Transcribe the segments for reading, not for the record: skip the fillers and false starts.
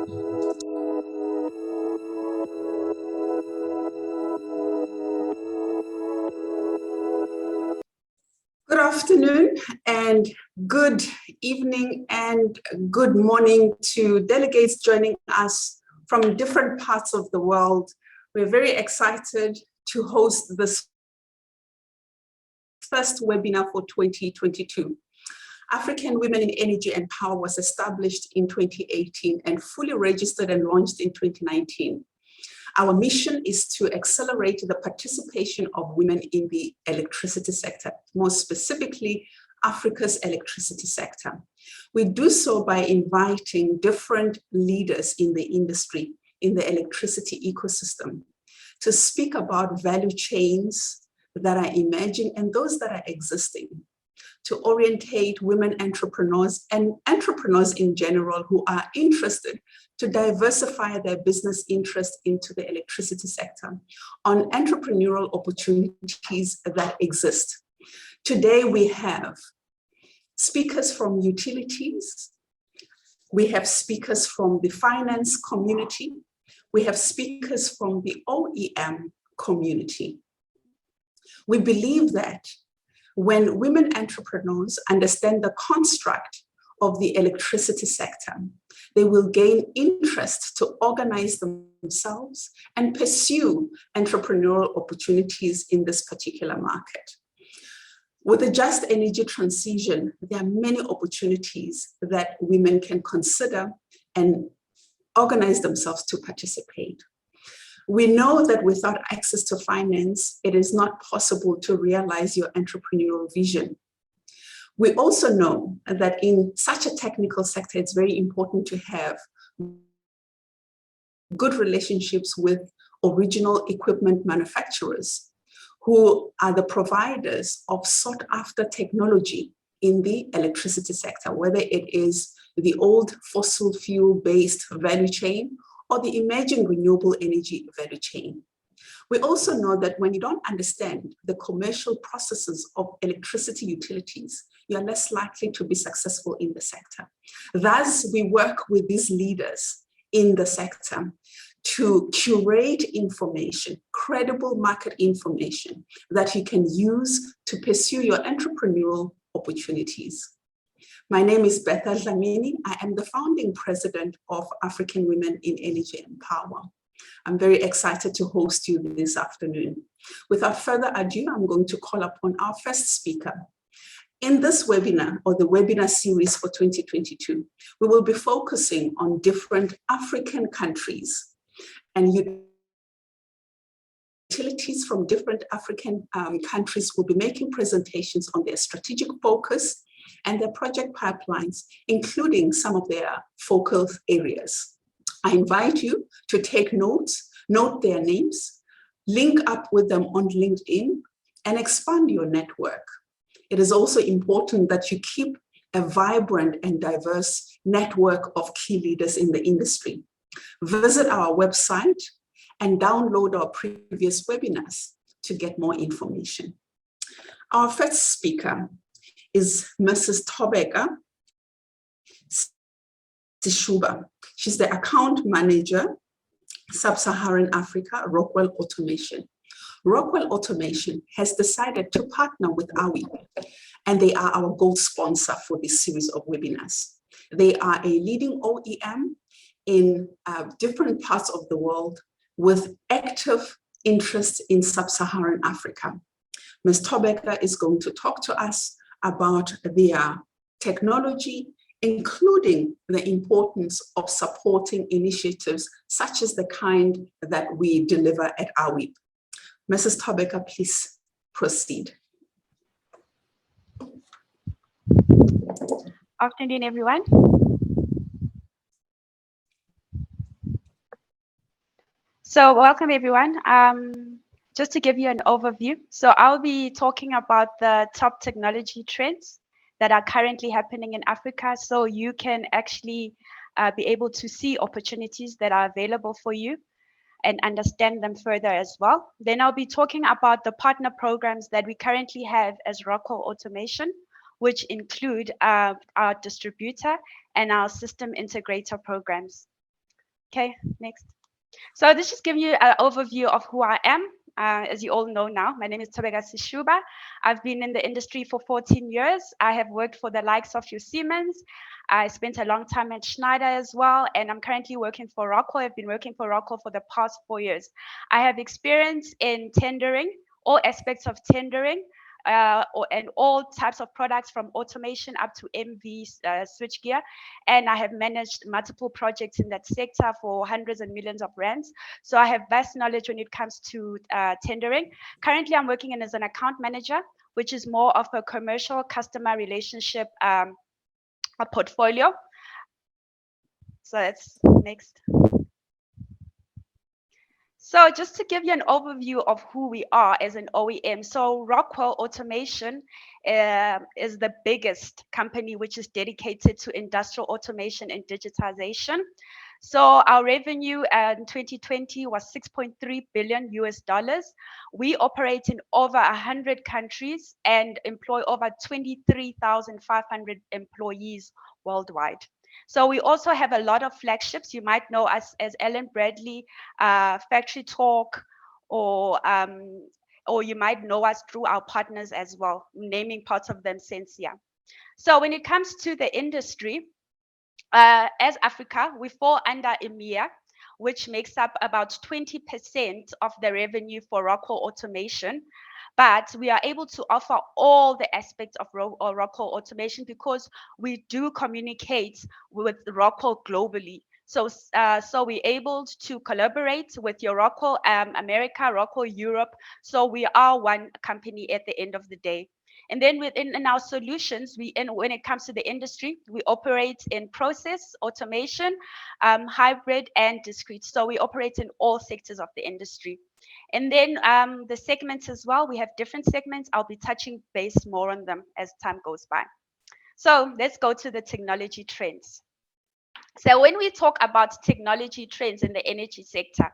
Good afternoon and good evening and good morning to delegates joining us from different parts of the world. We're very excited to host this first webinar for 2022. African Women in Energy and Power was established in 2018 and fully registered and launched in 2019. Our mission is to accelerate the participation of women in the electricity sector, more specifically, Africa's electricity sector. We do so by inviting different leaders in the industry, in the electricity ecosystem, to speak about value chains that are emerging and those that are existing, to orientate women entrepreneurs and entrepreneurs in general who are interested to diversify their business interest into the electricity sector on entrepreneurial opportunities that exist. Today we have speakers from utilities, we have speakers from the finance community, we have speakers from the OEM community. We believe that when women entrepreneurs understand the construct of the electricity sector, they will gain interest to organize themselves and pursue entrepreneurial opportunities in this particular market. With the just energy transition, there are many opportunities that women can consider and organize themselves to participate. We know that without access to finance, it is not possible to realize your entrepreneurial vision. We also know that in such a technical sector, it's very important to have good relationships with original equipment manufacturers who are the providers of sought after technology in the electricity sector, whether it is the old fossil fuel based value chain or the emerging renewable energy value chain. We also know that when you don't understand the commercial processes of electricity utilities, you are less likely to be successful in the sector. Thus, we work with these leaders in the sector to curate information, credible market information that you can use to pursue your entrepreneurial opportunities. My name is Betha Dlamini. I am the founding president of African Women in Energy and Power. I'm very excited to host you this afternoon. Without further ado, I'm going to call upon our first speaker. In this webinar, or the webinar series for 2022, we will be focusing on different African countries and utilities from different African countries will be making presentations on their strategic focus and their project pipelines, including some of their focal areas. I invite you to take notes, note their names, link up with them on LinkedIn, and expand your network. It is also important that you keep a vibrant and diverse network of key leaders in the industry. Visit our website and download our previous webinars to get more information. Our first speaker is Mrs. Thobeka Sishuba. She's the account manager, Sub-Saharan Africa, Rockwell Automation. Rockwell Automation has decided to partner with AWEaP, and they are our gold sponsor for this series of webinars. They are a leading OEM in different parts of the world with active interest in Sub-Saharan Africa. Ms. Thobeka is going to talk to us about their technology, including the importance of supporting initiatives such as the kind that we deliver at AWEaP. Mrs. Thobeka, please proceed. Afternoon, everyone. So welcome, everyone. Just to give you an overview, so I'll be talking about the top technology trends that are currently happening in Africa, so you can actually be able to see opportunities that are available for you and understand them further as well. Then I'll be talking about the partner programs that we currently have as Rockwell Automation, which include our distributor and our system integrator programs. Okay, next. So this just giving you an overview of who I am. As you all know now, my name is Tobeka Sishuba. I've been in the industry for 14 years. I have worked for the likes of your Siemens. I spent a long time at Schneider as well, and I'm currently working for Rockwell. I've been working for Rockwell for the past 4 years. I have experience in tendering, all aspects of tendering, and all types of products from automation up to MV switchgear. And I have managed multiple projects in that sector for hundreds and millions of rands. So I have vast knowledge when it comes to tendering. Currently, I'm working as an account manager, which is more of a commercial customer relationship a portfolio. So that's next. So just to give you an overview of who we are as an OEM. So Rockwell Automation is the biggest company which is dedicated to industrial automation and digitization. So our revenue in 2020 was $6.3 billion US dollars. We operate in over 100 countries and employ over 23,500 employees worldwide. So we also have a lot of flagships. You might know us as Ellen Bradley, Factory Talk, or you might know us through our partners as well, naming parts of them Sensia. So when it comes to the industry, as Africa, we fall under EMEA, which makes up about 20% of the revenue for Rockwell Automation. But we are able to offer all the aspects of Rockwell Automation because we do communicate with Rockwell globally. So we're able to collaborate with your Rockwell America, Rockwell Europe. So we are one company at the end of the day. And then within our solutions, when it comes to the industry, we operate in process, automation, hybrid, and discrete. So we operate in all sectors of the industry. And then the segments as well, we have different segments. I'll be touching base more on them as time goes by. So let's go to the technology trends. So when we talk about technology trends in the energy sector,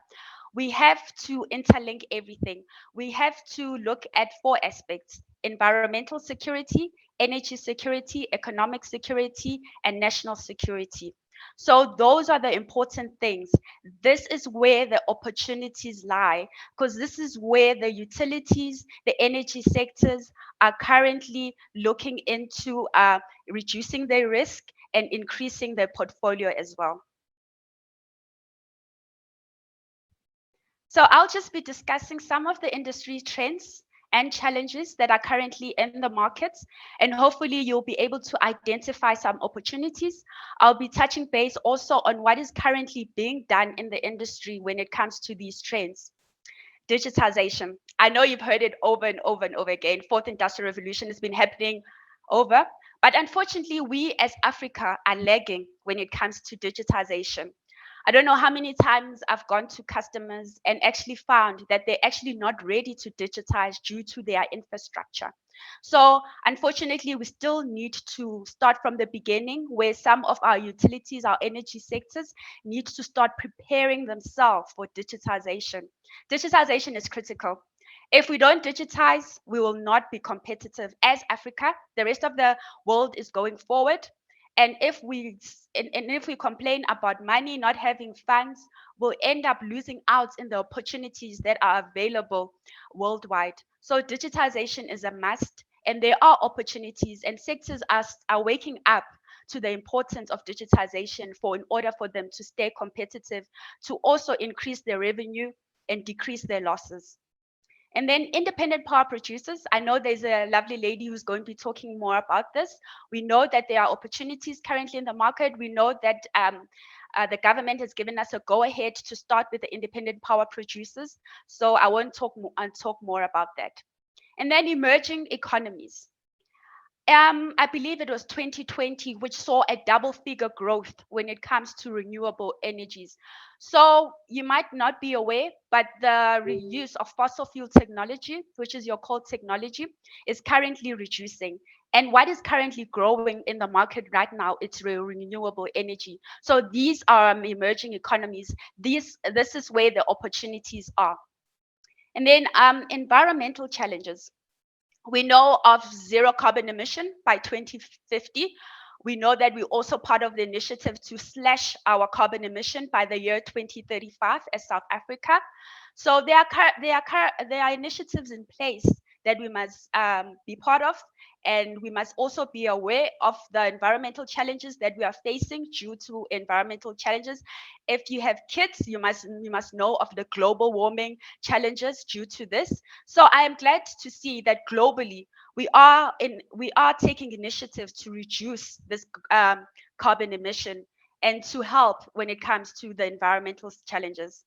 we have to interlink everything. We have to look at 4 aspects: environmental security, energy security, economic security, and national security. So those are the important things. This is where the opportunities lie, because this is where the utilities, the energy sectors are currently looking into reducing their risk and increasing their portfolio as well. So I'll just be discussing some of the industry trends and challenges that are currently in the markets, and hopefully you'll be able to identify some opportunities. I'll be touching base also on what is currently being done in the industry when it comes to these trends. Digitization. I know you've heard it over and over and over again. Fourth Industrial Revolution has been happening over, but unfortunately we as Africa are lagging when it comes to digitization. I don't know how many times I've gone to customers and actually found that they're actually not ready to digitize due to their infrastructure. So unfortunately, we still need to start from the beginning, where some of our utilities, our energy sectors, need to start preparing themselves for digitization. Digitization is critical. If we don't digitize, we will not be competitive as Africa. The rest of the world is going forward. And if we complain about money, not having funds, we'll end up losing out in the opportunities that are available worldwide. So digitization is a must, and there are opportunities, and sectors are waking up to the importance of digitization in order for them to stay competitive, to also increase their revenue and decrease their losses. And then independent power producers. I know there's a lovely lady who's going to be talking more about this. We know that there are opportunities currently in the market. We know that the government has given us a go-ahead to start with the independent power producers. So I won't talk more about that. And then emerging economies. I believe it was 2020, which saw a double-figure growth when it comes to renewable energies. So you might not be aware, but the reuse of fossil fuel technology, which is your coal technology, is currently reducing. And what is currently growing in the market right now, it's renewable energy. So these are emerging economies. This is where the opportunities are. And then environmental challenges. We know of zero carbon emission by 2050. We know that we're also part of the initiative to slash our carbon emission by the year 2035 as South Africa. So there are initiatives in place that we must be part of, and we must also be aware of the environmental challenges that we are facing due to environmental challenges. If you have kids, you must know of the global warming challenges due to this. So I am glad to see that globally we are taking initiatives to reduce this carbon emission and to help when it comes to the environmental challenges.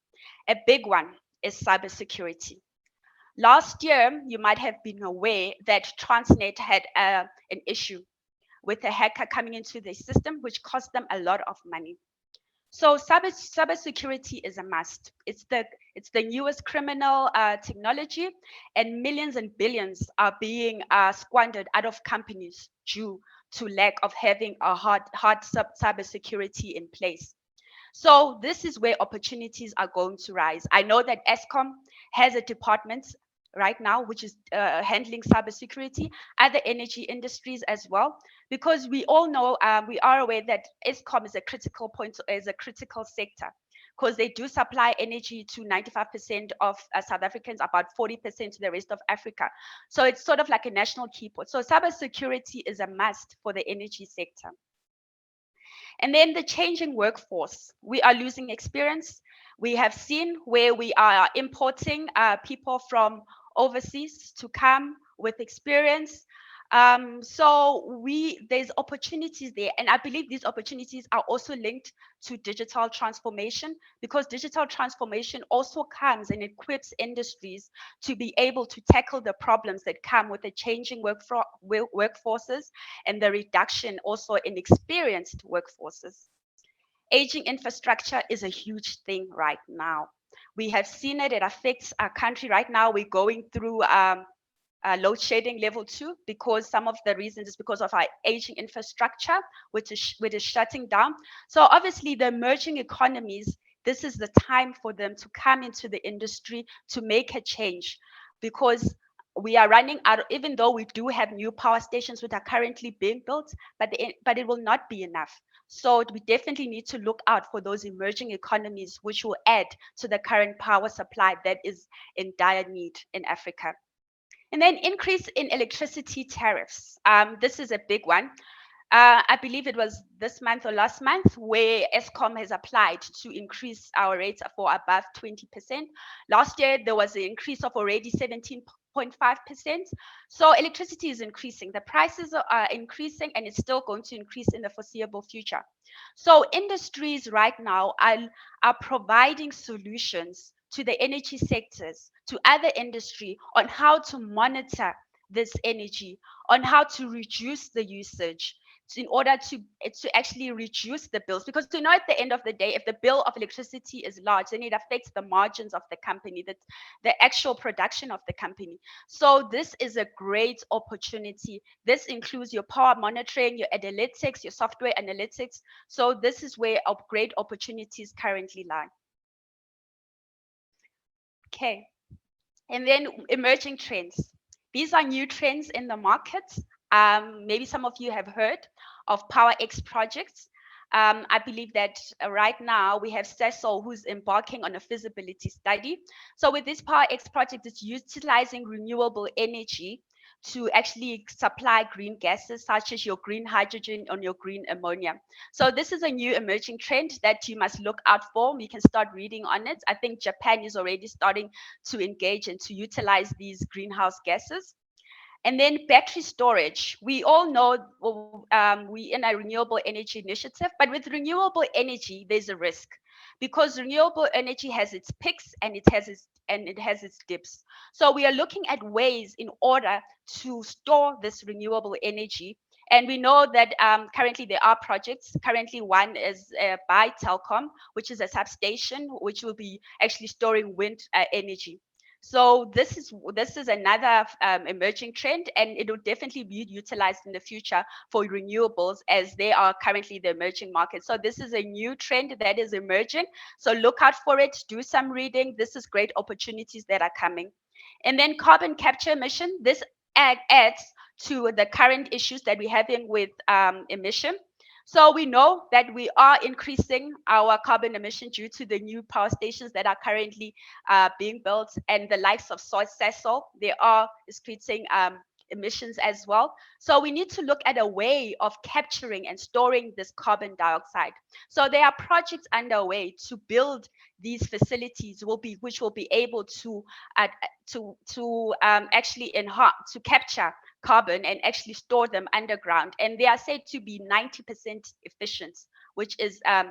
A big one is cybersecurity. Last year, you might have been aware that Transnet had an issue with a hacker coming into the system, which cost them a lot of money. So cybersecurity is a must. It's the newest criminal technology, and millions and billions are being squandered out of companies due to lack of having a hard cybersecurity in place. So this is where opportunities are going to rise. I know that Eskom has a department right now which is handling cybersecurity, other energy industries as well, because we all know, we are aware that Eskom is a critical point, is a critical sector, because they do supply energy to 95% of South Africans, about 40% to the rest of Africa. So it's sort of like a national key point. So cybersecurity is a must for the energy sector. And then the changing workforce. We are losing experience. We have seen where we are importing people from overseas to come with experience. So there's opportunities there. And I believe these opportunities are also linked to digital transformation, because digital transformation also comes and equips industries to be able to tackle the problems that come with the changing workforces and the reduction also in experienced workforces. Aging infrastructure is a huge thing right now. We have seen it affects our country right now. We're going through load shedding level 2, because some of the reasons is because of our aging infrastructure, which is shutting down. So obviously the emerging economies, this is the time for them to come into the industry to make a change, because we are running out, even though we do have new power stations which are currently being built, but it will not be enough. So we definitely need to look out for those emerging economies which will add to the current power supply that is in dire need in Africa. And then increase in electricity tariffs. This is a big one. I believe it was this month or last month where Eskom has applied to increase our rates for above 20%. Last year, there was an increase of already 17.5%. So electricity is increasing. The prices are increasing, and it's still going to increase in the foreseeable future. So industries right now are providing solutions to the energy sectors, to other industry, on how to monitor this energy, on how to reduce the usage, in order to actually reduce the bills. Because to know at the end of the day, if the bill of electricity is large, then it affects the margins of the company, the actual production of the company. So this is a great opportunity. This includes your power monitoring, your analytics, your software analytics. So this is where great opportunities currently lie. Okay, and then emerging trends. These are new trends in the market. Maybe some of you have heard of PowerX projects. I believe that right now we have Cecil who's embarking on a feasibility study. So with this PowerX project, it's utilizing renewable energy to actually supply green gases such as your green hydrogen or your green ammonia. So this is a new emerging trend that you must look out for. You can start reading on it. I think Japan is already starting to engage and to utilize these greenhouse gases. And then battery storage. We all know we in a renewable energy initiative, but with renewable energy, there's a risk, because renewable energy has its peaks and it has its dips. So we are looking at ways in order to store this renewable energy. And we know that currently there are projects. Currently, one is by Telkom, which is a substation, which will be actually storing wind energy. So this is another emerging trend, and it will definitely be utilized in the future for renewables, as they are currently the emerging market. So this is a new trend that is emerging. So look out for it, do some reading. This is great opportunities that are coming. And then carbon capture emission. This adds to the current issues that we're having with emission. So we know that we are increasing our carbon emission due to the new power stations that are currently being built, and the likes of Sasol, they are creating emissions as well. So we need to look at a way of capturing and storing this carbon dioxide. So there are projects underway to build these facilities, which will be able to actually enhance, to capture carbon and actually store them underground. And they are said to be 90% efficient, which is a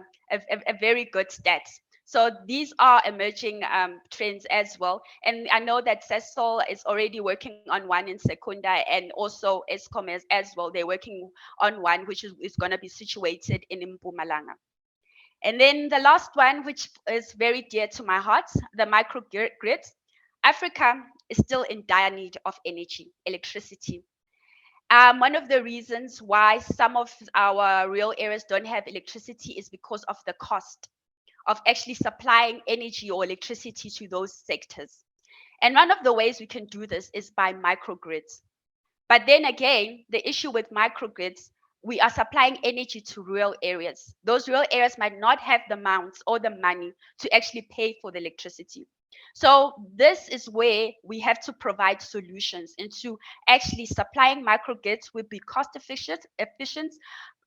very good stat. So these are emerging trends as well. And I know that Sasol is already working on one in Secunda, and also Economies as well. They're working on one which is going to be situated in Mpumalanga. And then the last one, which is very dear to my heart, the microgrids. Africa is still in dire need of energy, electricity. One of the reasons why some of our rural areas don't have electricity is because of the cost of actually supplying energy or electricity to those sectors. And one of the ways we can do this is by microgrids. But then again, the issue with microgrids, we are supplying energy to rural areas. Those rural areas might not have the amounts or the money to actually pay for the electricity. So this is where we have to provide solutions into actually supplying microgrids will be cost efficient.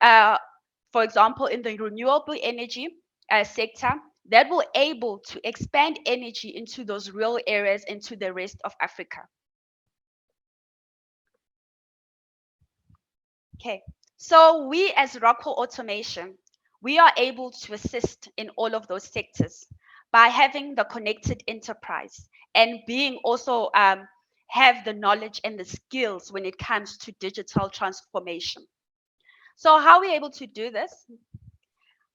For example, in the renewable energy sector, that will able to expand energy into those rural areas, into the rest of Africa. Okay, so we as Rockwell Automation, we are able to assist in all of those sectors by having the connected enterprise and being also have the knowledge and the skills when it comes to digital transformation. So how are we able to do this?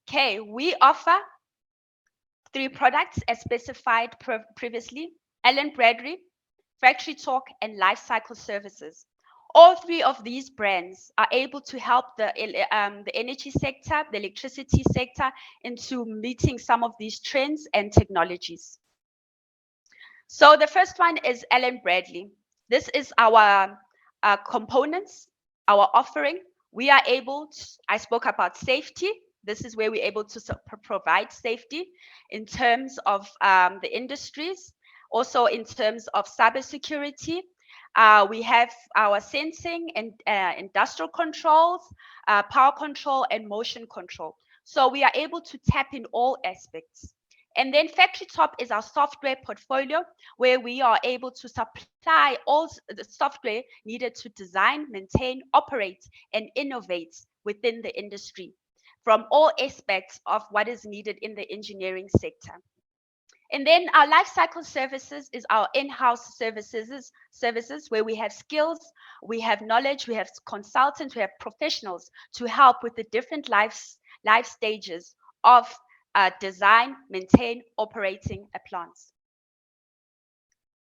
Okay, we offer 3 products as specified previously: Allen Bradley, Factory Talk, and Lifecycle Services. All 3 of these brands are able to help the energy sector, the electricity sector, into meeting some of these trends and technologies. So the first one is Allen Bradley. This is our components, our offering. We are able to, I spoke about safety. This is where we're able to provide safety in terms of the industries, also in terms of cybersecurity. We have our sensing and industrial controls, power control, and motion control. So we are able to tap in all aspects. And then Factory Top is our software portfolio, where we are able to supply all the software needed to design, maintain, operate, and innovate within the industry from all aspects of what is needed in the engineering sector. And then our lifecycle services is our in-house services where we have skills, we have knowledge, we have consultants, we have professionals to help with the different life stages of design, maintain, operating a plant.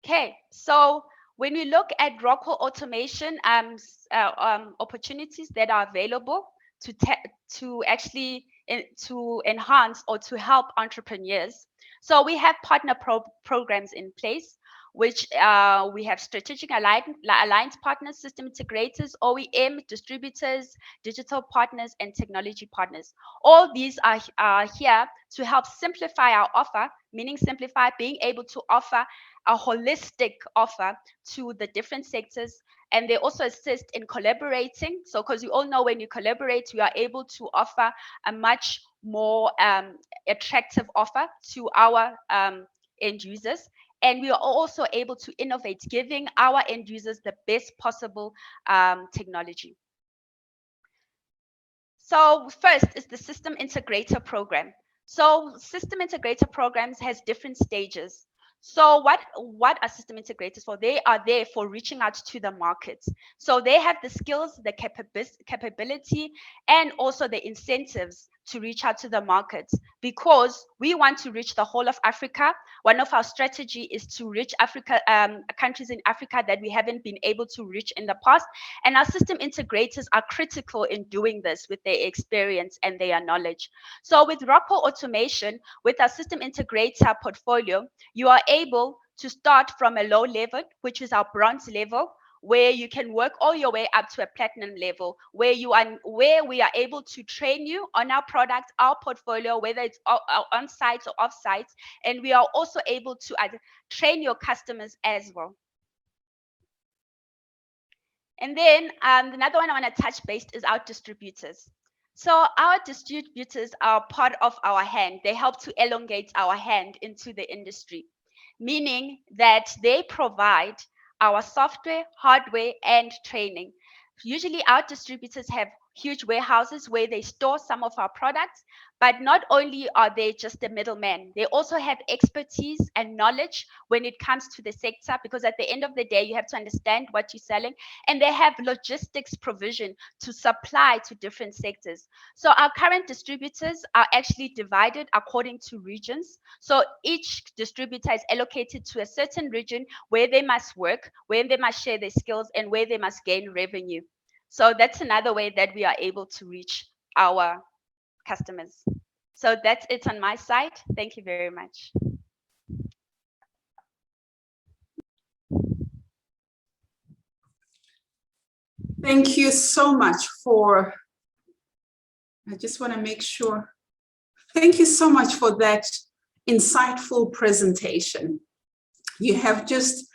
Okay, so when we look at Rockwell Automation opportunities that are available to actually to enhance or to help entrepreneurs. So we have partner programs in place, which we have strategic alliance partners, system integrators, OEM, distributors, digital partners, and technology partners. All these are here to help simplify our offer, meaning simplify, being able to offer a holistic offer to the different sectors. And they also assist in collaborating. So, because you all know when you collaborate, you are able to offer a much more attractive offer to our end users. And we are also able to innovate, giving our end users the best possible technology. So first is the System Integrator Program. So System Integrator programs has different stages. So what are system integrators for? They are there for reaching out to the markets. So they have the skills, the capability, and also the incentives to reach out to the markets, because we want to reach the whole of Africa. One of our strategy is to reach Africa, countries in Africa that we haven't been able to reach in the past. And our system integrators are critical in doing this with their experience and their knowledge. So with Rockwell Automation, with our system integrator portfolio, you are able to start from a low level, which is our bronze level, where you can work all your way up to a platinum level, where we are able to train you on our product, our portfolio, whether it's on site or off site, and we are also able to train your customers as well. And then another one I want to touch base is our distributors. So our distributors are part of our hand. They help to elongate our hand into the industry, meaning that they provide our software, hardware, and training. Usually our distributors have huge warehouses where they store some of our products, but not only are they just a middleman, they also have expertise and knowledge when it comes to the sector, because at the end of the day, you have to understand what you're selling, and they have logistics provision to supply to different sectors. So our current distributors are actually divided according to regions. So each distributor is allocated to a certain region where they must work, where they must share their skills, and where they must gain revenue. So that's another way that we are able to reach our customers. So that's it on my side. Thank you very much. Thank you so much for, I just want to make sure. Thank you so much for that insightful presentation. You have just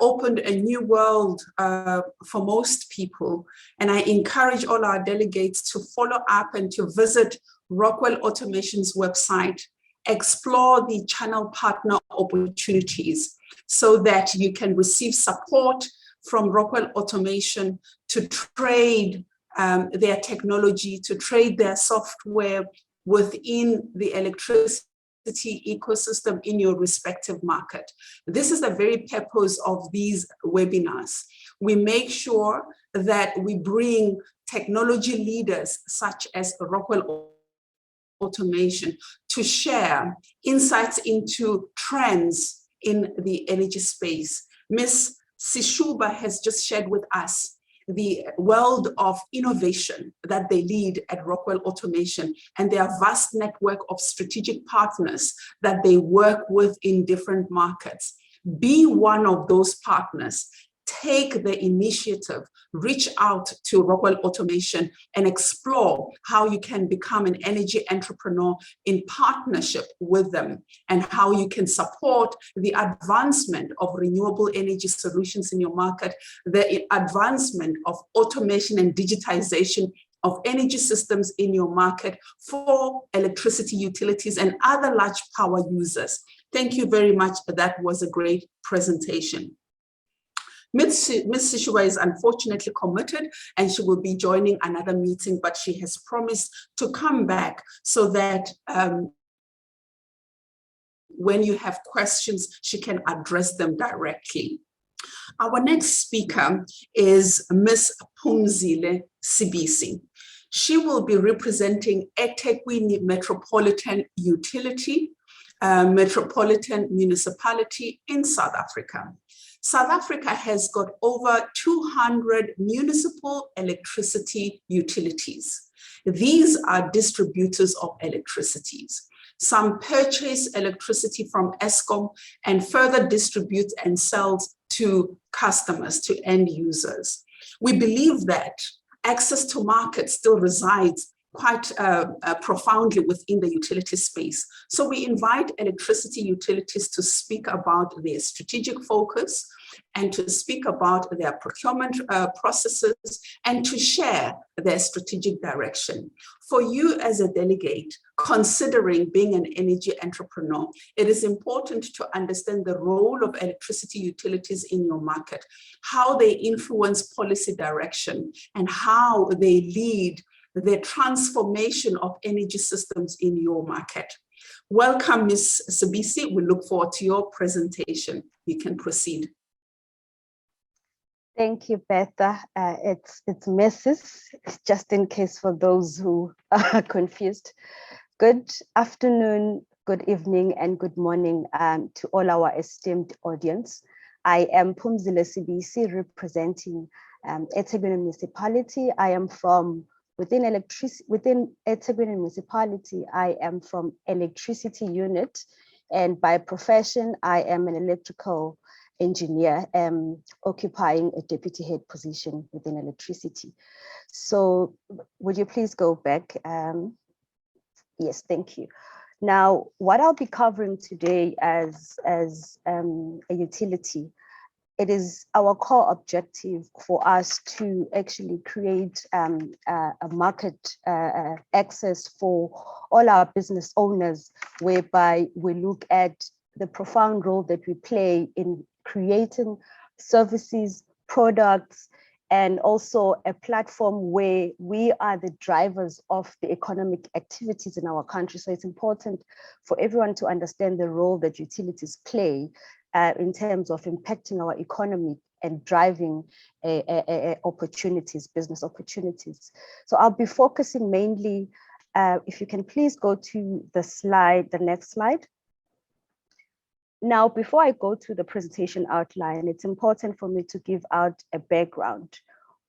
opened a new world for most people. And I encourage all our delegates to follow up and to visit Rockwell Automation's website, explore the channel partner opportunities so that you can receive support from Rockwell Automation to trade their technology, to trade their software within the electricity ecosystem in your respective market. This is the very purpose of these webinars. We make sure that we bring technology leaders such as Rockwell Automation to share insights into trends in the energy space. Ms. Sishuba has just shared with us the world of innovation that they lead at Rockwell Automation and their vast network of strategic partners that they work with in different markets. Be one of those partners. Take the initiative, reach out to Rockwell Automation and explore how you can become an energy entrepreneur in partnership with them and how you can support the advancement of renewable energy solutions in your market, the advancement of automation and digitization of energy systems in your market for electricity utilities and other large power users. Thank you very much. That was a great presentation. Ms. Sishuba is unfortunately committed and she will be joining another meeting, but she has promised to come back so that when you have questions, she can address them directly. Our next speaker is Ms. Phumzile Sibisi. She will be representing eThekwini Metropolitan Utility, Metropolitan Municipality in South Africa. South Africa has got over 200 municipal electricity utilities. These are distributors of electricities. Some purchase electricity from Eskom and further distribute and sell to customers, to end users. We believe that access to markets still resides quite profoundly within the utility space. So we invite electricity utilities to speak about their strategic focus and to speak about their procurement processes and to share their strategic direction. For you as a delegate, considering being an energy entrepreneur, it is important to understand the role of electricity utilities in your market, how they influence policy direction, and how they lead the transformation of energy systems in your market. Welcome, Ms. Sibisi. We look forward to your presentation. You can proceed. Thank you, Betha. It's Mrs., just in case for those who are confused. Good afternoon, good evening, and good morning to all our esteemed audience. I am Phumzile Sibisi, representing eThekwini Municipality. I am from within eThekwini Municipality. I am from electricity unit, and by profession, I am an electrical engineer occupying a deputy head position within electricity. So would you please go back? Yes, thank you. Now, what I'll be covering today as a utility, it is our core objective for us to actually create a market access for all our business owners, whereby we look at the profound role that we play in creating services, products, and also a platform where we are the drivers of the economic activities in our country. So it's important for everyone to understand the role that utilities play in terms of impacting our economy and driving opportunities, business opportunities. So I'll be focusing mainly, if you can please go to the slide, the next slide. Now, before I go to the presentation outline, it's important for me to give out a background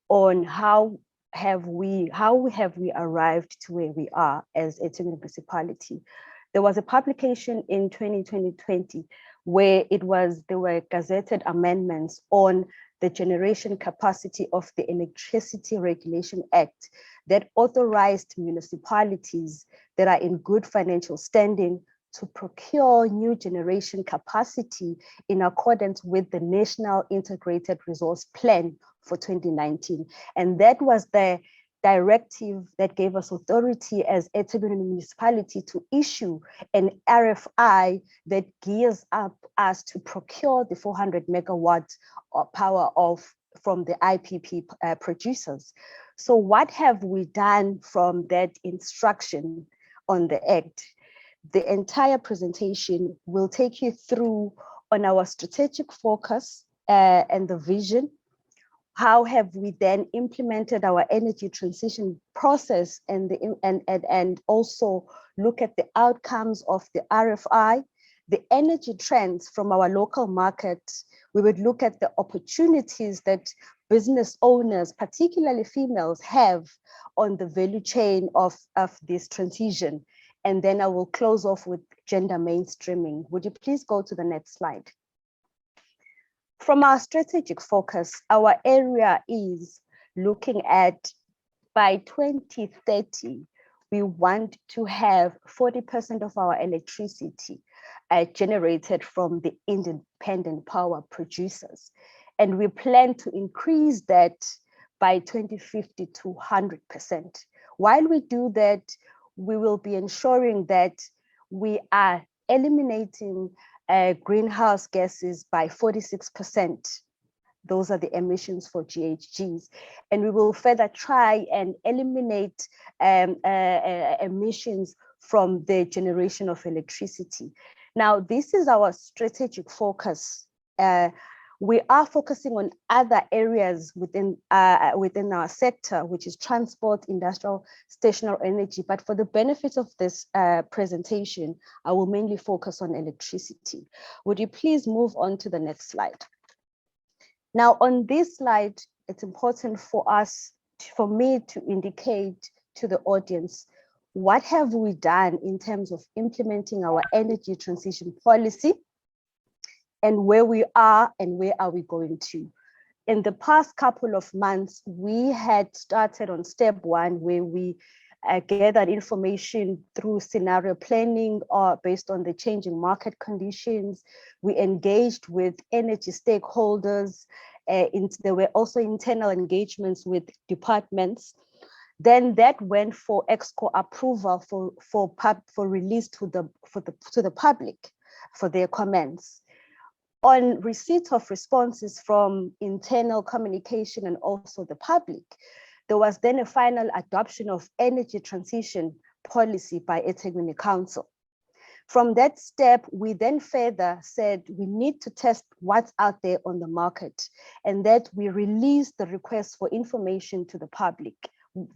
on how have we arrived to where we are as a municipality. There was a publication in 2020 where there were gazetted amendments on the generation capacity of the Electricity Regulation Act that authorized municipalities that are in good financial standing to procure new generation capacity in accordance with the National Integrated Resource Plan for 2019. And that was the directive that gave us authority as eThekwini municipality to issue an RFI that gears up us to procure the 400 megawatts of power from the IPP producers. So what have we done from that instruction on the Act? The entire presentation will take you through on our strategic focus and the vision. How have we then implemented our energy transition process and also look at the outcomes of the RFI, the energy trends from our local market. We would look at the opportunities that business owners, particularly females, have on the value chain of this transition. And then I will close off with gender mainstreaming. Would you please go to the next slide? From our strategic focus, our area is looking at by 2030, we want to have 40% of our electricity generated from the independent power producers. And we plan to increase that by 2050 to 100%. While we do that, we will be ensuring that we are eliminating greenhouse gases by 46%. Those are the emissions for GHGs. And we will further try and eliminate emissions from the generation of electricity. Now, this is our strategic focus. We are focusing on other areas within our sector, which is transport, industrial, stationary energy. But for the benefit of this presentation, I will mainly focus on electricity. Would you please move on to the next slide? Now, on this slide, it's important for me to indicate to the audience, what have we done in terms of implementing our energy transition policy, and where we are and where are we going to. In the past couple of months, we had started on step one, where we gathered information through scenario planning based on the changing market conditions. We engaged with energy stakeholders. There were also internal engagements with departments. Then that went for EXCO approval for release to the public for their comments. On receipt of responses from internal communication and also the public, there was then a final adoption of energy transition policy by eThekwini Council. From that step, we then further said we need to test what's out there on the market, and that we released the request for information to the public.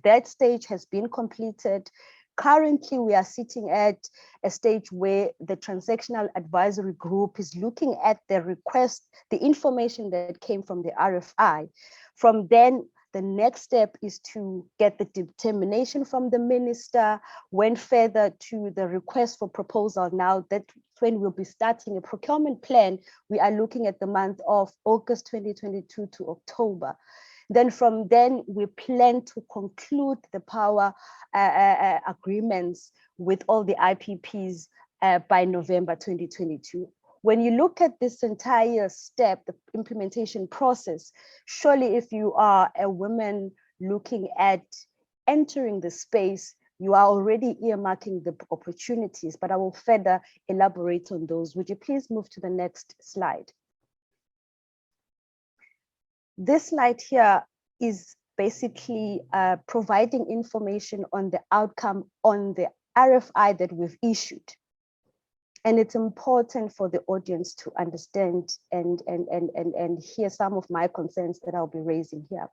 That stage has been completed. Currently, we are sitting at a stage where the transactional advisory group is looking at the request, the information that came from the RFI. From then, The next step is to get the determination from the minister, went further to the request for proposal. Now that's when we'll be starting a procurement plan. We are looking at the month of August 2022 to October. Then from then, we plan to conclude the power agreements with all the IPPs by November 2022. When you look at this entire step, the implementation process, surely if you are a woman looking at entering the space, you are already earmarking the opportunities, but I will further elaborate on those. Would you please move to the next slide? This slide here is basically providing information on the outcome on the RFI that we've issued. And it's important for the audience to understand and hear some of my concerns that I'll be raising here.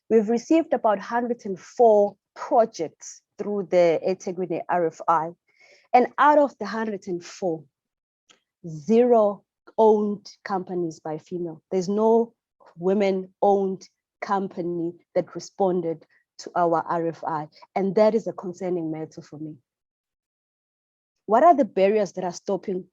We've received about 104 projects through the eThekwini RFI. And out of the 104, 0 owned companies by female. There's no women-owned company that responded to our RFI. And that is a concerning matter for me. What are the barriers that are stopping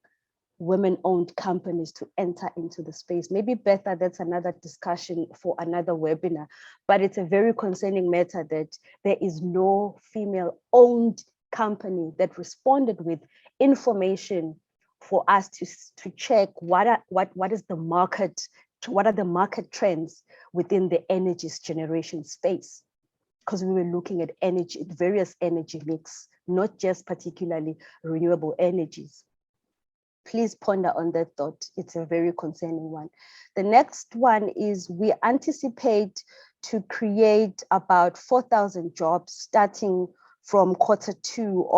women-owned companies to enter into the space? Maybe better, that's another discussion for another webinar, but it's a very concerning matter that there is no female-owned company that responded with information for us to check what is the market, what are the market trends within the energy generation space. Because we were looking at energy, various energy mix, not just particularly renewable energies. Please ponder on that thought. It's a very concerning one. The next one is we anticipate to create about 4,000 jobs starting from Q2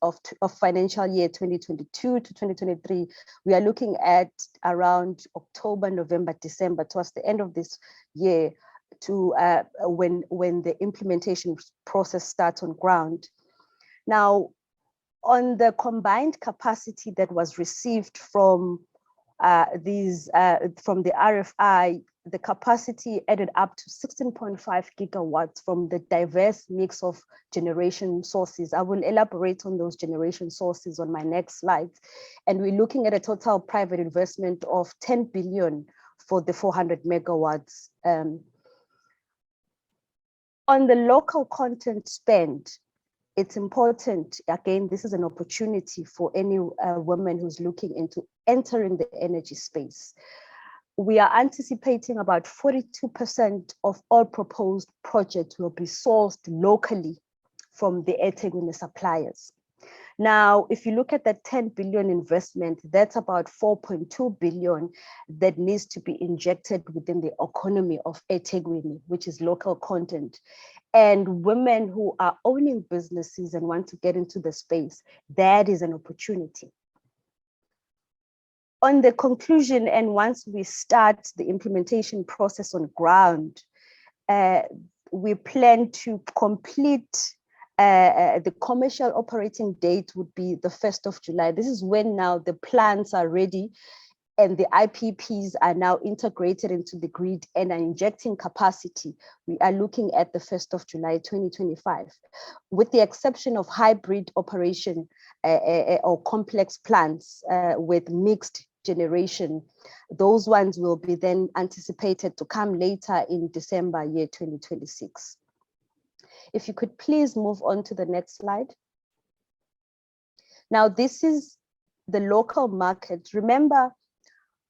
of financial year 2022 to 2023. We are looking at around October, November, December, towards the end of this year, to when the implementation process starts on ground. Now, on the combined capacity that was received from from the RFI, the capacity added up to 16.5 gigawatts from the diverse mix of generation sources. I will elaborate on those generation sources on my next slide. And we're looking at a total private investment of 10 billion for the 400 megawatts. On the local content spend, it's important, again, this is an opportunity for any woman who's looking into entering the energy space. We are anticipating about 42% of all proposed projects will be sourced locally from the eThekwini suppliers. Now, if you look at that 10 billion investment, that's about 4.2 billion that needs to be injected within the economy of eThekwini, which is local content. And women who are owning businesses and want to get into the space, that is an opportunity. On the conclusion, and once we start the implementation process on ground, we plan to complete the commercial operating date would be the 1st of July. This is when now the plants are ready and the IPPs are now integrated into the grid and are injecting capacity. We are looking at the 1st of July, 2025. With the exception of hybrid operation or complex plants with mixed generation, those ones will be then anticipated to come later in December year 2026. If you could please move on to the next slide. Now, this is the local market. Remember,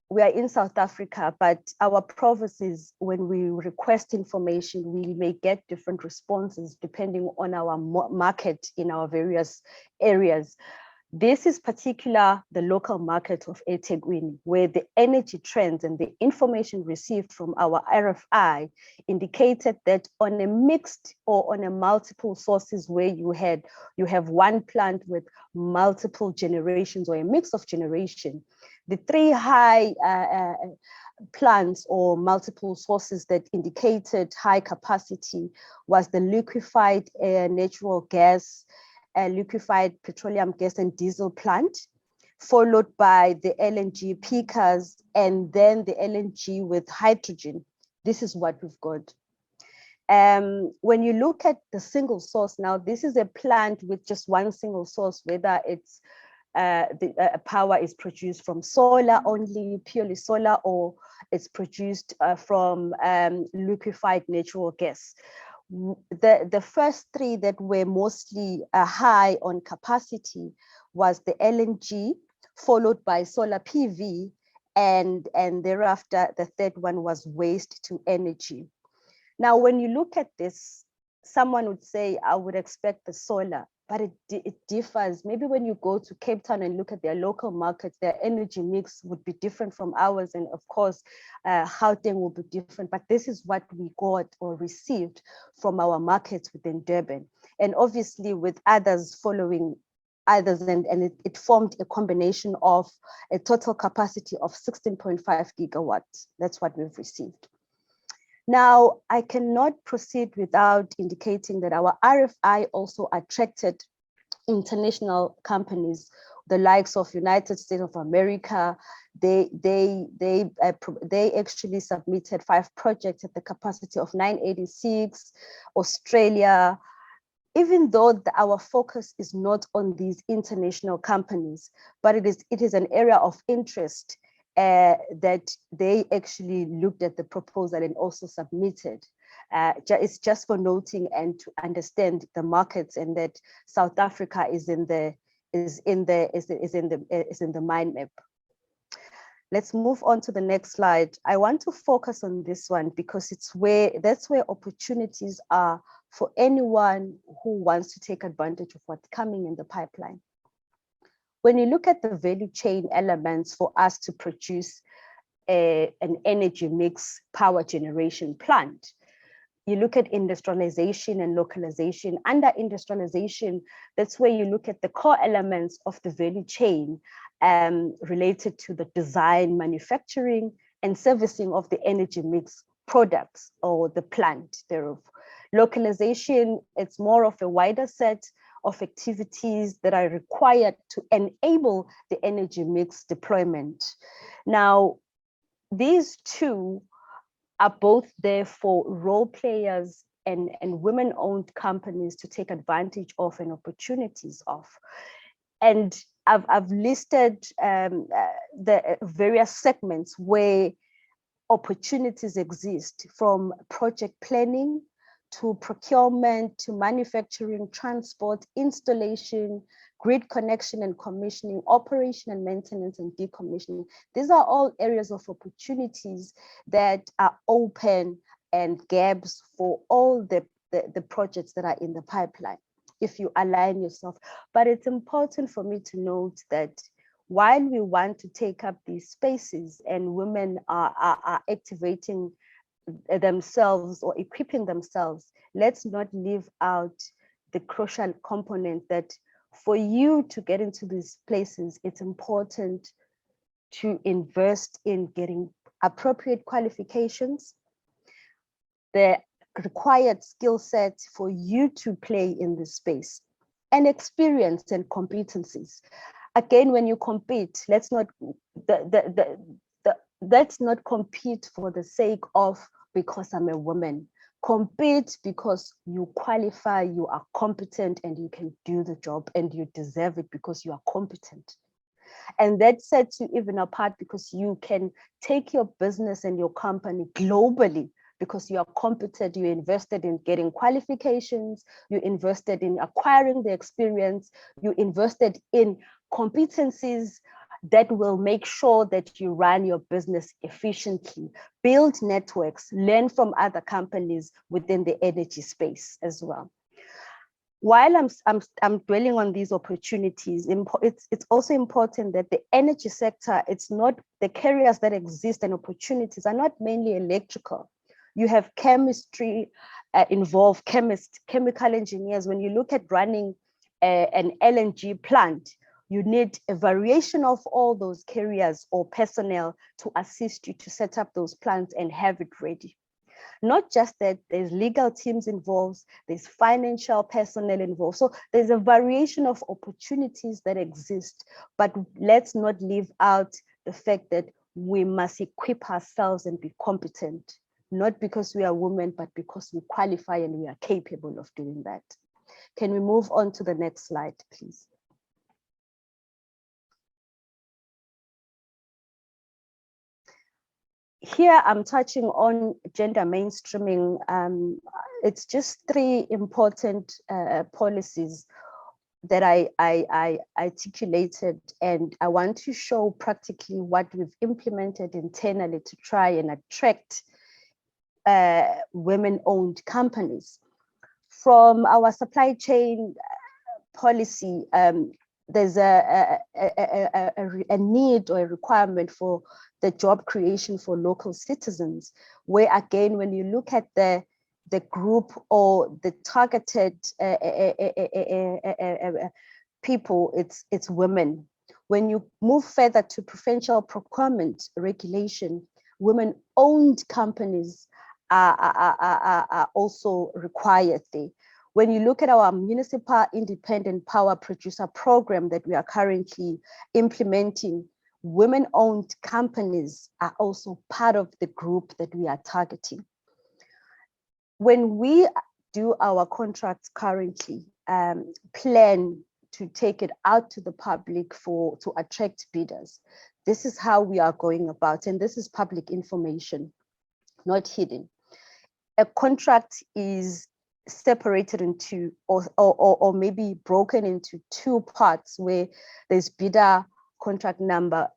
we are in South Africa, but our provinces, when we request information, we may get different responses depending on our market in our various areas. This is particular the local market of eThekwini, where the energy trends and the information received from our RFI indicated that on a mixed or on a multiple sources where you have one plant with multiple generations or a mix of generation, the three high plants or multiple sources that indicated high capacity was the liquefied natural gas, liquefied petroleum gas and diesel plant, followed by the LNG peakers, and then the LNG with hydrogen. This is what we've got. When you look at the single source, now this is a plant with just one single source, whether it's the power is produced from solar only, purely solar, or it's produced from liquefied natural gas. The first three that were mostly high on capacity was the LNG, followed by solar PV, and thereafter the third one was waste to energy. Now, when you look at this, someone would say, I would expect the solar, but it differs. Maybe when you go to Cape Town and look at their local markets, their energy mix would be different from ours. And of course, Gauteng will be different, but this is what we got or received from our markets within Durban. And obviously with others following others, and it formed a combination of a total capacity of 16.5 gigawatts. That's what we've received. Now, I cannot proceed without indicating that our RFI also attracted international companies, the likes of United States of America. They actually submitted 5 projects at the capacity of 986, Australia. Even though our focus is not on these international companies, but it is an area of interest that they actually looked at the proposal and also submitted. It's just for noting and to understand the markets, and that South Africa is in the mind map. Let's move on to the next slide. I want to focus on this one because that's where opportunities are for anyone who wants to take advantage of what's coming in the pipeline. When you look at the value chain elements for us to produce an energy mix power generation plant, you look at industrialization and localization. Under industrialization, that's where you look at the core elements of the value chain related to the design, manufacturing, and servicing of the energy mix products or the plant thereof. Localization, it's more of a wider set of activities that are required to enable the energy mix deployment. Now, these two are both there for role players and women-owned companies to take advantage of and opportunities of. And I've listed the various segments where opportunities exist, from project planning to procurement, to manufacturing, transport, installation, grid connection and commissioning, operation and maintenance, and decommissioning. These are all areas of opportunities that are open and gaps for all the projects that are in the pipeline, if you align yourself. But it's important for me to note that while we want to take up these spaces and women are activating themselves or equipping themselves, let's not leave out the crucial component that for you to get into these places, it's important to invest in getting appropriate qualifications, the required skill set for you to play in this space, and experience and competencies. Again, when you compete, let's not compete for the sake of because I'm a woman. Compete because you qualify, you are competent, and you can do the job, and you deserve it because you are competent. And that sets you even apart because you can take your business and your company globally because you are competent, you invested in getting qualifications, you invested in acquiring the experience, you invested in competencies that will make sure that you run your business efficiently, build networks, learn from other companies within the energy space as well. While I'm dwelling on these opportunities, it's also important that the energy sector, it's not the careers that exist and opportunities are not mainly electrical. You have chemistry involved, chemical engineers. When you look at running an LNG plant, you need a variation of all those careers or personnel to assist you to set up those plants and have it ready. Not just that, there's legal teams involved, there's financial personnel involved. So there's a variation of opportunities that exist, but let's not leave out the fact that we must equip ourselves and be competent not because we are women, but because we qualify and we are capable of doing that. Can we move on to the next slide, please? Here I'm touching on gender mainstreaming. It's just 3 important policies that I articulated, and I want to show practically what we've implemented internally to try and attract women-owned companies. From our supply chain policy, there's a need or a requirement for the job creation for local citizens, where again, when you look at the group or the targeted people, it's women. When you move further to preferential procurement regulation, women-owned companies are also required there. When you look at our municipal independent power producer program that we are currently implementing, women-owned companies are also part of the group that we are targeting. When we do our contracts currently, plan to take it out to the public to attract bidders, this is how we are going about, and this is public information, not hidden. A contract is separated into or maybe broken into 2 parts, where there's bidder contract number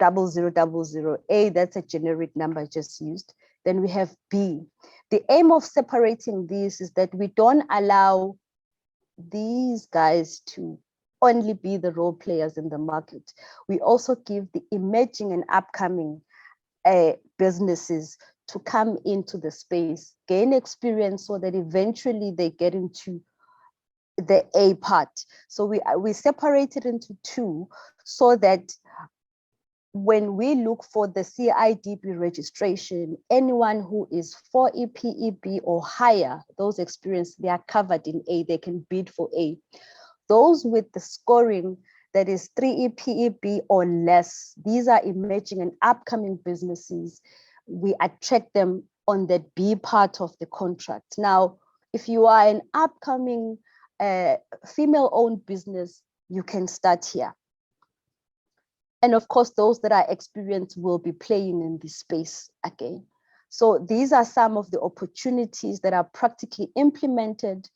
0000 A, that's a generic number just used. Then we have B. The aim of separating these is that we don't allow these guys to only be the role players in the market. We also give the emerging and upcoming businesses to come into the space, gain experience, so that eventually they get into the A part. So we separate it into 2, so that when we look for the CIDP registration, anyone who is 4 EPEB or higher, those experience, they are covered in A, they can bid for A. Those with the scoring that is 3 EPEB or less, these are emerging and upcoming businesses. We attract them on that B part of the contract. Now, if you are an upcoming female-owned business, you can start here. And of course, those that are experienced will be playing in this space again. So these are some of the opportunities that are practically implemented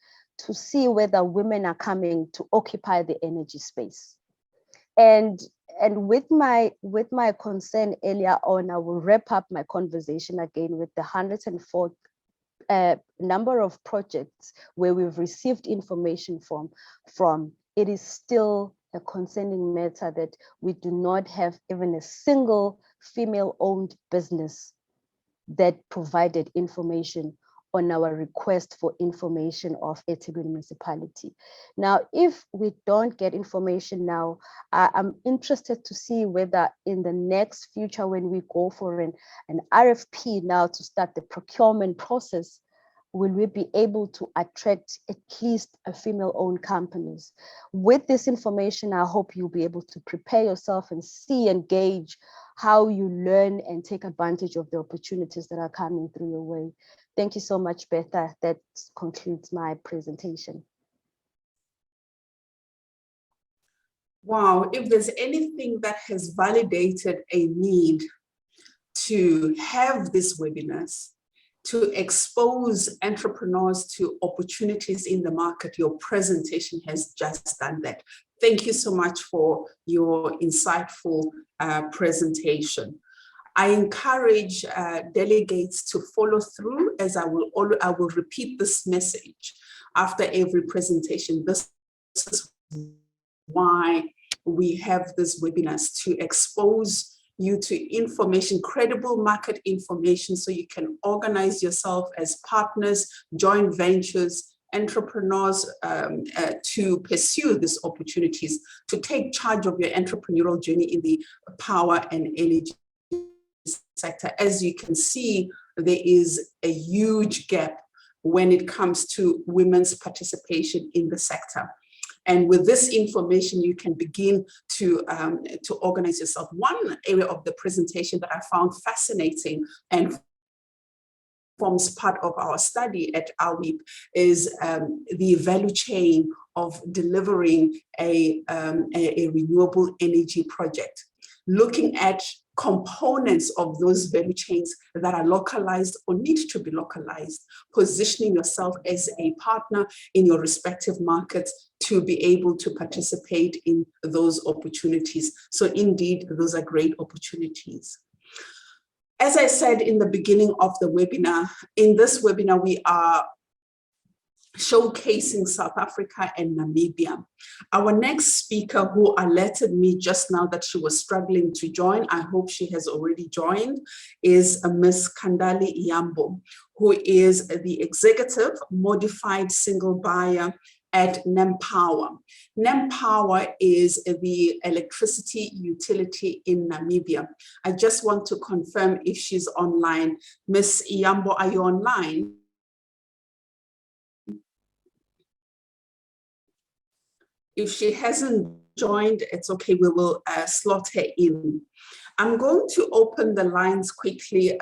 to see whether women are coming to occupy the energy space. And with my concern earlier on, I will wrap up my conversation again with the 104 number of projects where we've received information from. It is still a concerning matter that we do not have even a single female-owned business that provided information on our request for information of eThekwini municipality. Now, if we don't get information now, I'm interested to see whether in the next future, when we go for an RFP now to start the procurement process, will we be able to attract at least a female-owned companies? With this information, I hope you'll be able to prepare yourself and see and gauge how you learn and take advantage of the opportunities that are coming through your way. Thank you so much, Betha. That concludes my presentation. Wow, if there's anything that has validated a need to have these webinars, to expose entrepreneurs to opportunities in the market, your presentation has just done that. Thank you so much for your insightful presentation. I encourage delegates to follow through, as I will repeat this message after every presentation. This is why we have these webinars, to expose you to information, credible market information, so you can organize yourself as partners, joint ventures, entrepreneurs to pursue these opportunities, to take charge of your entrepreneurial journey in the power and energy sector. As you can see, there is a huge gap when it comes to women's participation in the sector. And with this information, you can begin to organize yourself. One area of the presentation that I found fascinating and forms part of our study at AWEaP is the value chain of delivering a renewable energy project, looking at components of those value chains that are localized or need to be localized, positioning yourself as a partner in your respective markets to be able to participate in those opportunities. So indeed, those are great opportunities. As I said in the beginning of the webinar, in this webinar, we are showcasing South Africa and Namibia. Our next speaker, who alerted me just now that she was struggling to join, I hope she has already joined, is Ms. Kandali Iyambo, who is the Executive Modified Single Buyer at NemPower. NemPower is the electricity utility in Namibia. I just want to confirm if she's online. Ms. Iyambo, are you online? If she hasn't joined, it's okay, we will slot her in. I'm going to open the lines quickly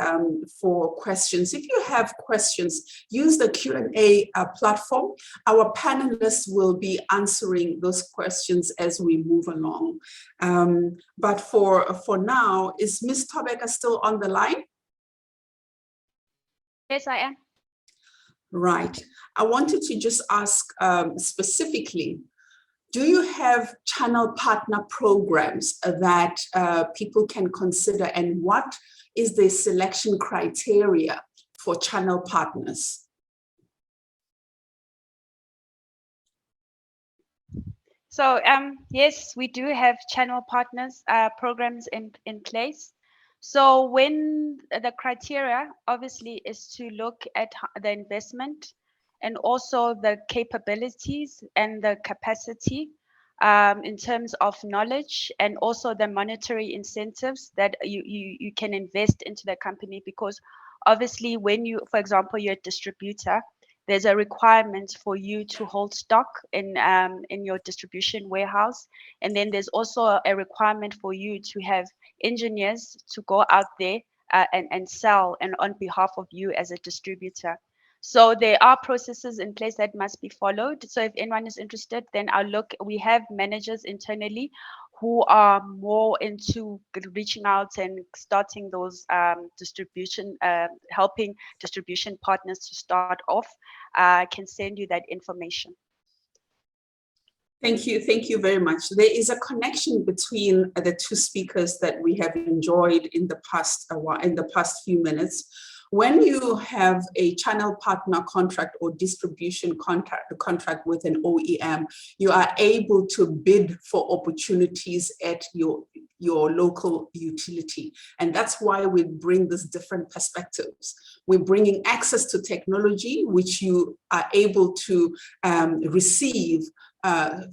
for questions. If you have questions, use the Q&A platform. Our panelists will be answering those questions as we move along. But for now, is Ms. Tobeka still on the line? Yes, I am. Right. I wanted to just ask specifically, do you have channel partner programs that people can consider, and what is the selection criteria for channel partners? So yes, we do have channel partners programs in place. So when the criteria obviously is to look at the investment and also the capabilities and the capacity in terms of knowledge, and also the monetary incentives that you can invest into the company. Because obviously when you, for example, you're a distributor, there's a requirement for you to hold stock in your distribution warehouse. And then there's also a requirement for you to have engineers to go out there and sell and on behalf of you as a distributor. So there are processes in place that must be followed. So if anyone is interested, then I'll look. We have managers internally who are more into reaching out and starting those distribution, helping distribution partners to start off. I can send you that information. Thank you very much. There is a connection between the two speakers that we have enjoyed in the past few minutes. When you have a channel partner contract or distribution contract with an OEM, you are able to bid for opportunities at your local utility. And that's why we bring these different perspectives. We're bringing access to technology, which you are able to receive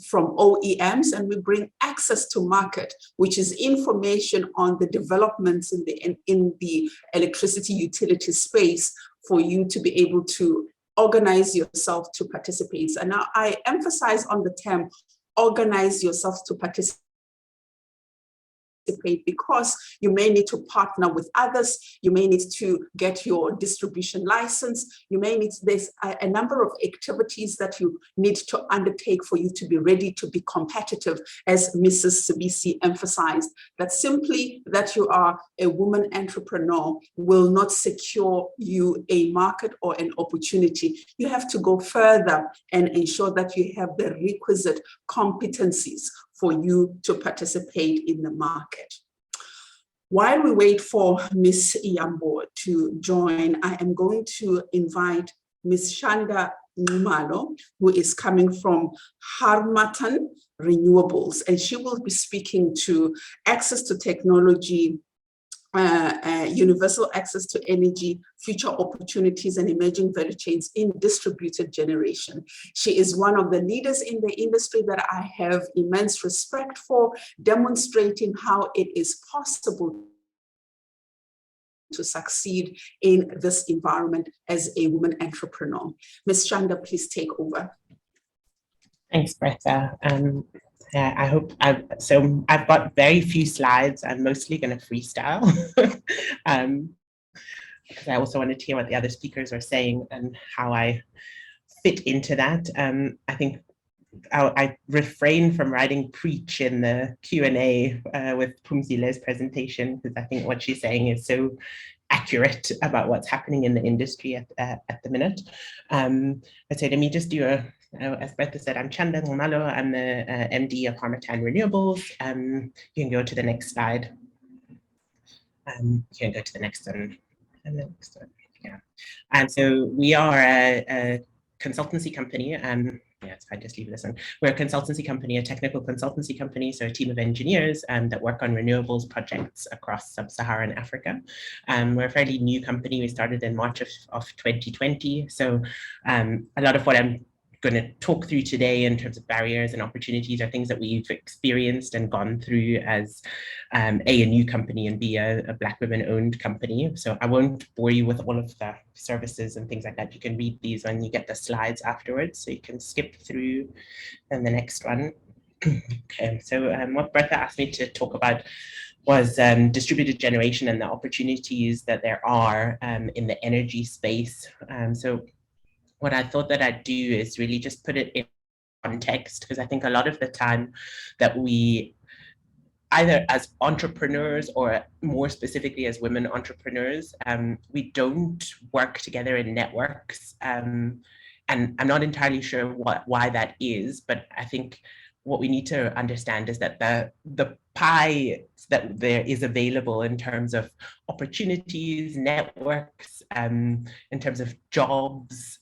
from OEMs, and we bring access to market, which is information on the developments in the electricity utility space for you to be able to organize yourself to participate. And now I emphasize on the term organize yourself to participate, because you may need to partner with others, you may need to get your distribution license, you may need, there's a number of activities that you need to undertake for you to be ready to be competitive, as Mrs. Sibisi emphasized, that simply that you are a woman entrepreneur will not secure you a market or an opportunity. You have to go further and ensure that you have the requisite competencies for you to participate in the market. While we wait for Ms. Iyambo to join, I am going to invite Ms. Shanda Numalo, who is coming from Harmattan Renewables, and she will be speaking to access to technology, universal access to energy, future opportunities and emerging value chains in distributed generation. She is one of the leaders in the industry that I have immense respect for, demonstrating how it is possible to succeed in this environment as a woman entrepreneur. Ms. Shanda, please take over. Thanks, Bertha. I hope I've got very few slides. I'm mostly going to freestyle. because I also wanted to hear what the other speakers are saying and how I fit into that. I think I refrain from writing preach in the Q&A with Phumzile's presentation, because I think what she's saying is so accurate about what's happening in the industry at the minute. I'd say, let me just do as Bertha said, I'm Chanda Ngomalo, I'm the MD of Harmattan Renewables. You can go to the next slide. You can go to the next one. And the next one. Yeah. And so we are a consultancy company. Yeah, it's fine, just leave this one. We're a consultancy company, a technical consultancy company, so a team of engineers that work on renewables projects across sub-Saharan Africa. We're a fairly new company. We started in March of 2020. So a lot of what I'm going to talk through today in terms of barriers and opportunities are things that we've experienced and gone through as a new company, and B, a Black women-owned company. So I won't bore you with all of the services and things like that. You can read these when you get the slides afterwards, so you can skip through and the next one. Okay, so what Bertha asked me to talk about was distributed generation and the opportunities that there are in the energy space. So what I thought that I'd do is really just put it in context, because I think a lot of the time that we, either as entrepreneurs or more specifically as women entrepreneurs, we don't work together in networks. And I'm not entirely sure why that is, but I think what we need to understand is that the pie that there is available in terms of opportunities, networks, in terms of jobs,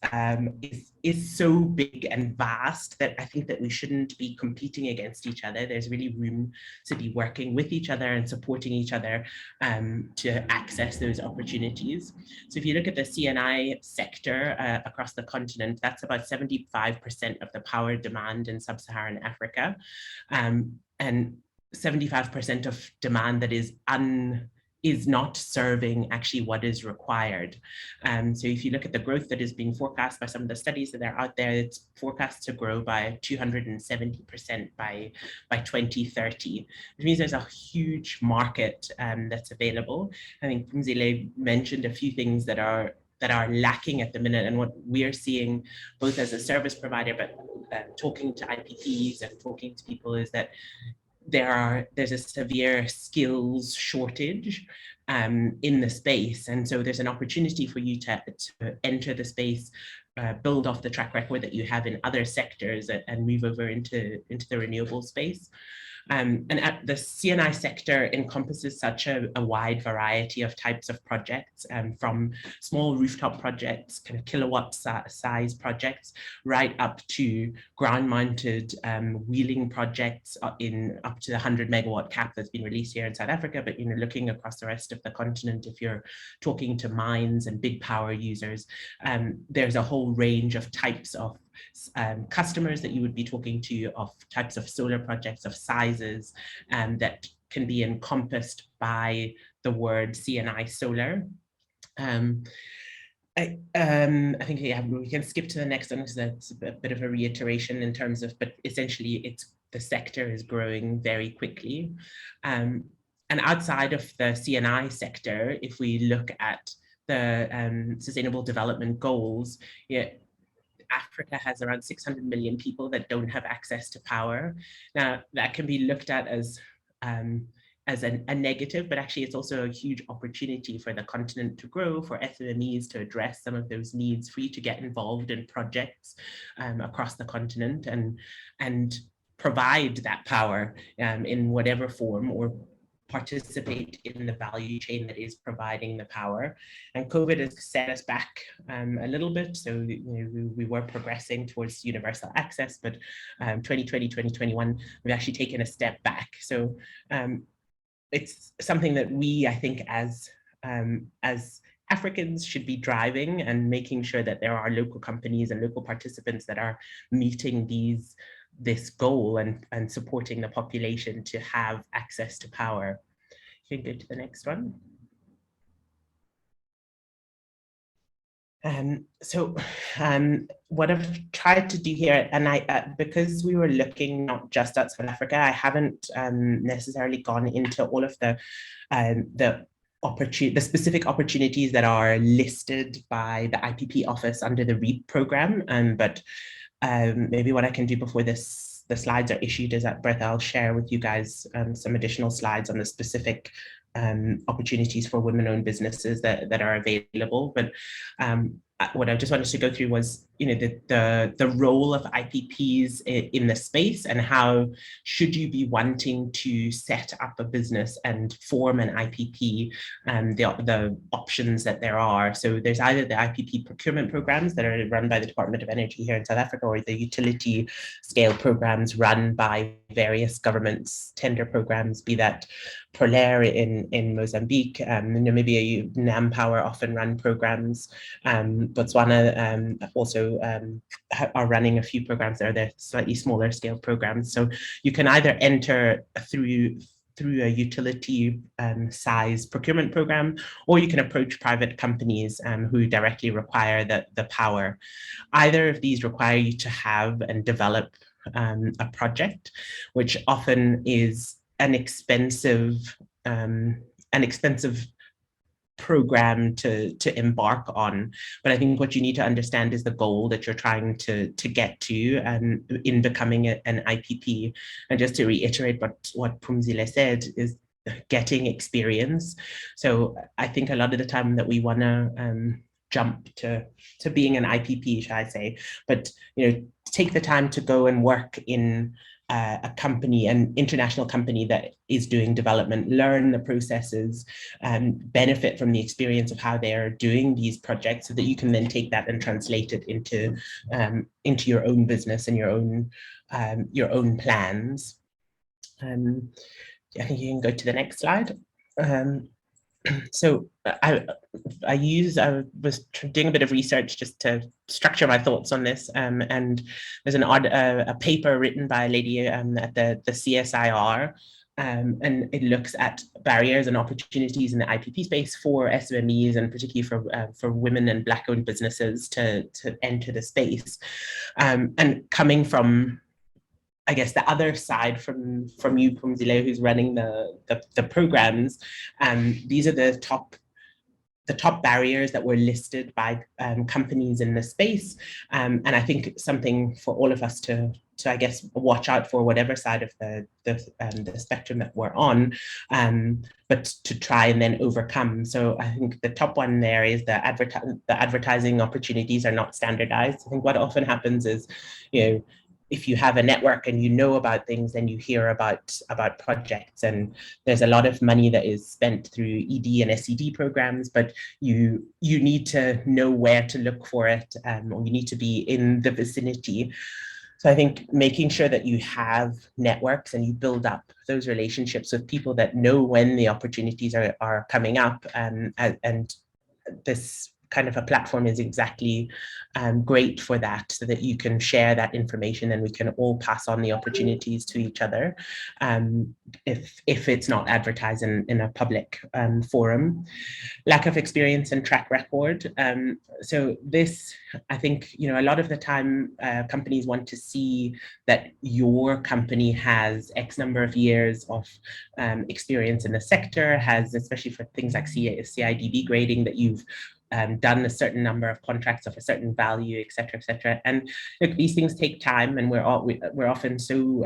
is so big and vast that I think that we shouldn't be competing against each other. There's really room to be working with each other and supporting each other to access those opportunities. So if you look at the CNI sector across the continent, that's about 75% of the power demand in sub-Saharan Africa, and 75% of demand that is not serving actually what is required. So if you look at the growth that is being forecast by some of the studies that are out there, it's forecast to grow by 270% by 2030, which means there's a huge market that's available. I think Phumzile mentioned a few things that are lacking at the minute, and what we're seeing both as a service provider, but talking to IPPs and talking to people, is that there's a severe skills shortage in the space, and so there's an opportunity for you to enter the space, build off the track record that you have in other sectors, and move over into the renewable space. And the CNI sector encompasses such a wide variety of types of projects, from small rooftop projects, kind of kilowatt size projects, right up to ground-mounted wheeling projects in up to the 100 megawatt cap that's been released here in South Africa. But looking across the rest of the continent, if you're talking to mines and big power users, there's a whole range of types of customers that you would be talking to, of types of solar projects, of sizes, that can be encompassed by the word CNI solar. I think, yeah, we can skip to the next one, because that's a bit of a reiteration in terms of, but essentially the sector is growing very quickly. And outside of the CNI sector, if we look at the Sustainable Development Goals, Africa has around 600 million people that don't have access to power. Now, that can be looked at as a negative, but actually it's also a huge opportunity for the continent to grow, for SMEs to address some of those needs, for you to get involved in projects across the continent and provide that power in whatever form, or participate in the value chain that is providing the power. And COVID has set us back a little bit. So we were progressing towards universal access, but 2020, 2021, we've actually taken a step back. So it's something that we, I think, as Africans should be driving, and making sure that there are local companies and local participants that are meeting this goal and supporting the population to have access to power. You can go to the next one. What I've tried to do here, and because we were looking not just at South Africa, I haven't necessarily gone into all of the the specific opportunities that are listed by the IPP office under the AWEaP program. But maybe what I can do before the slides are issued is that, Bertha, I'll share with you guys some additional slides on the specific opportunities for women-owned businesses that are available. But what I just wanted to go through was, the role of IPPs in the space, and how should you be wanting to set up a business and form an IPP, and the options that there are. So there's either the IPP procurement programs that are run by the Department of Energy here in South Africa, or the utility scale programs run by various governments, tender programs, be that Prolair in Mozambique, Namibia, NamPower often run programs. Botswana also are running a few programs that are their slightly smaller scale programs. So you can either enter through a utility size procurement program, or you can approach private companies who directly require the power. Either of these require you to have and develop a project, which often is an expensive program to embark on. But I think what you need to understand is the goal that you're trying to get to in becoming an IPP. And just to reiterate what Phumzile said, is getting experience. So I think a lot of the time that we want to jump to being an IPP, shall I say, but take the time to go and work in a company, an international company that is doing development, learn the processes, and benefit from the experience of how they are doing these projects, so that you can then take that and translate it into your own business and your own plans. I think you can go to the next slide. So I was doing a bit of research just to structure my thoughts on this, and there's a paper written by a lady at the CSIR, and it looks at barriers and opportunities in the IPP space for SMEs, and particularly for women and Black-owned businesses to enter the space, and coming from, I guess, the other side from you, Phumzile, who's running the programs, these are the top barriers that were listed by companies in the space, and I think something for all of us to I guess watch out for, whatever side of the spectrum that we're on, but to try and then overcome. So I think the top one there is the advertising opportunities are not standardized. I think what often happens is, if you have a network and you know about things, then you hear about projects, and there's a lot of money that is spent through ED and SED programs, but you need to know where to look for it, or you need to be in the vicinity. So I think making sure that you have networks and you build up those relationships with people that know when the opportunities are coming up, and this kind of a platform is exactly great for that, so that you can share that information and we can all pass on the opportunities to each other, if it's not advertised in a public forum. Lack of experience and track record. So this, I think, a lot of the time companies want to see that your company has X number of years of experience in the sector, has, especially for things like CIDB grading, that you've done a certain number of contracts of a certain value, et cetera, et cetera. And look, these things take time, and we're often so,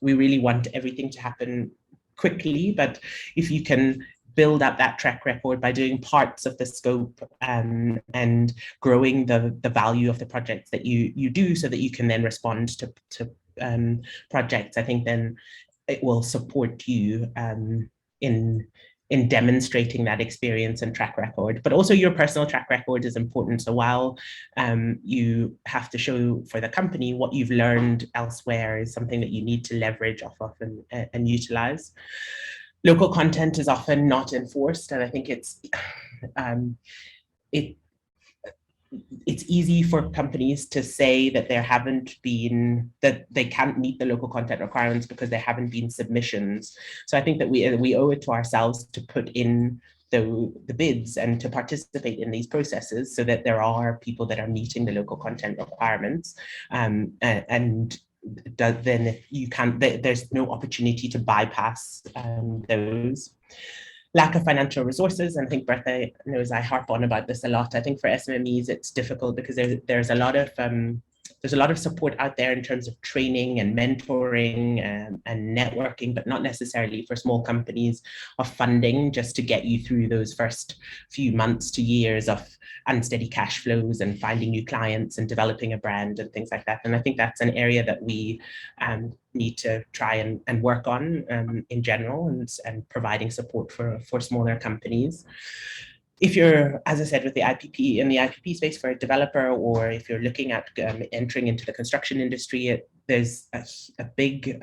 we really want everything to happen quickly, but if you can build up that track record by doing parts of the scope, and growing the value of the projects that you do, so that you can then respond to projects, I think then it will support you in demonstrating that experience and track record. But also your personal track record is important. So while you have to show for the company what you've learned elsewhere, is something that you need to leverage off of and utilize. Local content is often not enforced, and I think it's easy for companies to say that that they can't meet the local content requirements because there haven't been submissions. So I think that we owe it to ourselves to put in the bids and to participate in these processes, so that there are people that are meeting the local content requirements, and then there's no opportunity to bypass those. Lack of financial resources, and I think Bertha knows I harp on about this a lot. I think for SMMEs it's difficult because there's a lot of support out there in terms of training and mentoring and networking, but not necessarily for small companies of funding just to get you through those first few months to years of unsteady cash flows and finding new clients and developing a brand and things like that. And I think that's an area that we need to try and work on in general, and providing support for smaller companies. If you're, as I said, with the IPP, in the IPP space for a developer, or if you're looking at entering into the construction industry, there's a big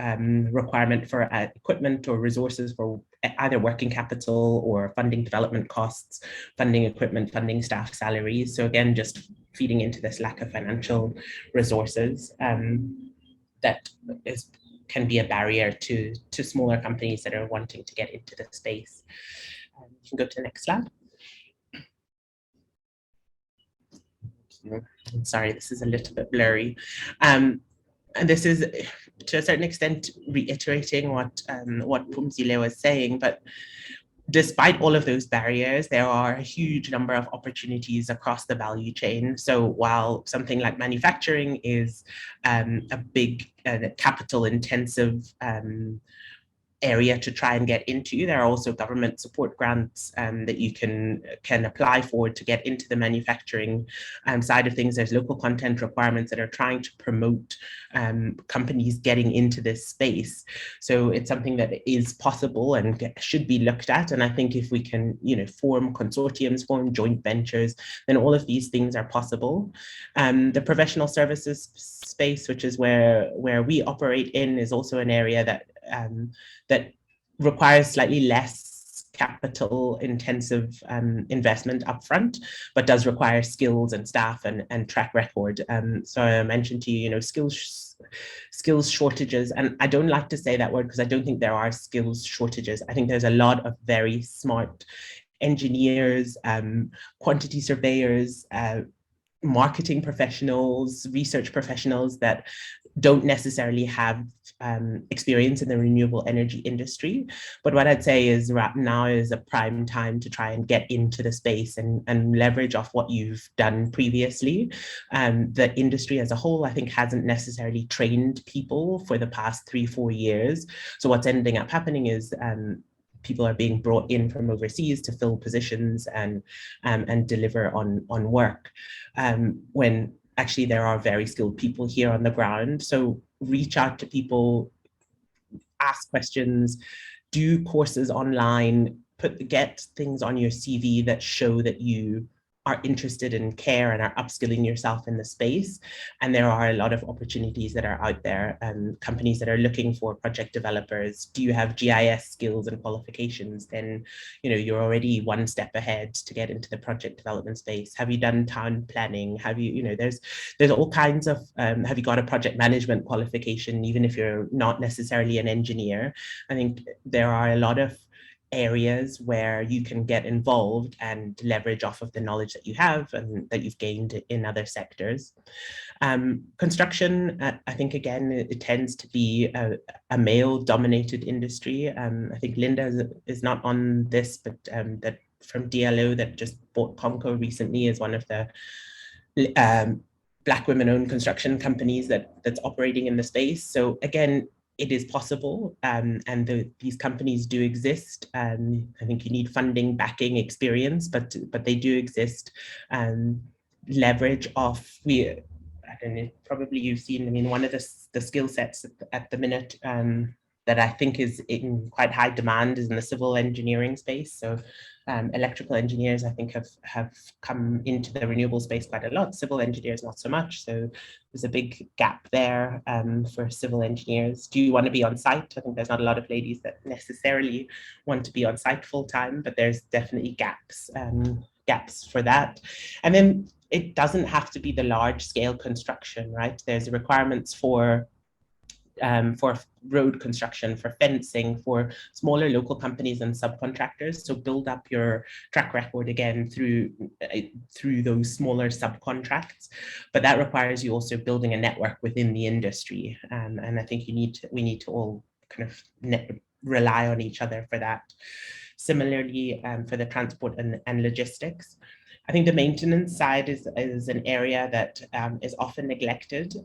requirement for equipment or resources for either working capital or funding development costs, funding equipment, funding staff salaries. So again, just feeding into this lack of financial resources that can be a barrier to smaller companies that are wanting to get into the space. You can go to the next slide. I'm sorry, this is a little bit blurry. And this is, to a certain extent, reiterating what Phumzile was saying, but despite all of those barriers, there are a huge number of opportunities across the value chain. So while something like manufacturing is a big capital intensive area to try and get into, there are also government support grants that you can apply for to get into the manufacturing side of things. There's local content requirements that are trying to promote companies getting into this space. So it's something that is possible and should be looked at. And I think if we can, form consortiums, form joint ventures, then all of these things are possible. The professional services space, which is where we operate in, is also an area that requires slightly less capital intensive investment upfront, but does require skills and staff and track record. So I mentioned to you, skills shortages, and I don't like to say that word because I don't think there are skills shortages. I think there's a lot of very smart engineers, quantity surveyors, marketing professionals, research professionals that don't necessarily have experience in the renewable energy industry. But what I'd say is right now is a prime time to try and get into the space and leverage off what you've done previously. The industry as a whole, I think, hasn't necessarily trained people for the past 3-4 years. So what's ending up happening is people are being brought in from overseas to fill positions and deliver on work, when actually there are very skilled people here on the ground. So reach out to people, ask questions, do courses online, get things on your CV that show that you are interested in care and are upskilling yourself in the space. And there are a lot of opportunities that are out there, companies that are looking for project developers. Do you have GIS skills and qualifications? Then you're already one step ahead to get into the project development space. Have you done town planning? Have you, there's all kinds of, have you got a project management qualification, even if you're not necessarily an engineer? I think there are a lot of areas where you can get involved and leverage off of the knowledge that you have and that you've gained in other sectors. Construction, I think, again, it tends to be a male-dominated industry. I think Linda is not on this, but that from DLO that just bought Conco recently is one of the Black women-owned construction companies that's operating in the space. So again, it is possible, and these companies do exist. I think you need funding, backing, experience, but they do exist. Leverage off, I don't know, probably you've seen, one of the skill sets at the minute that I think is in quite high demand is in the civil engineering space. So electrical engineers, I think, have come into the renewable space quite a lot. Civil engineers, not so much. So there's a big gap there for civil engineers. Do you want to be on site? I think there's not a lot of ladies that necessarily want to be on site full time, but there's definitely gaps for that. And then it doesn't have to be the large scale construction, right? There's requirements for road construction, for fencing, for smaller local companies and subcontractors. So build up your track record again through those smaller subcontracts. But that requires you also building a network within the industry. And I think we need to all kind of rely on each other for that. Similarly, for the transport and logistics. I think the maintenance side is an area that is often neglected.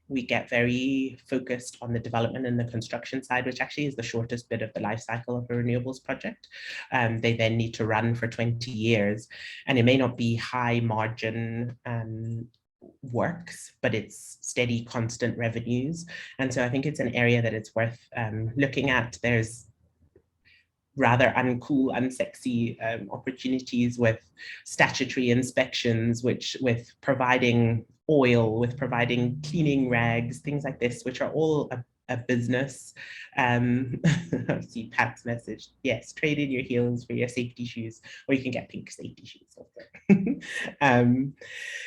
We get very focused on the development and the construction side, which actually is the shortest bit of the life cycle of a renewables project. They then need to run for 20 years, and it may not be high margin works, but it's steady, constant revenues. And so I think it's an area that it's worth looking at. There's rather uncool, unsexy opportunities with statutory inspections, with providing oil, with providing cleaning rags, things like this, which are all a business. I see Pat's message. Yes, trade in your heels for your safety shoes, or you can get pink safety shoes also.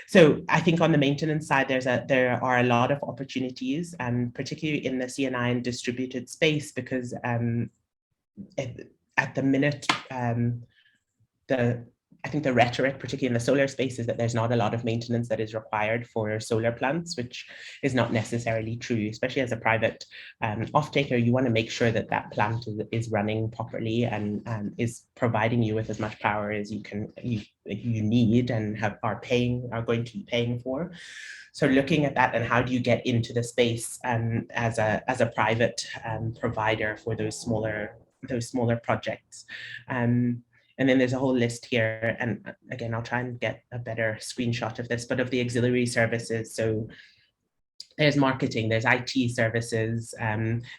So I think on the maintenance side, there are a lot of opportunities, particularly in the CNI and distributed space, because at the minute, I think the rhetoric, particularly in the solar space, is that there's not a lot of maintenance that is required for solar plants, which is not necessarily true. Especially as a private off-taker, you want to make sure that that plant is running properly and is providing you with as much power as you need and are going to be paying for. So looking at that, and how do you get into the space as a private provider for those smaller projects. And then there's a whole list here, and again, I'll try and get a better screenshot of this, but of the auxiliary services. So there's marketing, there's IT services,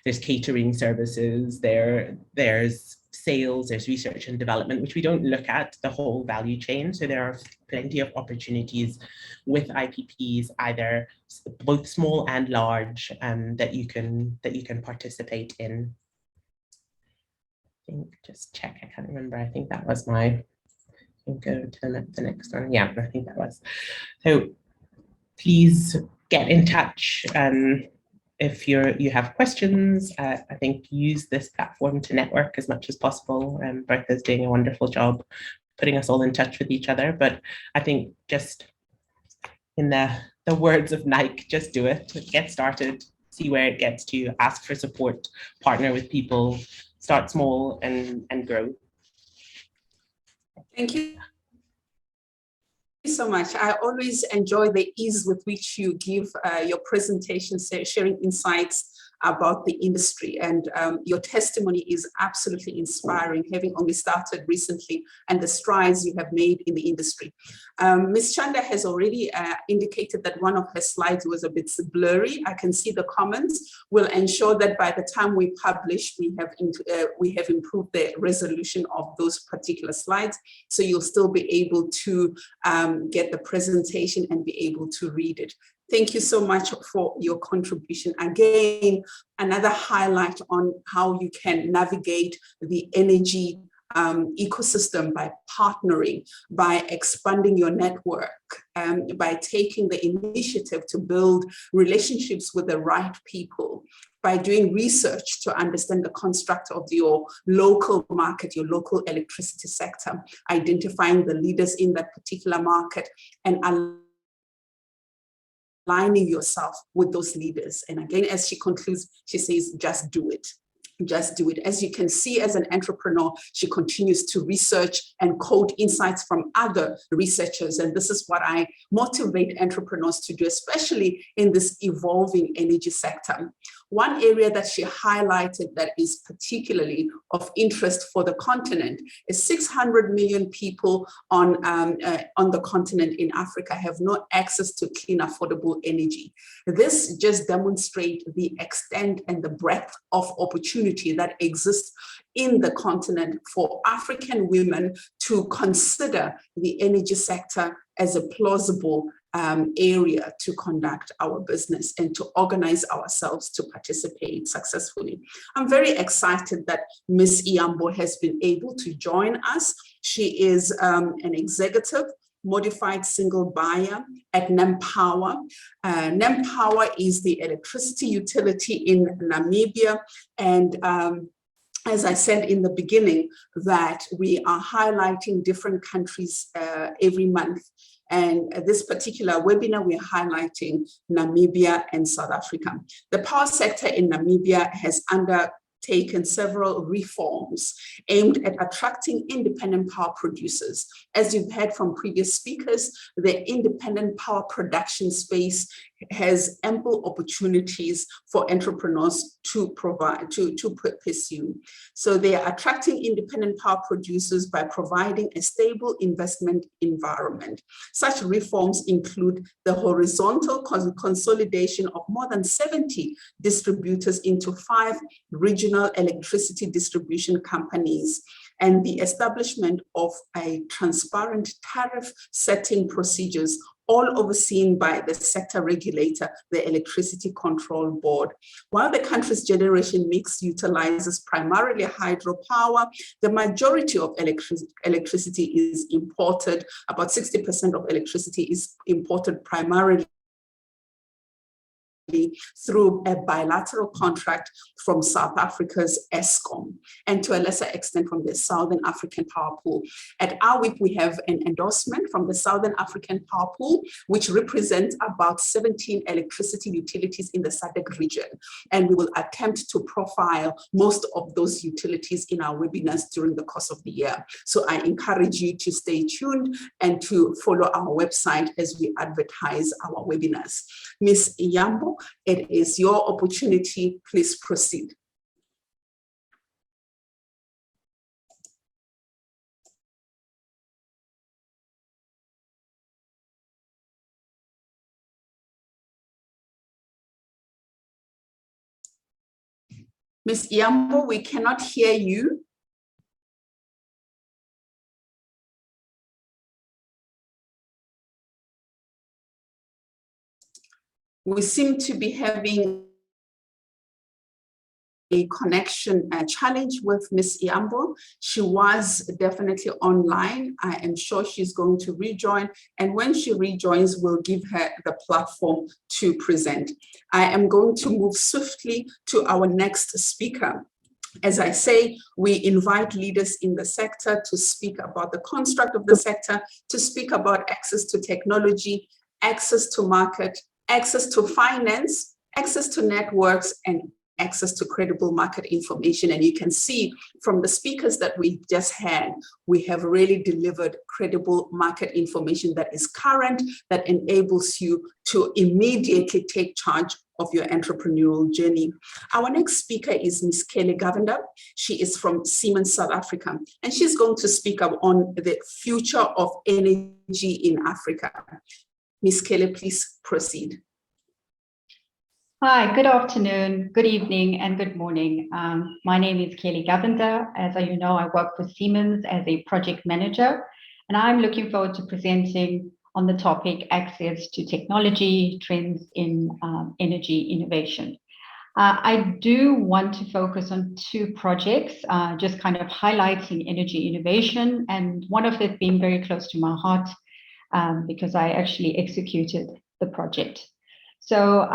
there's catering services, there's sales, there's research and development, which we don't look at the whole value chain. So there are plenty of opportunities with IPPs, either both small and large, that you can participate in. Just check, I can't remember. I think that was my, go to the next one. Yeah, I think that was. So please get in touch if you have questions. I think use this platform to network as much as possible. Bertha's doing a wonderful job putting us all in touch with each other. But I think just in the words of Nike, just do it, get started, see where it gets to, ask for support, partner with people, start small and grow. Thank you so much. I always enjoy the ease with which you give your presentations, sharing insights about the industry, and your testimony is absolutely inspiring, having only started recently, and the strides you have made in the industry. Ms. Chanda has already indicated that one of her slides was a bit blurry. I can see the comments. We'll ensure that by the time we publish, we have improved the resolution of those particular slides, so you'll still be able to get the presentation and be able to read it. Thank you so much for your contribution. Again, another highlight on how you can navigate the energy ecosystem by partnering, by expanding your network, by taking the initiative to build relationships with the right people, by doing research to understand the construct of your local market, your local electricity sector, identifying the leaders in that particular market, and aligning yourself with those leaders. And again, as she concludes, she says, just do it. Just do it. As you can see, as an entrepreneur, she continues to research and quote insights from other researchers. And this is what I motivate entrepreneurs to do, especially in this evolving energy sector. One area that she highlighted that is particularly of interest for the continent is 600 million people on the continent in Africa have no access to clean, affordable energy. This just demonstrates the extent and the breadth of opportunity that exists in the continent for African women to consider the energy sector as a plausible area to conduct our business and to organize ourselves to participate successfully. I'm very excited that Ms. Iyambo has been able to join us. She is an executive modified single buyer at NemPower. NemPower is the electricity utility in Namibia, and as I said in the beginning, that we are highlighting different countries every month. And this particular webinar, we're highlighting Namibia and South Africa. The power sector in Namibia has undertaken taken several reforms aimed at attracting independent power producers. As you've heard from previous speakers, the independent power production space has ample opportunities for entrepreneurs to pursue. So they are attracting independent power producers by providing a stable investment environment. Such reforms include the horizontal consolidation of more than 70 distributors into 5 regional electricity distribution companies, and the establishment of a transparent tariff setting procedures, all overseen by the sector regulator, the Electricity Control Board. While the country's generation mix utilizes primarily hydropower, the majority of electricity is imported. About 60% of electricity is imported primarily through a bilateral contract from South Africa's Eskom, and to a lesser extent from the Southern African Power Pool. At AWEaP, we have an endorsement from the Southern African Power Pool, which represents about 17 electricity utilities in the SADC region. And we will attempt to profile most of those utilities in our webinars during the course of the year. So I encourage you to stay tuned and to follow our website as we advertise our webinars. Ms. Iyambo, it is your opportunity. Please proceed. Ms. Iyambo, we cannot hear you. We seem to be having a connection challenge with Ms. Iyambo. She was definitely online. I am sure she's going to rejoin. And when she rejoins, we'll give her the platform to present. I am going to move swiftly to our next speaker. As I say, we invite leaders in the sector to speak about the construct of the sector, to speak about access to technology, access to market, access to finance, access to networks, and access to credible market information. And you can see from the speakers that we just had, we have really delivered credible market information that is current, that enables you to immediately take charge of your entrepreneurial journey. Our next speaker is Ms. Kelly Govender. She is from Siemens South Africa, and she's going to speak up on the future of energy in Africa. Ms. Kelly, please proceed. Hi, good afternoon, good evening, and good morning. My name is Kelly Govender. As you know, I work for Siemens as a project manager, and I'm looking forward to presenting on the topic access to technology, trends in energy innovation. I do want to focus on 2 projects, just kind of highlighting energy innovation, and one of it being very close to my heart because I actually executed the project. So,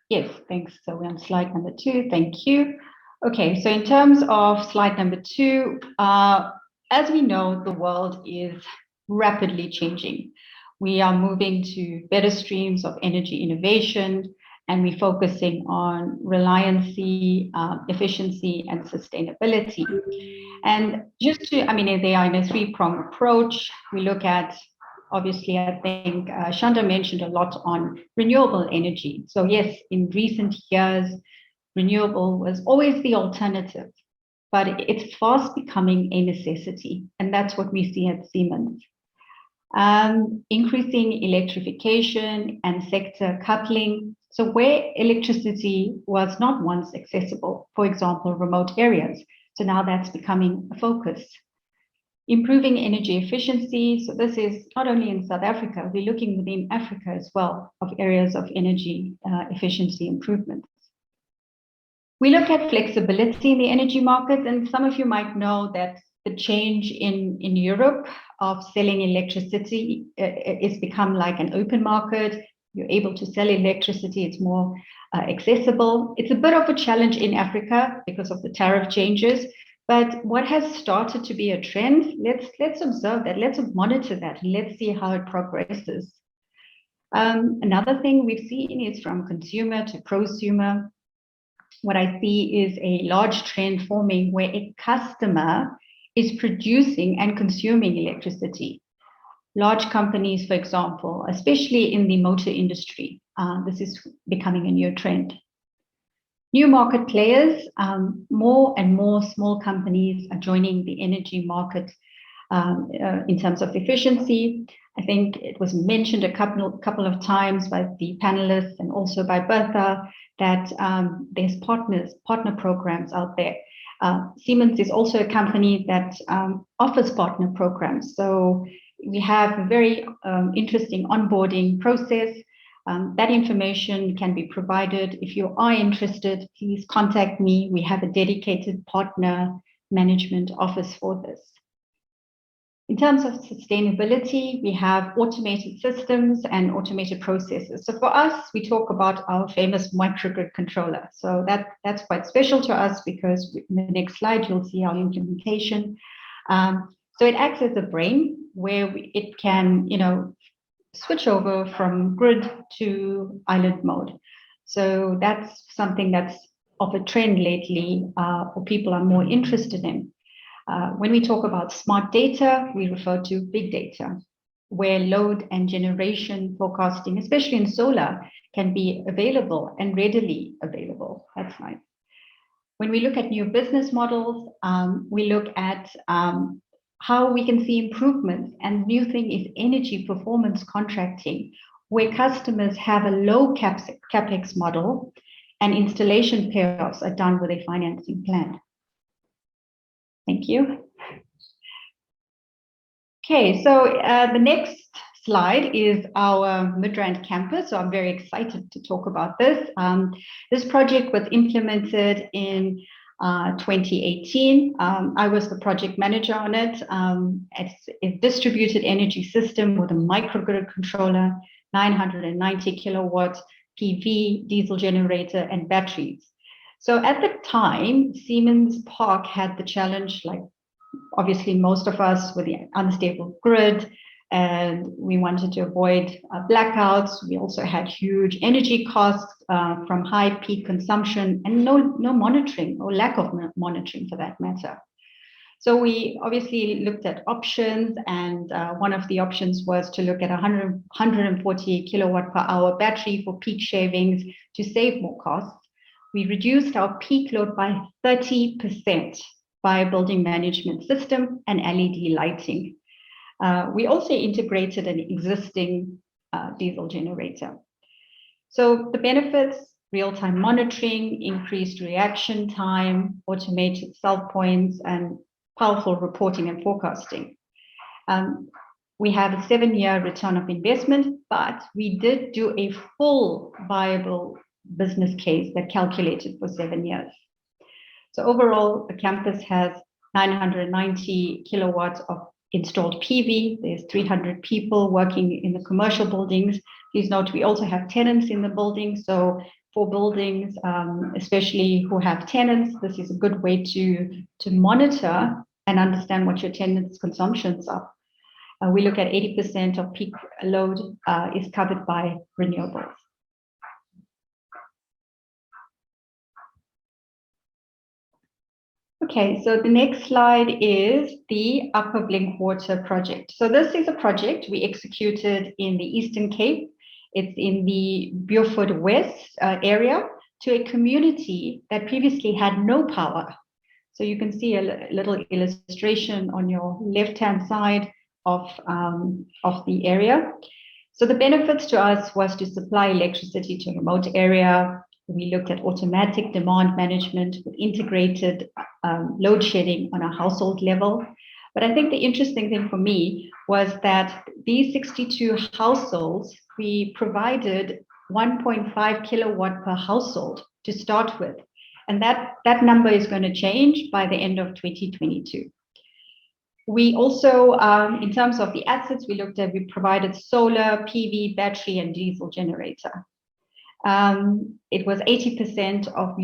yes, thanks. So we're on slide number 2. Thank you. Okay, so in terms of slide number 2, as we know, the world is rapidly changing. We are moving to better streams of energy innovation, and we're focusing on reliancy, efficiency, and sustainability. And just to, they are in a 3-pronged approach. We look at, obviously, I think Shanda mentioned a lot on renewable energy. So yes, in recent years, renewable was always the alternative, but it's fast becoming a necessity. And that's what we see at Siemens. Increasing electrification and sector coupling. So where electricity was not once accessible, for example, remote areas. So now that's becoming a focus. Improving energy efficiency. So this is not only in South Africa, we're looking within Africa as well of areas of energy efficiency improvements. We look at flexibility in the energy market, and some of you might know that the change in Europe of selling electricity it's become like an open market. You're able to sell electricity, it's more accessible. It's a bit of a challenge in Africa because of the tariff changes. But what has started to be a trend, let's observe that, let's monitor that, let's see how it progresses. Another thing we've seen is from consumer to prosumer. what I see is a large trend forming where a customer is producing and consuming electricity. Large companies, for example, especially in the motor industry, this is becoming a new trend. New market players, more and more small companies are joining the energy market in terms of efficiency. I think it was mentioned a couple of times by the panelists and also by Bertha that there's partner programs out there. Siemens is also a company that offers partner programs. So we have a very interesting onboarding process. That information can be provided. If you are interested, please contact me. We have a dedicated partner management office for this. In terms of sustainability, we have automated systems and automated processes. So for us, we talk about our famous microgrid controller. So that's quite special to us because in the next slide, you'll see our implementation. So it acts as a brain where it can, switch over from grid to island mode. So that's something that's of a trend lately, or people are more interested in. When we talk about smart data, we refer to big data, where load and generation forecasting, especially in solar, can be available and readily available. That's nice. When we look at new business models, we look at how we can see improvements. And new thing is energy performance contracting, where customers have a low capex model and installation payoffs are done with a financing plan. Thank you. Okay, so the next slide is our Midrand Campus. So I'm very excited to talk about this. This project was implemented in 2018. I was the project manager on it. It's a distributed energy system with a microgrid controller, 990 kilowatt PV, diesel generator, and batteries. So at the time, Siemens Park had the challenge, like obviously most of us, with the unstable grid, and we wanted to avoid blackouts. We also had huge energy costs from high peak consumption and no monitoring, or lack of monitoring for that matter. So we obviously looked at options, and one of the options was to look at 140 kilowatt per hour battery for peak shavings to save more costs. We reduced our peak load by 30% by a building management system and LED lighting. We also integrated an existing diesel generator. So the benefits: real-time monitoring, increased reaction time, automated sell points, and powerful reporting and forecasting. We have a 7-year return of investment, but we did do a full viable business case that calculated for 7 years. So overall, the campus has 990 kilowatts of installed PV. There's 300 people working in the commercial buildings. Please note, we also have tenants in the building. So for buildings, especially who have tenants, this is a good way to monitor and understand what your tenants' consumptions are. We look at 80% of peak load is covered by renewables. Okay, so the next slide is the Upper Blinkwater project. So this is a project we executed in the Eastern Cape. It's in the Beaufort West area, to a community that previously had no power. So you can see a little illustration on your left-hand side of the area. So the benefits to us was to supply electricity to a remote area. We looked at automatic demand management with integrated load shedding on a household level. But I think the interesting thing for me was that these 62 households, we provided 1.5 kilowatt per household to start with. And that number is going to change by the end of 2022. We also, in terms of the assets we looked at, we provided solar, PV, battery, and diesel generator. It was 80% of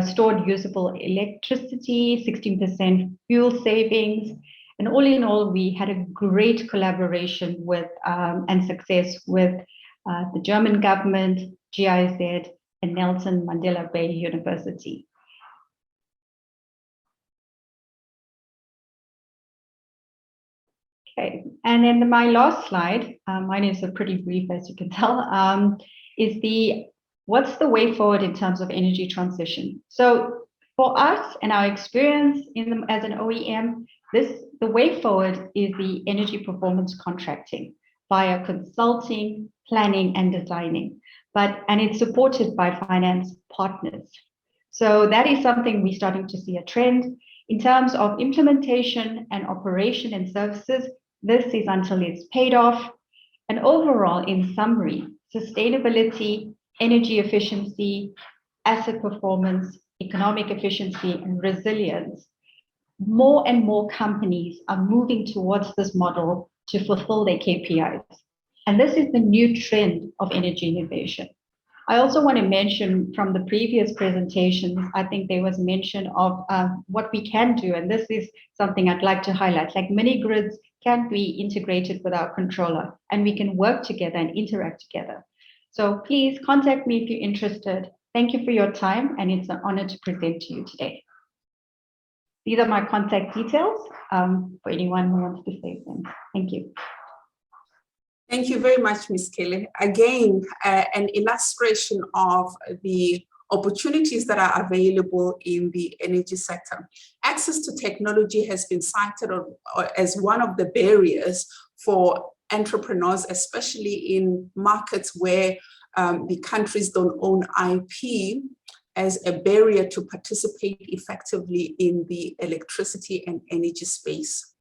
stored usable electricity, 16% fuel savings, and all in all, we had a great collaboration with and success with the German government, GIZ, and Nelson Mandela Bay University. Okay, and then my last slide, mine is a pretty brief, as you can tell, is what's the way forward in terms of energy transition? So for us and our experience as an OEM, the way forward is the energy performance contracting via consulting, planning, and designing. And it's supported by finance partners. So that is something we're starting to see a trend. In terms of implementation and operation and services, this is until it's paid off. And overall, in summary, sustainability, energy efficiency, asset performance, economic efficiency, and resilience, more and more companies are moving towards this model to fulfill their KPIs. And this is the new trend of energy innovation. I also want to mention from the previous presentations, I think there was mention of what we can do. And this is something I'd like to highlight, like mini grids can be integrated with our controller and we can work together and interact together. So please contact me if you're interested. Thank you for your time, and it's an honor to present to you today. These are my contact details for anyone who wants to save them. Thank you. Thank you very much, Ms. Kelly. Again, an illustration of the opportunities that are available in the energy sector. Access to technology has been cited as one of the barriers for entrepreneurs, especially in markets where the countries don't own IP, as a barrier to participate effectively in the electricity and energy space.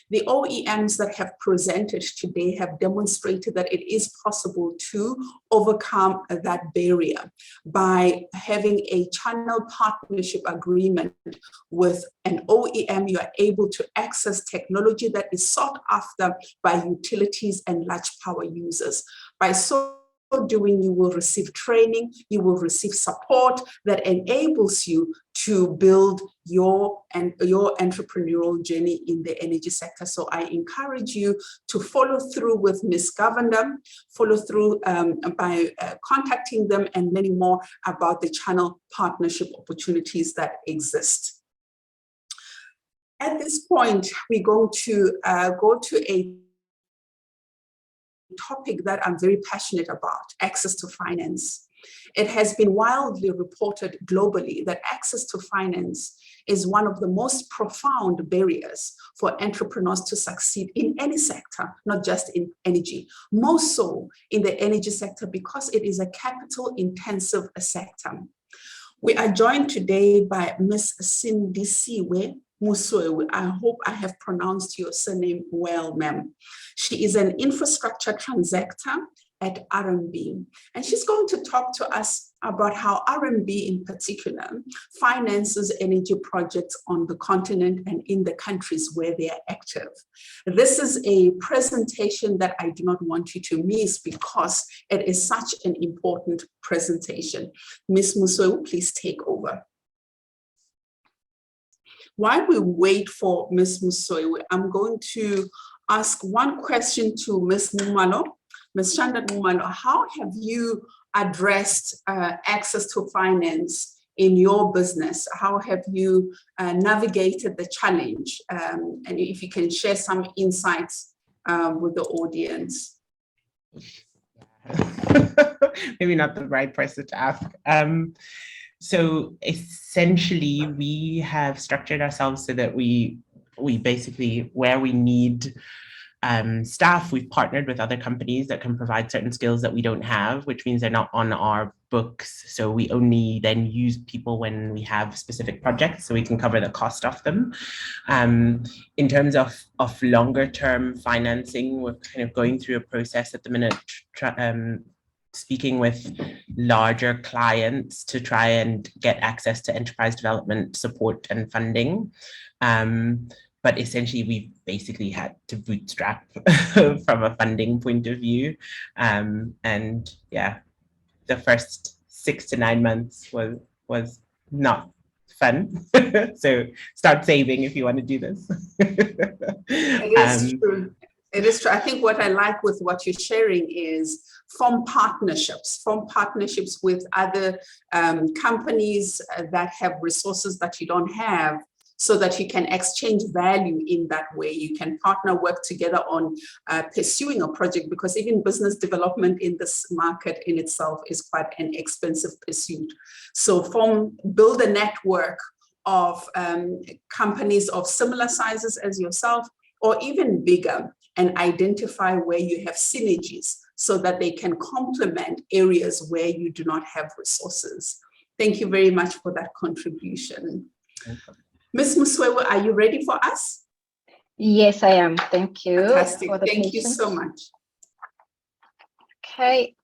The OEMs that have presented today have demonstrated that it is possible to overcome that barrier by having a channel partnership agreement with an OEM. You are able to access technology that is sought after by utilities and large power users. By so doing, you will receive training, you will receive support that enables you to build your entrepreneurial journey in the energy sector. So I encourage you to follow through with Ms. Govender, follow through by contacting them and learning more about the channel partnership opportunities that exist. At this point, we're going to go to a topic that I'm very passionate about, access to finance. It has been widely reported globally that access to finance is one of the most profound barriers for entrepreneurs to succeed in any sector, not just in energy, more so in the energy sector because it is a capital-intensive sector. We are joined today by Ms. Sindisiwe Musoewe. I hope I have pronounced your surname well, ma'am. She is an infrastructure transactor at RMB, and she's going to talk to us about how RMB in particular finances energy projects on the continent and in the countries where they are active. This is a presentation that I do not want you to miss because it is such an important presentation. Ms. Musoewe, please take over. While we wait for Ms. Musoewe, I'm going to ask one question to Ms. Mumalo. Ms. Shanda Mumalo, how have you addressed access to finance in your business? How have you navigated the challenge? And if you can share some insights with the audience. Maybe not the right person to ask. So essentially, we have structured ourselves so that we basically, where we need staff, we've partnered with other companies that can provide certain skills that we don't have, which means they're not on our books. So we only then use people when we have specific projects so we can cover the cost of them. In terms of longer term financing, we're kind of going through a process at the minute, speaking with larger clients to try and get access to enterprise development support and funding. But essentially, we've basically had to bootstrap from a funding point of view. And yeah, the first 6 to 9 months was not fun. So start saving if you want to do this. It is true. It is true. I think what I like with what you're sharing is form partnerships with other companies that have resources that you don't have, so that you can exchange value in that way. You can partner, work together on pursuing a project, because even business development in this market in itself is quite an expensive pursuit. So build a network of companies of similar sizes as yourself, or even bigger, and identify where you have synergies so that they can complement areas where you do not have resources. Thank you very much for that contribution. Ms. Muswewu, are you ready for us? Yes, I am. Thank you. Fantastic. For the Thank you patience. so much. Okay.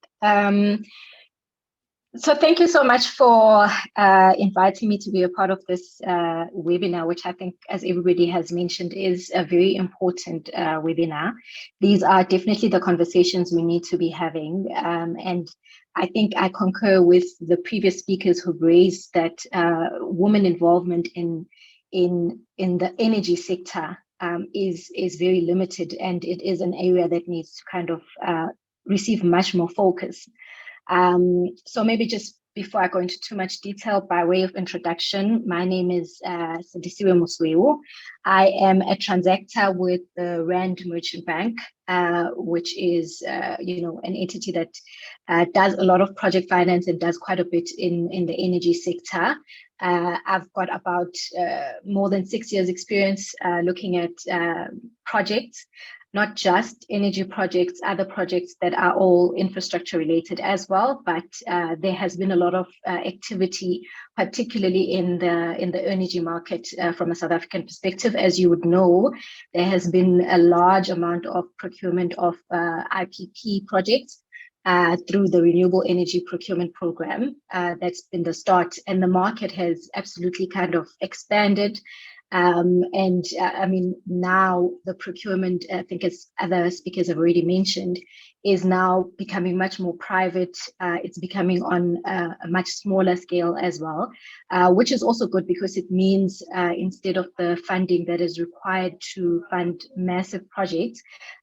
So thank you so much for inviting me to be a part of this webinar, which I think, as everybody has mentioned, is a very important webinar. These are definitely the conversations we need to be having. And I think I concur with the previous speakers who raised that women involvement in the energy sector is very limited, and it is an area that needs to kind of receive much more focus. So maybe just before I go into too much detail, by way of introduction, my name is Sindisiwe Muswewu. I am a transactor with the Rand Merchant Bank, which is an entity that does a lot of project finance and does quite a bit in the energy sector. I've got about more than 6 years experience looking at projects, not just energy projects, other projects that are all infrastructure related as well. But there has been a lot of activity, particularly in the energy market from a South African perspective. As you would know, there has been a large amount of procurement of IPP projects through the Renewable Energy Procurement Program. That's been the start, and the market has absolutely kind of expanded. I mean, now the procurement, I think as other speakers have already mentioned, is now becoming much more private. It's becoming on a much smaller scale as well, which is also good, because it means instead of the funding that is required to fund massive projects,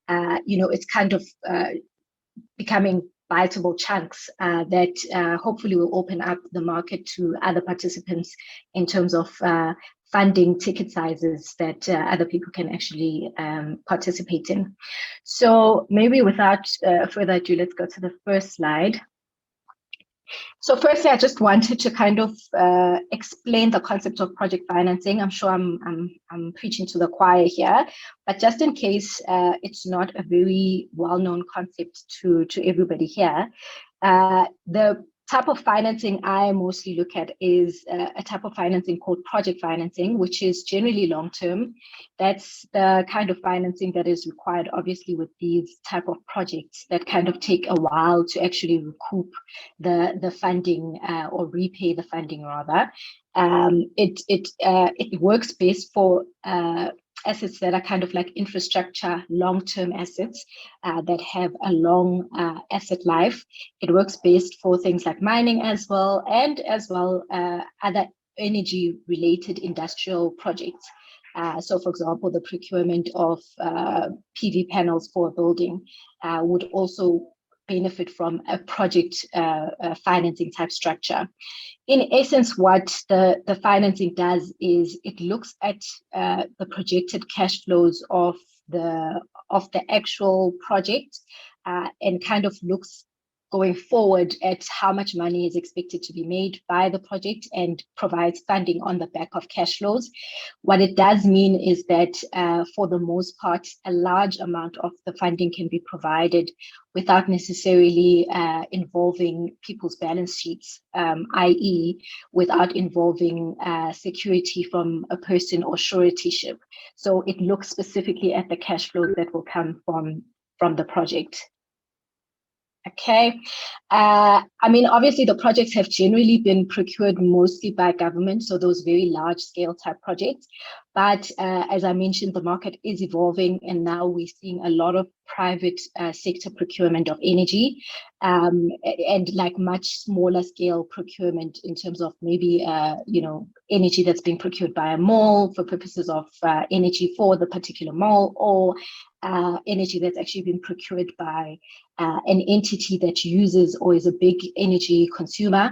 it's kind of becoming biteable chunks that hopefully will open up the market to other participants in terms of funding ticket sizes that other people can actually participate in. So maybe without further ado, let's go to the first slide. So firstly, I just wanted to kind of explain the concept of project financing. I'm sure I'm preaching to the choir here, but just in case it's not a very well-known concept to everybody here, the type of financing I mostly look at is a type of financing called project financing, which is generally long-term. That's the kind of financing that is required, obviously, with these type of projects that kind of take a while to actually recoup the funding or repay the funding rather. It works best for assets that are kind of like infrastructure, long-term assets that have a long asset life. It works best for things like mining as well, and as well other energy-related industrial projects. So, for example, the procurement of PV panels for a building would also benefit from a project financing type structure. In essence, what the financing does is it looks at the projected cash flows of the actual project and kind of looks going forward at how much money is expected to be made by the project and provides funding on the back of cash flows. What it does mean is that for the most part, a large amount of the funding can be provided without necessarily involving people's balance sheets, i.e. without involving security from a person or suretyship. So it looks specifically at the cash flows that will come from the project. Okay, I mean, obviously the projects have generally been procured mostly by government, so those very large scale type projects, But as I mentioned, the market is evolving, and now we're seeing a lot of private sector procurement of energy, and like much smaller scale procurement in terms of maybe energy that's being procured by a mall for purposes of energy for the particular mall, or energy that's actually been procured by an entity that uses or is a big energy consumer.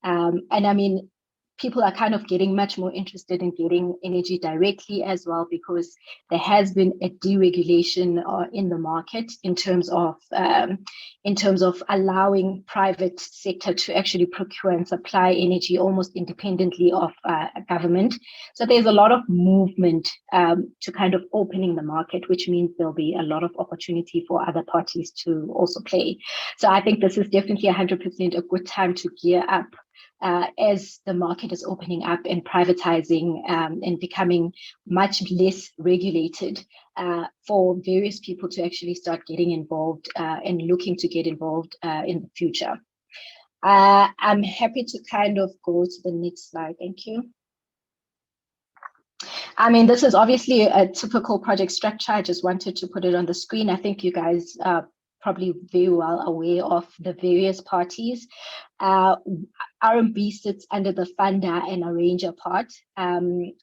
And I mean, people are kind of getting much more interested in getting energy directly as well, because there has been a deregulation in the market in terms of allowing private sector to actually procure and supply energy almost independently of government. So there's a lot of movement to kind of opening the market, which means there'll be a lot of opportunity for other parties to also play. So I think this is definitely 100% a good time to gear up as the market is opening up and privatizing and becoming much less regulated, for various people to actually start getting involved and looking to get involved in the future. I'm happy to kind of go to the next slide. Thank you. I mean, this is obviously a typical project structure. I just wanted to put it on the screen. I think you guys are probably very well aware of the various parties. RMB sits under the funder and arranger part.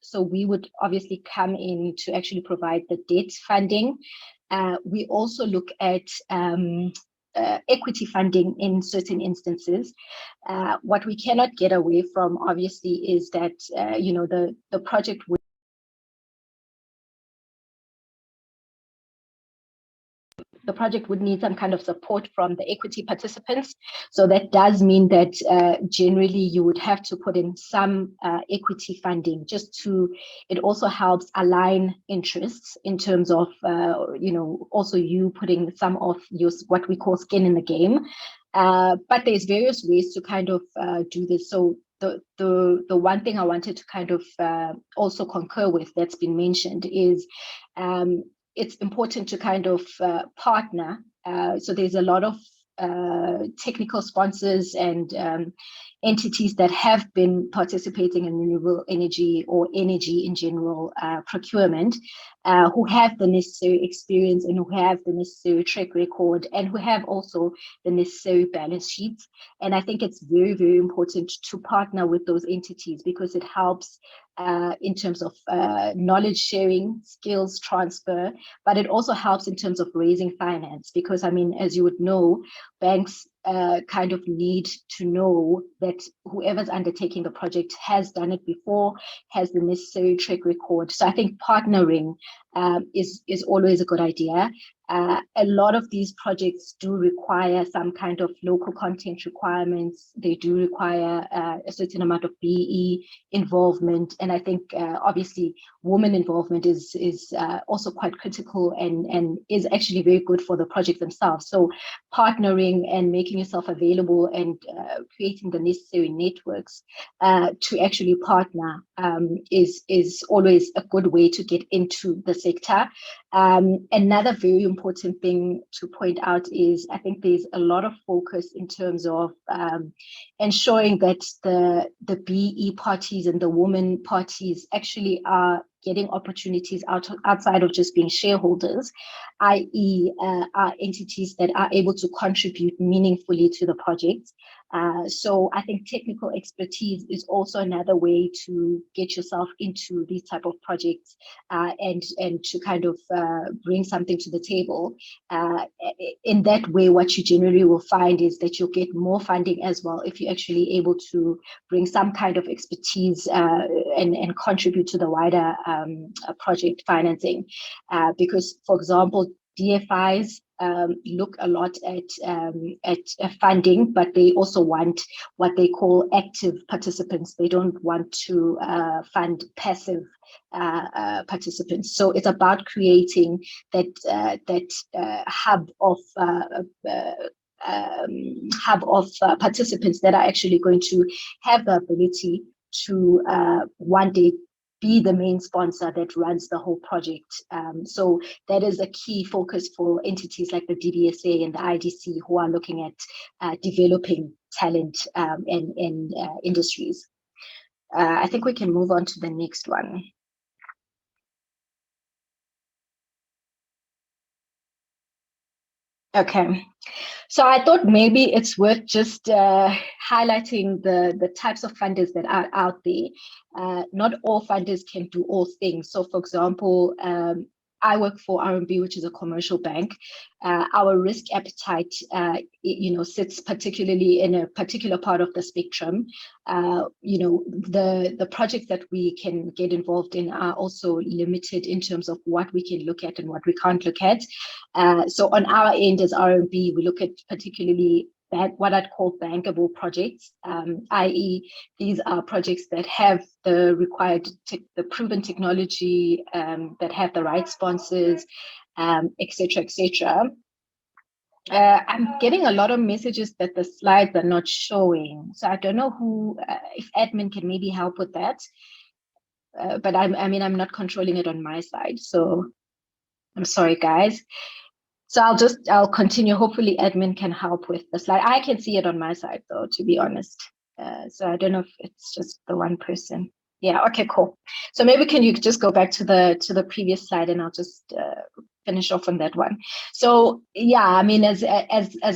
So we would obviously come in to actually provide the debt funding. We also look at equity funding in certain instances. What we cannot get away from, obviously, is that the project would need some kind of support from the equity participants. So that does mean that generally you would have to put in some equity funding, it also helps align interests in terms of, also you putting some of your, what we call skin in the game. But there's various ways to kind of do this. So the one thing I wanted to kind of also concur with that's been mentioned is it's important to kind of partner. So there's a lot of technical sponsors and entities that have been participating in renewable energy or energy in general procurement, who have the necessary experience and who have the necessary track record and who have also the necessary balance sheets. And I think it's very, very important to partner with those entities, because it helps in terms of knowledge sharing, skills transfer, but it also helps in terms of raising finance, because I mean, as you would know, banks kind of need to know that whoever's undertaking the project has done it before, has the necessary track record. So I think partnering is always a good idea. A lot of these projects do require some kind of local content requirements. They do require a certain amount of BE involvement. And I think obviously women involvement is also quite critical and is actually very good for the project themselves. So partnering and making yourself available and creating the necessary networks to actually partner is always a good way to get into the sector. Another very important thing to point out is I think there's a lot of focus in terms of ensuring that the BE parties and the women parties actually are getting opportunities outside of just being shareholders, i.e. are entities that are able to contribute meaningfully to the project. So I think technical expertise is also another way to get yourself into these type of projects and to kind of bring something to the table. In that way, what you generally will find is that you'll get more funding as well if you're actually able to bring some kind of expertise and contribute to the wider project financing. Because, for example, DFIs look a lot at funding, but they also want what they call active participants. They don't want to fund passive participants. So it's about creating that hub of participants that are actually going to have the ability to one day be the main sponsor that runs the whole project. So that is a key focus for entities like the DBSA and the IDC, who are looking at developing talent in industries. I think we can move on to the next one. Okay, so I thought maybe it's worth just highlighting the types of funders that are out there. Not all funders can do all things. So for example, I work for RMB, which is a commercial bank. Our risk appetite, sits particularly in a particular part of the spectrum. The projects that we can get involved in are also limited in terms of what we can look at and what we can't look at. So on our end as RMB, we look at particularly what I'd call bankable projects, i.e. these are projects that have the required, the proven technology, that have the right sponsors, et cetera. I'm getting a lot of messages that the slides are not showing. So I don't know who, if admin can maybe help with that. But I'm not controlling it on my side. So I'm sorry, guys. So I'll continue. Hopefully admin can help with the slide. I can see it on my side though, to be honest. So I don't know if it's just the one person. Yeah, okay, cool. So maybe can you just go back to the previous slide and I'll just finish off on that one. So yeah, as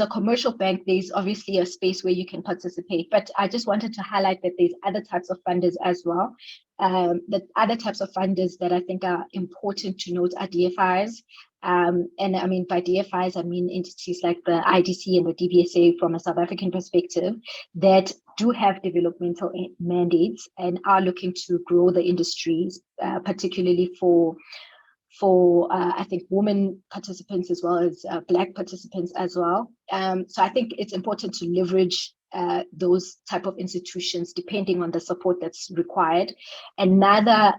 a commercial bank, there's obviously a space where you can participate, but I just wanted to highlight that there's other types of funders as well. The other types of funders that I think are important to note are DFIs. And by DFIs, I mean entities like the IDC and the DBSA from a South African perspective that do have developmental mandates and are looking to grow the industries, particularly for I think women participants as well as Black participants as well. So I think it's important to leverage those type of institutions depending on the support that's required. Another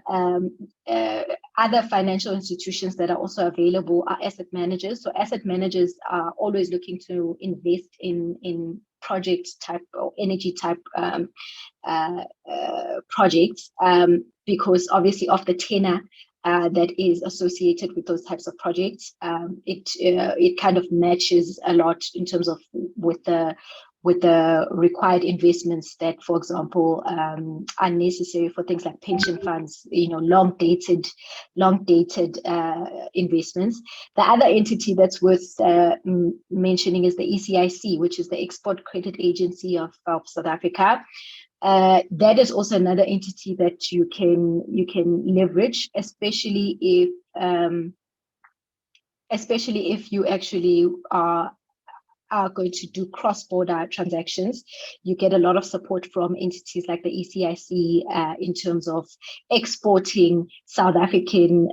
other financial institutions that are also available are asset managers. So asset managers are always looking to invest in project type or energy type projects because obviously of the tenor that is associated with those types of projects. It kind of matches a lot in terms of with the required investments that, for example, are necessary for things like pension funds, long dated investments. The other entity that's worth mentioning is the ECIC, which is the Export Credit Agency of South Africa. That is also another entity that you can leverage, especially if you actually are going to do cross-border transactions. You get a lot of support from entities like the ECIC in terms of exporting South African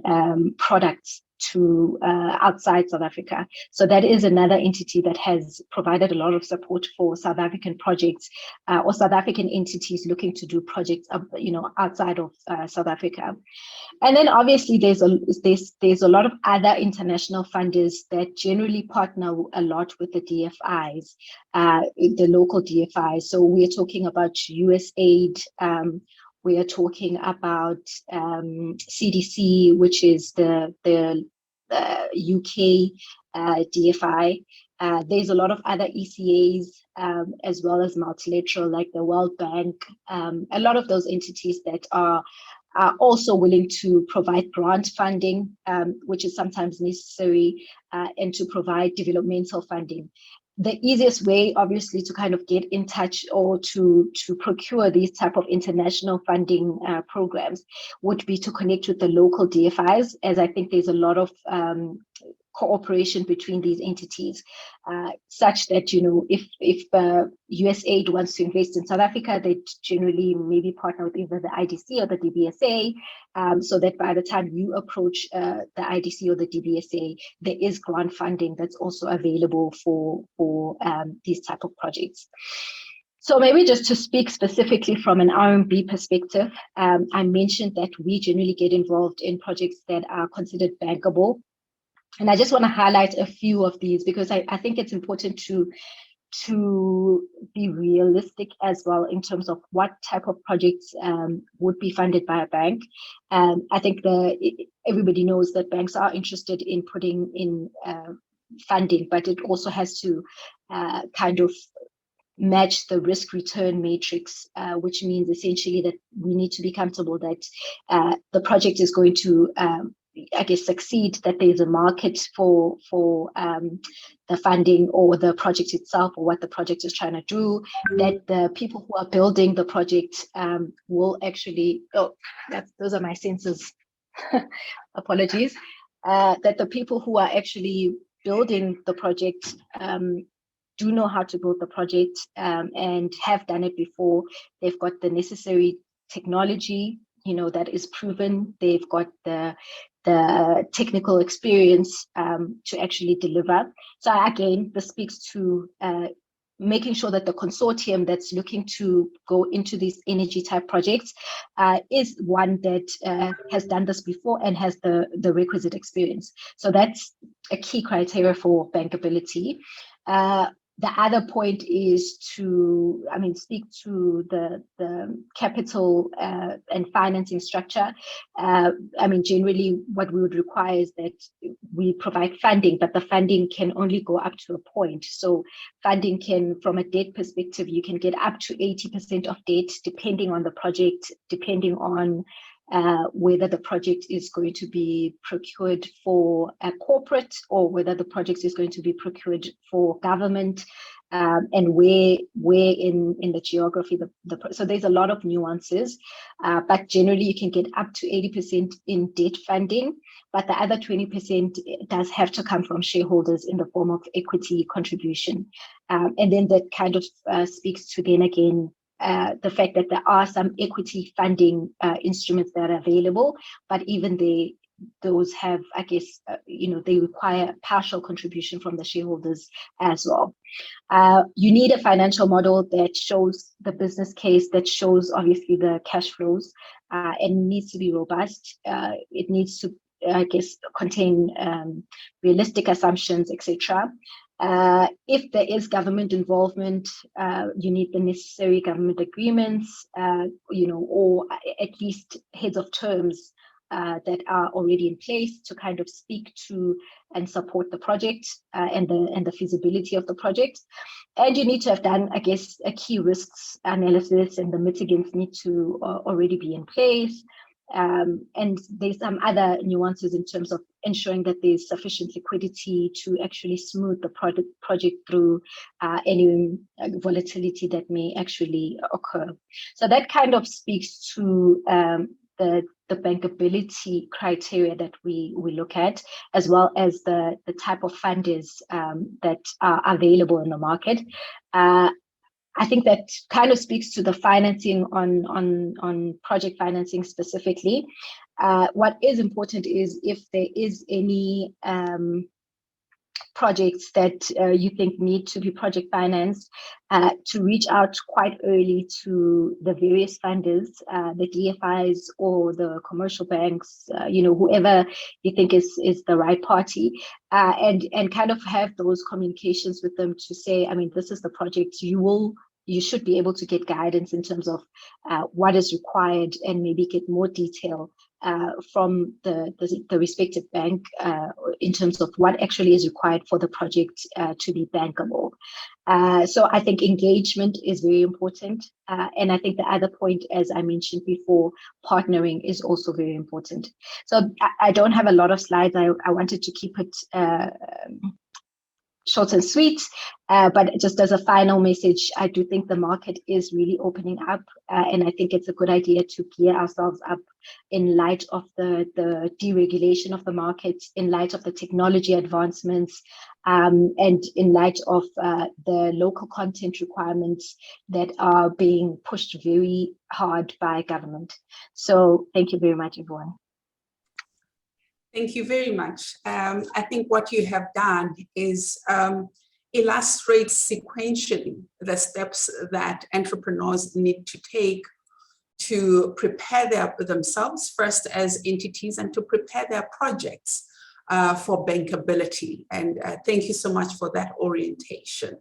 products to outside South Africa. So that is another entity that has provided a lot of support for South African projects or South African entities looking to do projects outside of South Africa. And then obviously there's a lot of other international funders that generally partner a lot with the DFIs, the local DFIs. So we're talking about USAID, we are talking about CDC, which is the UK DFI. There's a lot of other ECAs as well as multilateral, like the World Bank. A lot of those entities that are also willing to provide grant funding, which is sometimes necessary, and to provide developmental funding. The easiest way, obviously, to kind of get in touch or to procure these type of international funding programs would be to connect with the local DFIs, as I think there's a lot of cooperation between these entities, such that, if USAID wants to invest in South Africa, they generally maybe partner with either the IDC or the DBSA, so that by the time you approach the IDC or the DBSA, there is grant funding that's also available for these type of projects. So maybe just to speak specifically from an RMB perspective, I mentioned that we generally get involved in projects that are considered bankable. And I just want to highlight a few of these because I think it's important to be realistic as well in terms of what type of projects would be funded by a bank. I think everybody knows that banks are interested in putting in funding, but it also has to kind of match the risk return matrix, which means essentially that we need to be comfortable that the project is going to I guess, succeed, that there's a market for the funding or the project itself or what the project is trying to do, that the people who are building the project will actually, those are my senses, apologies, that the people who are actually building the project do know how to build the project and have done it before. They've got the necessary technology, that is proven. They've got the technical experience to actually deliver. So again, this speaks to making sure that the consortium that's looking to go into these energy type projects is one that has done this before and has the requisite experience. So that's a key criteria for bankability. The other point is to, speak to the capital and financing structure. Generally what we would require is that we provide funding, but the funding can only go up to a point. So funding can, from a debt perspective, you can get up to 80% of debt, depending on the project, depending on whether the project is going to be procured for a corporate or whether the project is going to be procured for government, and where in the geography. So there's a lot of nuances, but generally you can get up to 80% in debt funding, but the other 20% does have to come from shareholders in the form of equity contribution. And then that kind of speaks to, then again, the fact that there are some equity funding instruments that are available, but even those have, I guess, they require partial contribution from the shareholders as well. You need a financial model that shows the business case, that shows obviously the cash flows, and it needs to be robust. It needs to, I guess, contain realistic assumptions, etc. If there is government involvement, you need the necessary government agreements, or at least heads of terms that are already in place to kind of speak to and support the project and the feasibility of the project. And you need to have done, I guess, a key risks analysis, and the mitigants need to already be in place. And there's some other nuances in terms of ensuring that there's sufficient liquidity to actually smooth the project through any volatility that may actually occur. So that kind of speaks to the bankability criteria that we look at, as well as the type of funders that are available in the market. I think that kind of speaks to the financing on project financing specifically. What is important is, if there is any projects that you think need to be project financed, to reach out quite early to the various funders, the DFIs or the commercial banks, whoever you think is the right party, and kind of have those communications with them to say, this is the project. You should be able to get guidance in terms of what is required, and maybe get more detail from the respective bank in terms of what actually is required for the project to be bankable. So I think engagement is very important. And I think the other point, as I mentioned before, partnering is also very important. So I don't have a lot of slides. I wanted to keep it short and sweet, but just as a final message, I do think the market is really opening up, and I think it's a good idea to gear ourselves up in light of the deregulation of the market, in light of the technology advancements, and in light of the local content requirements that are being pushed very hard by government. So thank you very much, everyone. Thank you very much. I think what you have done is illustrate sequentially the steps that entrepreneurs need to take to prepare themselves first as entities, and to prepare their projects for bankability. And thank you so much for that orientation.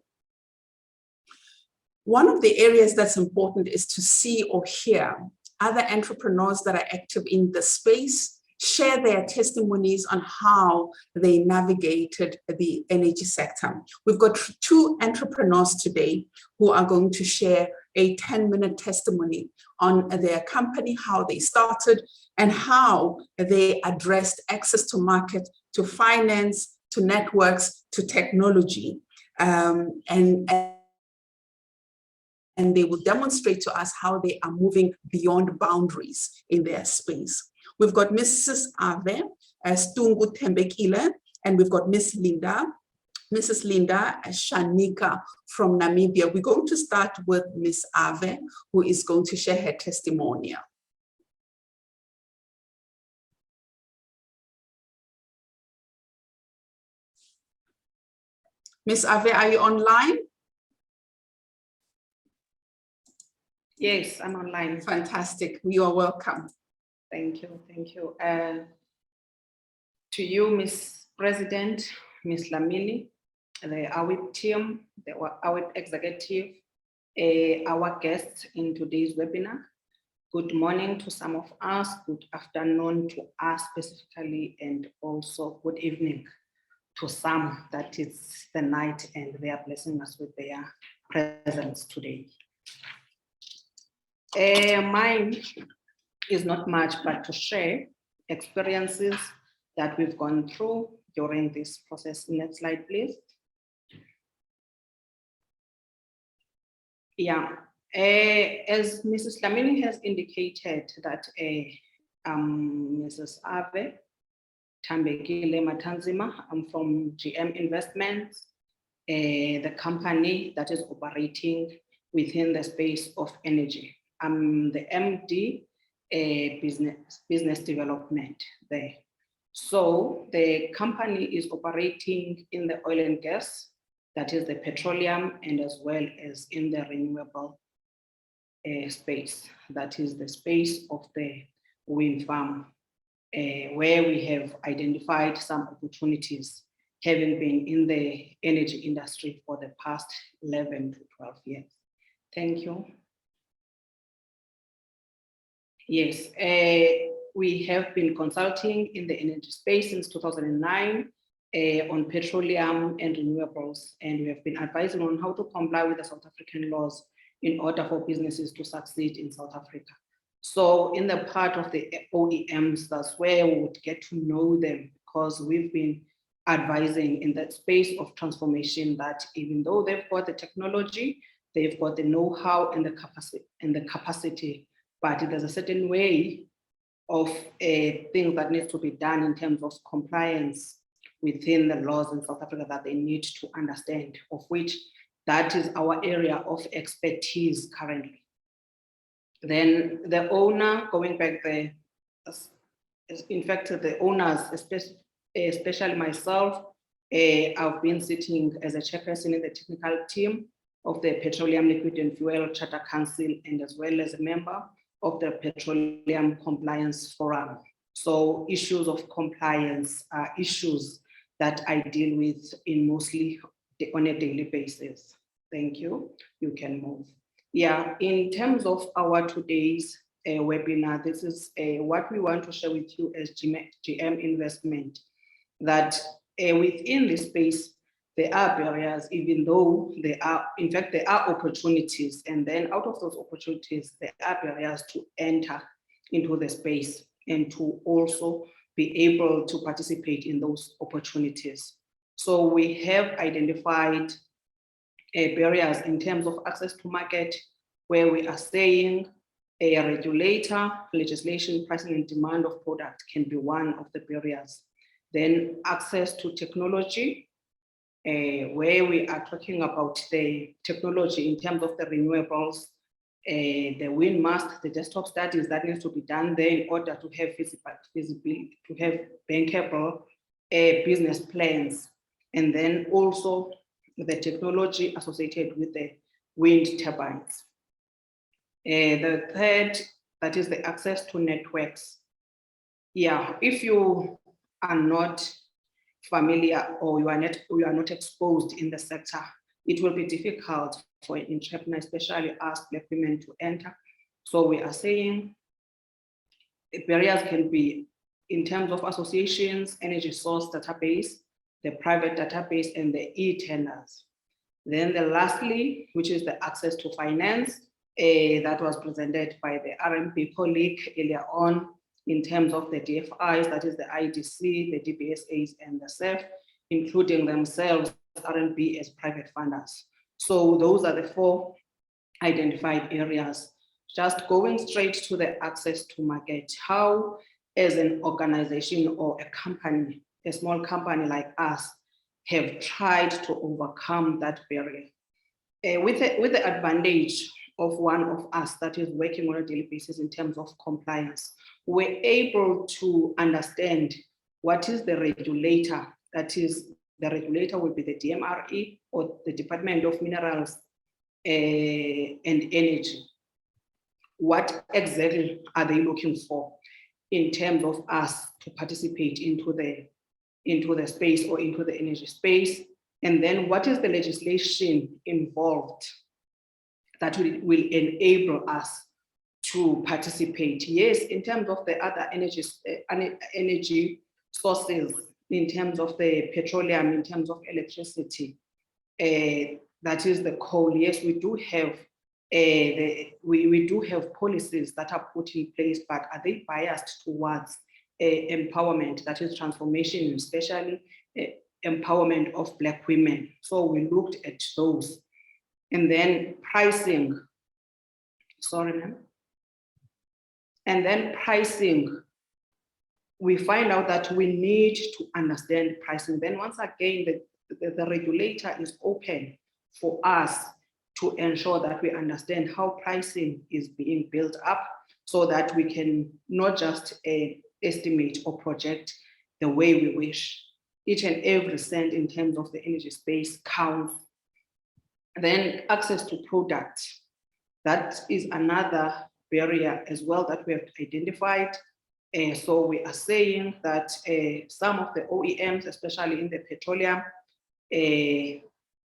One of the areas that's important is to see or hear other entrepreneurs that are active in the space share their testimonies on how they navigated the energy sector. We've got two entrepreneurs today who are going to share a 10-minute testimony on their company, how they started, and how they addressed access to market, to finance, to networks, to technology. And they will demonstrate to us how they are moving beyond boundaries in their space. We've got Mrs. Ave Stungu Tembekile, and we've got Mrs. Linda Shanika from Namibia. We're going to start with Ms. Ave, who is going to share her testimonial. Ms. Ave, are you online? Yes, I'm online. Fantastic. You are welcome. Thank you. Thank you. To you, Ms. President, Ms. Lamini, the AWEaP team, the AWEaP executive, our guests in today's webinar. Good morning to some of us, good afternoon to us specifically, and also good evening to some that it's the night and they are blessing us with their presence today. Mine is not much, but to share experiences that we've gone through during this process. Next slide, please. Yeah, as Mrs. Lamini has indicated that Mrs. Ave Tambekile Matanzima, I'm from GM Investments, the company that is operating within the space of energy. I'm the MD, business development there. So the company is operating in the oil and gas, that is the petroleum, and as well as in the renewable space, that is the space of the wind farm, where we have identified some opportunities, having been in the energy industry for the past 11 to 12 years. Thank you. Yes, we have been consulting in the energy space since 2009 on petroleum and renewables, and we have been advising on how to comply with the South African laws in order for businesses to succeed in South Africa. So in the part of the OEMs, that's where we would get to know them, because we've been advising in that space of transformation that even though they've got the technology, they've got the know-how and the capacity, but there's a certain way of things that needs to be done in terms of compliance within the laws in South Africa that they need to understand, of which that is our area of expertise currently. Then the owner, going back there, in fact, the owners, especially myself, I've been sitting as a chairperson in the technical team of the Petroleum Liquid and Fuel Charter Council, and as well as a member of the Petroleum Compliance Forum. So issues of compliance are issues that I deal with in mostly on a daily basis. Thank you. You can move. Yeah, in terms of our today's webinar, this is what we want to share with you as GM Investment, that within this space, there are barriers, even though there are, in fact, there are opportunities. And then out of those opportunities, there are barriers to enter into the space and to also be able to participate in those opportunities. So we have identified barriers in terms of access to market, where we are saying a regulator, legislation, pricing and demand of product can be one of the barriers. Then access to technology, where we are talking about the technology in terms of the renewables, the wind mast, the desktop studies that needs to be done there in order to have visibility, to have bankable business plans, and then also the technology associated with the wind turbines. The third, that is the access to networks. Yeah, if you are not familiar or you are not exposed in the sector, it will be difficult for an entrepreneur, especially us Black women, to enter. So we are saying barriers can be in terms of associations, energy source database, the private database, and the e-tenders. Then the lastly, which is the access to finance, that was presented by the RMP colleague earlier on in terms of the DFIs, that is the IDC, the DBSAs, and the CEF, including themselves, RMP as private funders. So those are the 4 identified areas. Just going straight to the access to market, how as an organization or a company, a small company like us, have tried to overcome that barrier. With the advantage of one of us that is working on a daily basis in terms of compliance, we're able to understand what is the regulator, that is, the regulator will be the DMRE or the Department of Minerals and Energy. What exactly are they looking for in terms of us to participate into the space or into the energy space? And then what is the legislation involved that will enable us to participate? Yes, in terms of the other energy sources, in terms of the petroleum, in terms of electricity, that is the coal. Yes, we do have we do have policies that are put in place, but are they biased towards empowerment, that is transformation, especially empowerment of Black women? So we looked at those. And then pricing, sorry, ma'am. And then pricing, we find out that we need to understand pricing. Then once again, the regulator is open for us to ensure that we understand how pricing is being built up so that we can not just estimate or project the way we wish. Each and every cent in terms of the energy space counts. Then access to product. That is another barrier as well that we have identified. So we are saying that some of the OEMs, especially in the petroleum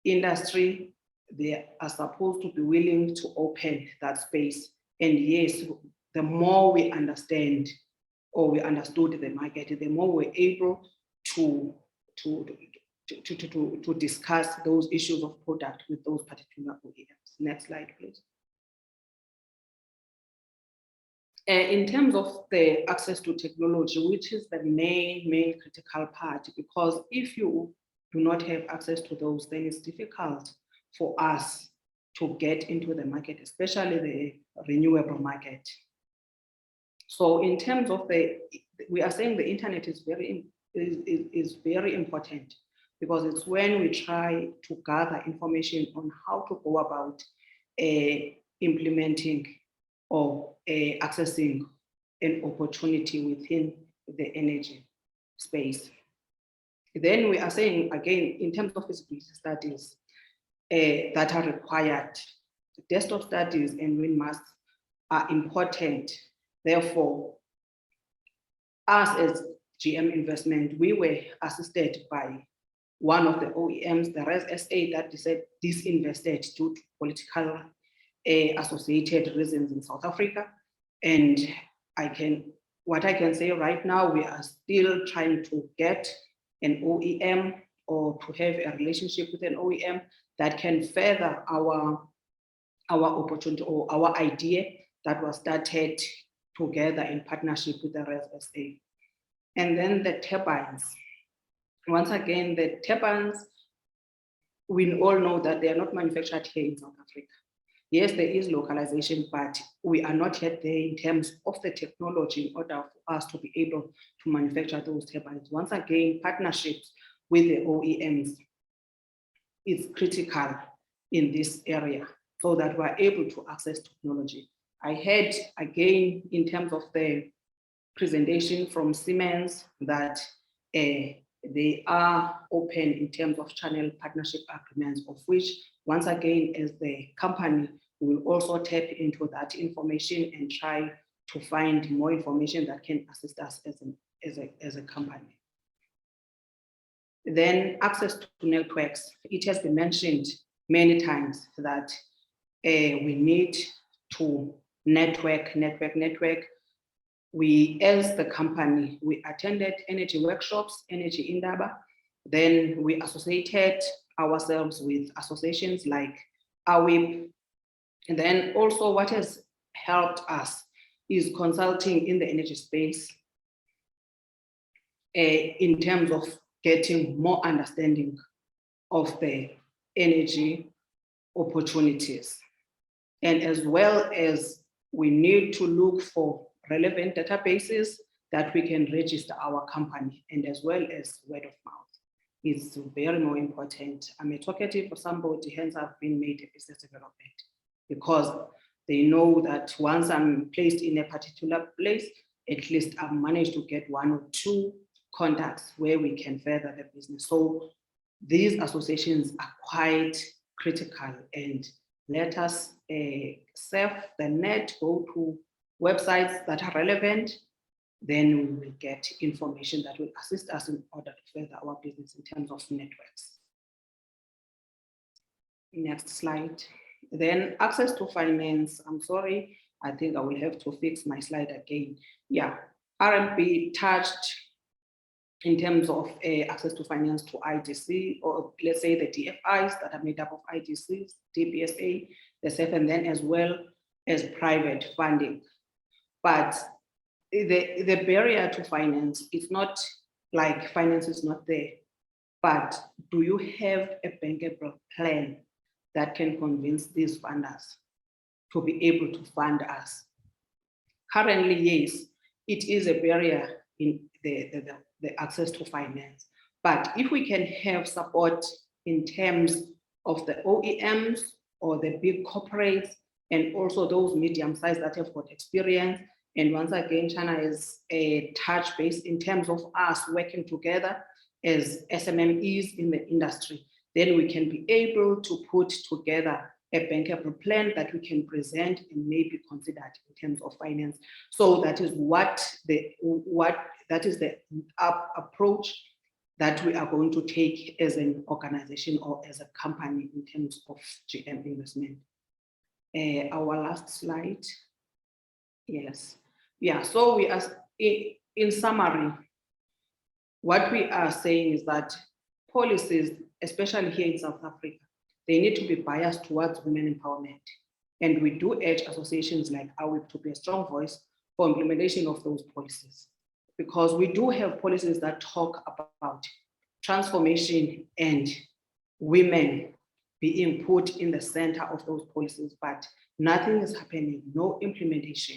industry, they are supposed to be willing to open that space. And yes, the more we understand or we understood the market, the more we're able to discuss those issues of product with those particular OEMs. Next slide, please. In terms of the access to technology, which is the main critical part, because if you do not have access to those, then it's difficult for us to get into the market, especially the renewable market. So in terms of we are saying the internet is very important, because it's when we try to gather information on how to go about implementing or accessing an opportunity within the energy space. Then we are saying, again, in terms of feasibility studies that are required, the desktop studies and wind masts are important. Therefore, us as GM Investment, we were assisted by one of the OEMs, the RES SA, that disinvested due to political associated reasons in South Africa. And what I can say right now, we are still trying to get an OEM or to have a relationship with an OEM that can further our opportunity or our idea that was started together in partnership with the RES SA. And then the turbines. Once again, the turbines, we all know that they are not manufactured here in South Africa. Yes, there is localization, but we are not yet there in terms of the technology in order for us to be able to manufacture those turbines. Once again, partnerships with the OEMs is critical in this area so that we're able to access technology. I heard again in terms of the presentation from Siemens that they are open in terms of channel partnership agreements, of which, once again, as the company, will also tap into that information and try to find more information that can assist us as a company. Then access to networks. It has been mentioned many times that we need to network. We, as the company, we attended energy workshops, Energy Indaba. Then we associated ourselves with associations like AWEaP And then also what has helped us is consulting in the energy space in terms of getting more understanding of the energy opportunities. And as well as we need to look for relevant databases that we can register our company, and as well as word of mouth. It's very more important. I'm a talkative for somebody, hence I've been made a business development, because they know that once I'm placed in a particular place, at least I've managed to get 1 or 2 contacts where we can further the business. So these associations are quite critical, and let us surf the net, go to websites that are relevant, then we will get information that will assist us in order to further our business in terms of networks. Next slide. Then access to finance. I'm sorry, I think I will have to fix my slide again. Yeah, RMB touched in terms of access to finance to IDC, or let's say the DFIs that are made up of IDCs, DBSA, the SEF, and then as well as private funding. But the barrier to finance, it's not like finance is not there, but do you have a bankable plan that can convince these funders to be able to fund us? Currently, yes, it is a barrier in the access to finance. But if we can have support in terms of the OEMs or the big corporates, and also those medium-sized that have got experience, and once again, China is a touch base in terms of us working together as SMMEs in the industry, then we can be able to put together a bankable plan that we can present and maybe considered in terms of finance. So that is that is the approach that we are going to take as an organization or as a company in terms of GM investment. Our last slide. Yes. Yeah, so we are, in summary, what we are saying is that policies, especially here in South Africa, they need to be biased towards women empowerment. And we do urge associations like AWEaP to be a strong voice for implementation of those policies, because we do have policies that talk about transformation and women being put in the center of those policies, but nothing is happening, no implementation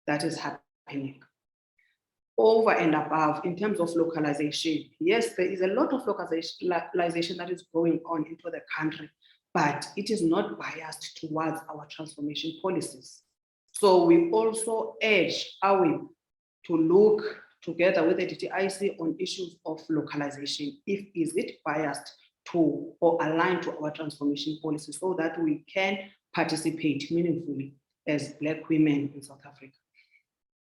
that is happening. Over and above, in terms of localization, yes, there is a lot of localization that is going on into the country, but it is not biased towards our transformation policies. So we also urge AWEaP to look together with the DTIC on issues of localization, is it biased to or aligned to our transformation policy, so that we can participate meaningfully as Black women in South Africa.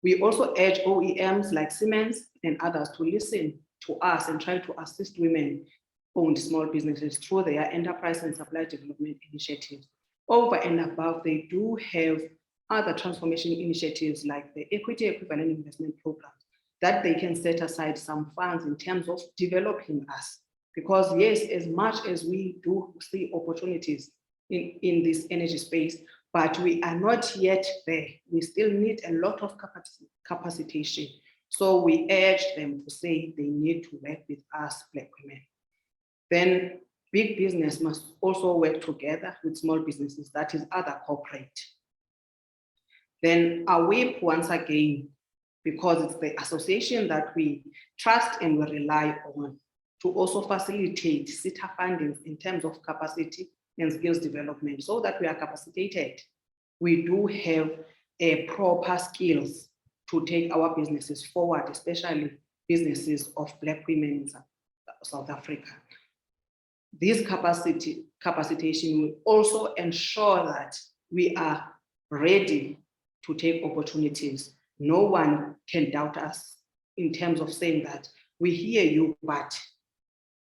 We also urge OEMs like Siemens and others to listen to us and try to assist women-owned small businesses through their enterprise and supply development initiatives. Over and above, they do have other transformation initiatives like the equity equivalent investment programs that they can set aside some funds in terms of developing us. Because yes, as much as we do see opportunities in this energy space, but we are not yet there. We still need a lot of capacitation. So we urge them to say they need to work with us, Black women. Then big business must also work together with small businesses, that is other corporate. Then AWEaP, once again, because it's the association that we trust and we rely on to also facilitate SITA fundings in terms of capacity and skills development, so that we are capacitated. We do have proper skills to take our businesses forward, especially businesses of Black women in South Africa. This capacitation will also ensure that we are ready to take opportunities. No one can doubt us in terms of saying that we hear you, but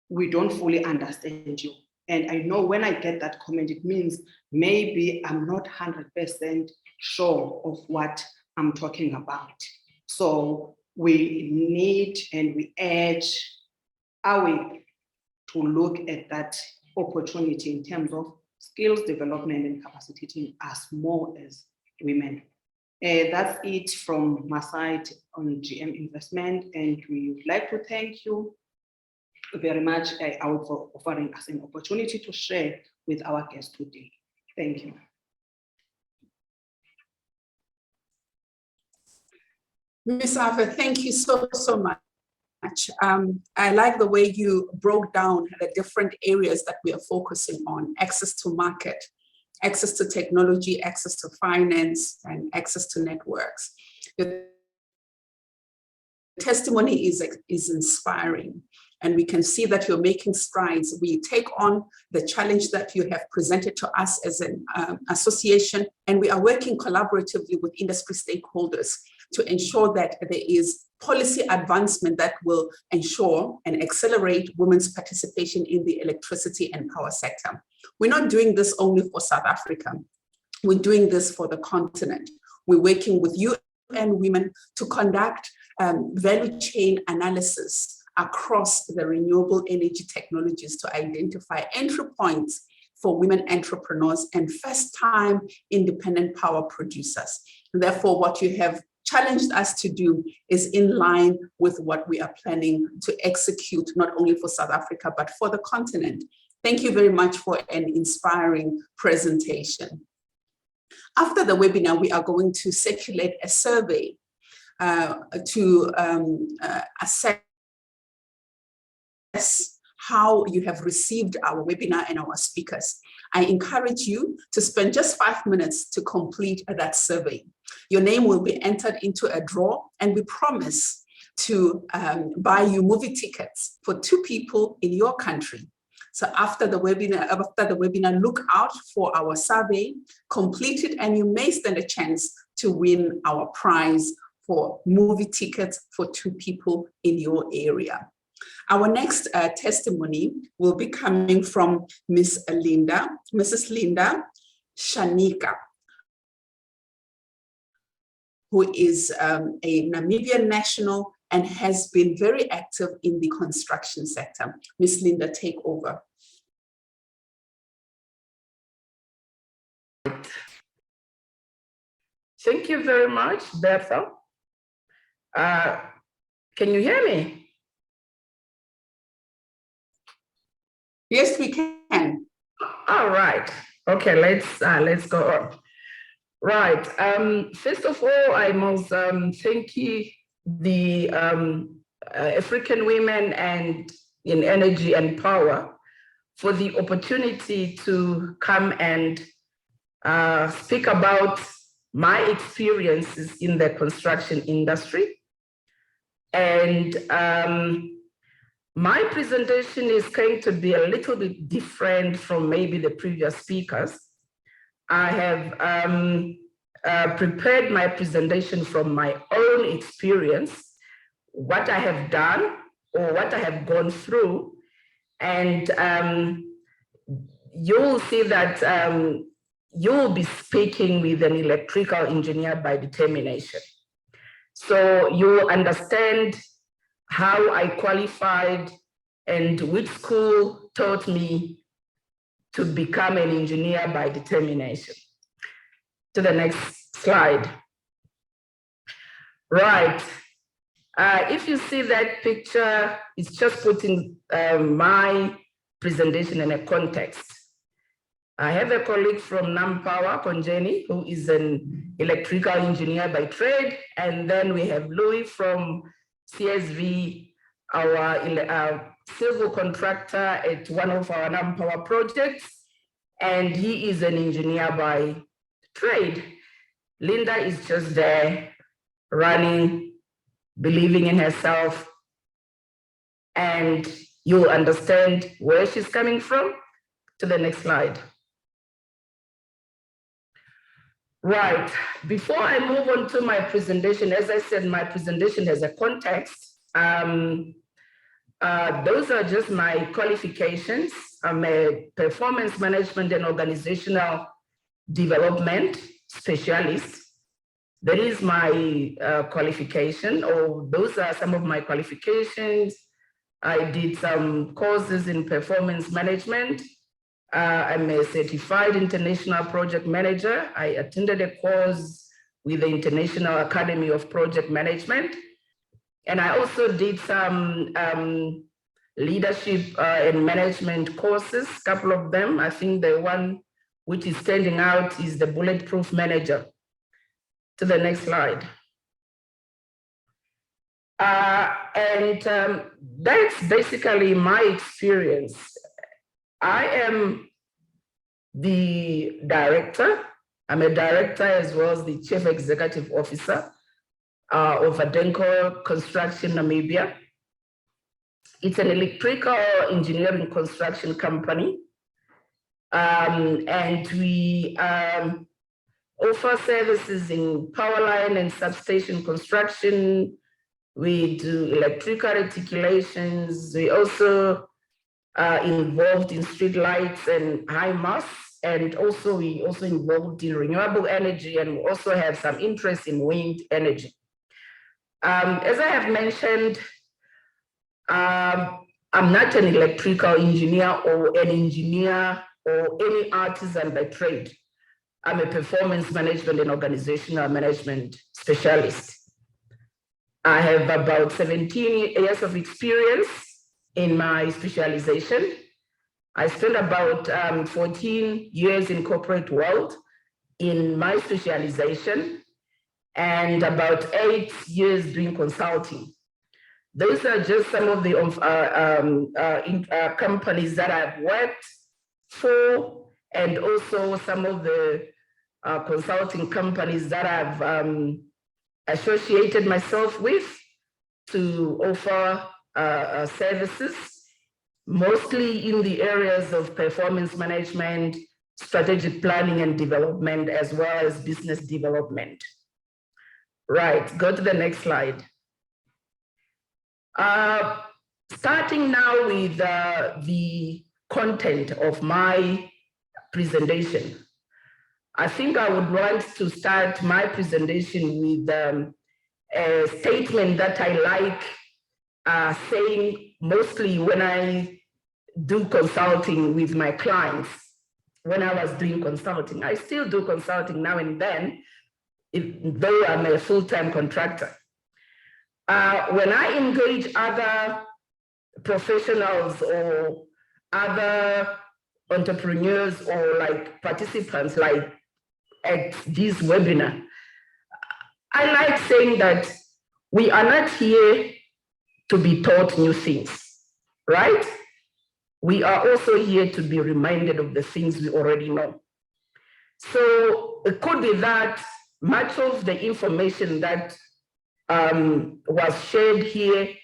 we don't fully understand you. And I know when I get that comment, it means maybe I'm not 100% sure of what I'm talking about. So we need and we urge AWEaP to look at that opportunity in terms of skills development and capacitating us more as women. That's it from my side on GM investment, and we would like to thank you very much, AWEaP, for offering us an opportunity to share with our guests today. Thank you. Ms. Ava, thank you so much. I like the way you broke down the different areas that we are focusing on: access to market, access to technology, access to finance, and access to networks. Your testimony is inspiring, and we can see that you're making strides. We take on the challenge that you have presented to us as an association, and we are working collaboratively with industry stakeholders to ensure that there is policy advancement that will ensure and accelerate women's participation in the electricity and power sector. We're not doing this only for South Africa. We're doing this for the continent. We're working with UN Women to conduct value chain analysis across the renewable energy technologies to identify entry points for women entrepreneurs and first-time independent power producers. And therefore, what you have challenged us to do is in line with what we are planning to execute, not only for South Africa, but for the continent. Thank you very much for an inspiring presentation. After the webinar, we are going to circulate a survey to assess how you have received our webinar and our speakers. I encourage you to spend just 5 minutes to complete that survey. Your name will be entered into a draw, and we promise to buy you movie tickets for 2 people in your country. So after the webinar, look out for our survey, complete it, and you may stand a chance to win our prize for movie tickets for 2 people in your area. Our next testimony will be coming from Mrs. Linda Shanika, who is a Namibian national and has been very active in the construction sector. Ms. Linda, take over. Thank you very much, Bertha. Can you hear me? Yes, we can. All right. Okay, let's go on. Right. First of all, I must thank you, the African women and in energy and power, for the opportunity to come and speak about my experiences in the construction industry. And my presentation is going to be a little bit different from maybe the previous speakers. I have prepared my presentation from my own experience, what I have done or what I have gone through. And you'll see that you'll be speaking with an electrical engineer by determination. So you'll understand how I qualified and which school taught me to become an engineer by determination. To the next slide. Right. If you see that picture, it's just putting my presentation in a context. I have a colleague from NamPower, Konjeni, who is an electrical engineer by trade. And then we have Louis from CSV, our civil contractor at one of our NamPower projects. And he is an engineer by trade. Linda is just there running, believing in herself, and you'll understand where she's coming from. To the next slide. Right, before I move on to my presentation, as I said, my presentation has a context. Those are just my qualifications. I'm a performance management and organizational development specialist. That is my qualification, or those are some of my qualifications. I did some courses in performance management. I'm a certified international project manager. I attended a course with the International Academy of Project Management. And I also did some leadership and management courses, a couple of them. I think the one which is standing out is the Bulletproof Manager. To the next slide. That's basically my experience. I am the director. I'm a director as well as the chief executive officer of Adenko Construction Namibia. It's an electrical engineering construction company. And we offer services in power line and substation construction. We do electrical reticulations. We also are involved in street lights and high masts, and we also involved in renewable energy, and we also have some interest in wind energy. As I have mentioned, I'm not an electrical engineer or an engineer or any artisan by trade. I'm a performance management and organizational management specialist. I have about 17 years of experience in my specialization. I spent about 14 years in corporate world in my specialization, and about 8 years doing consulting. Those are just some of the companies that I've worked for, and also some of the consulting companies that I've associated myself with to offer services, mostly in the areas of performance management, strategic planning and development, as well as business development. Right, go to the next slide. Starting now with the content of my presentation. I think I would want to start my presentation with a statement that I like saying mostly when I do consulting with my clients. When I was doing consulting, I still do consulting now and then, though I'm a full-time contractor. When I engage other professionals or other entrepreneurs or like participants like at this webinar, I like saying that we are not here to be taught new things, right? We are also here to be reminded of the things we already know. So it could be that much of the information that was shared here,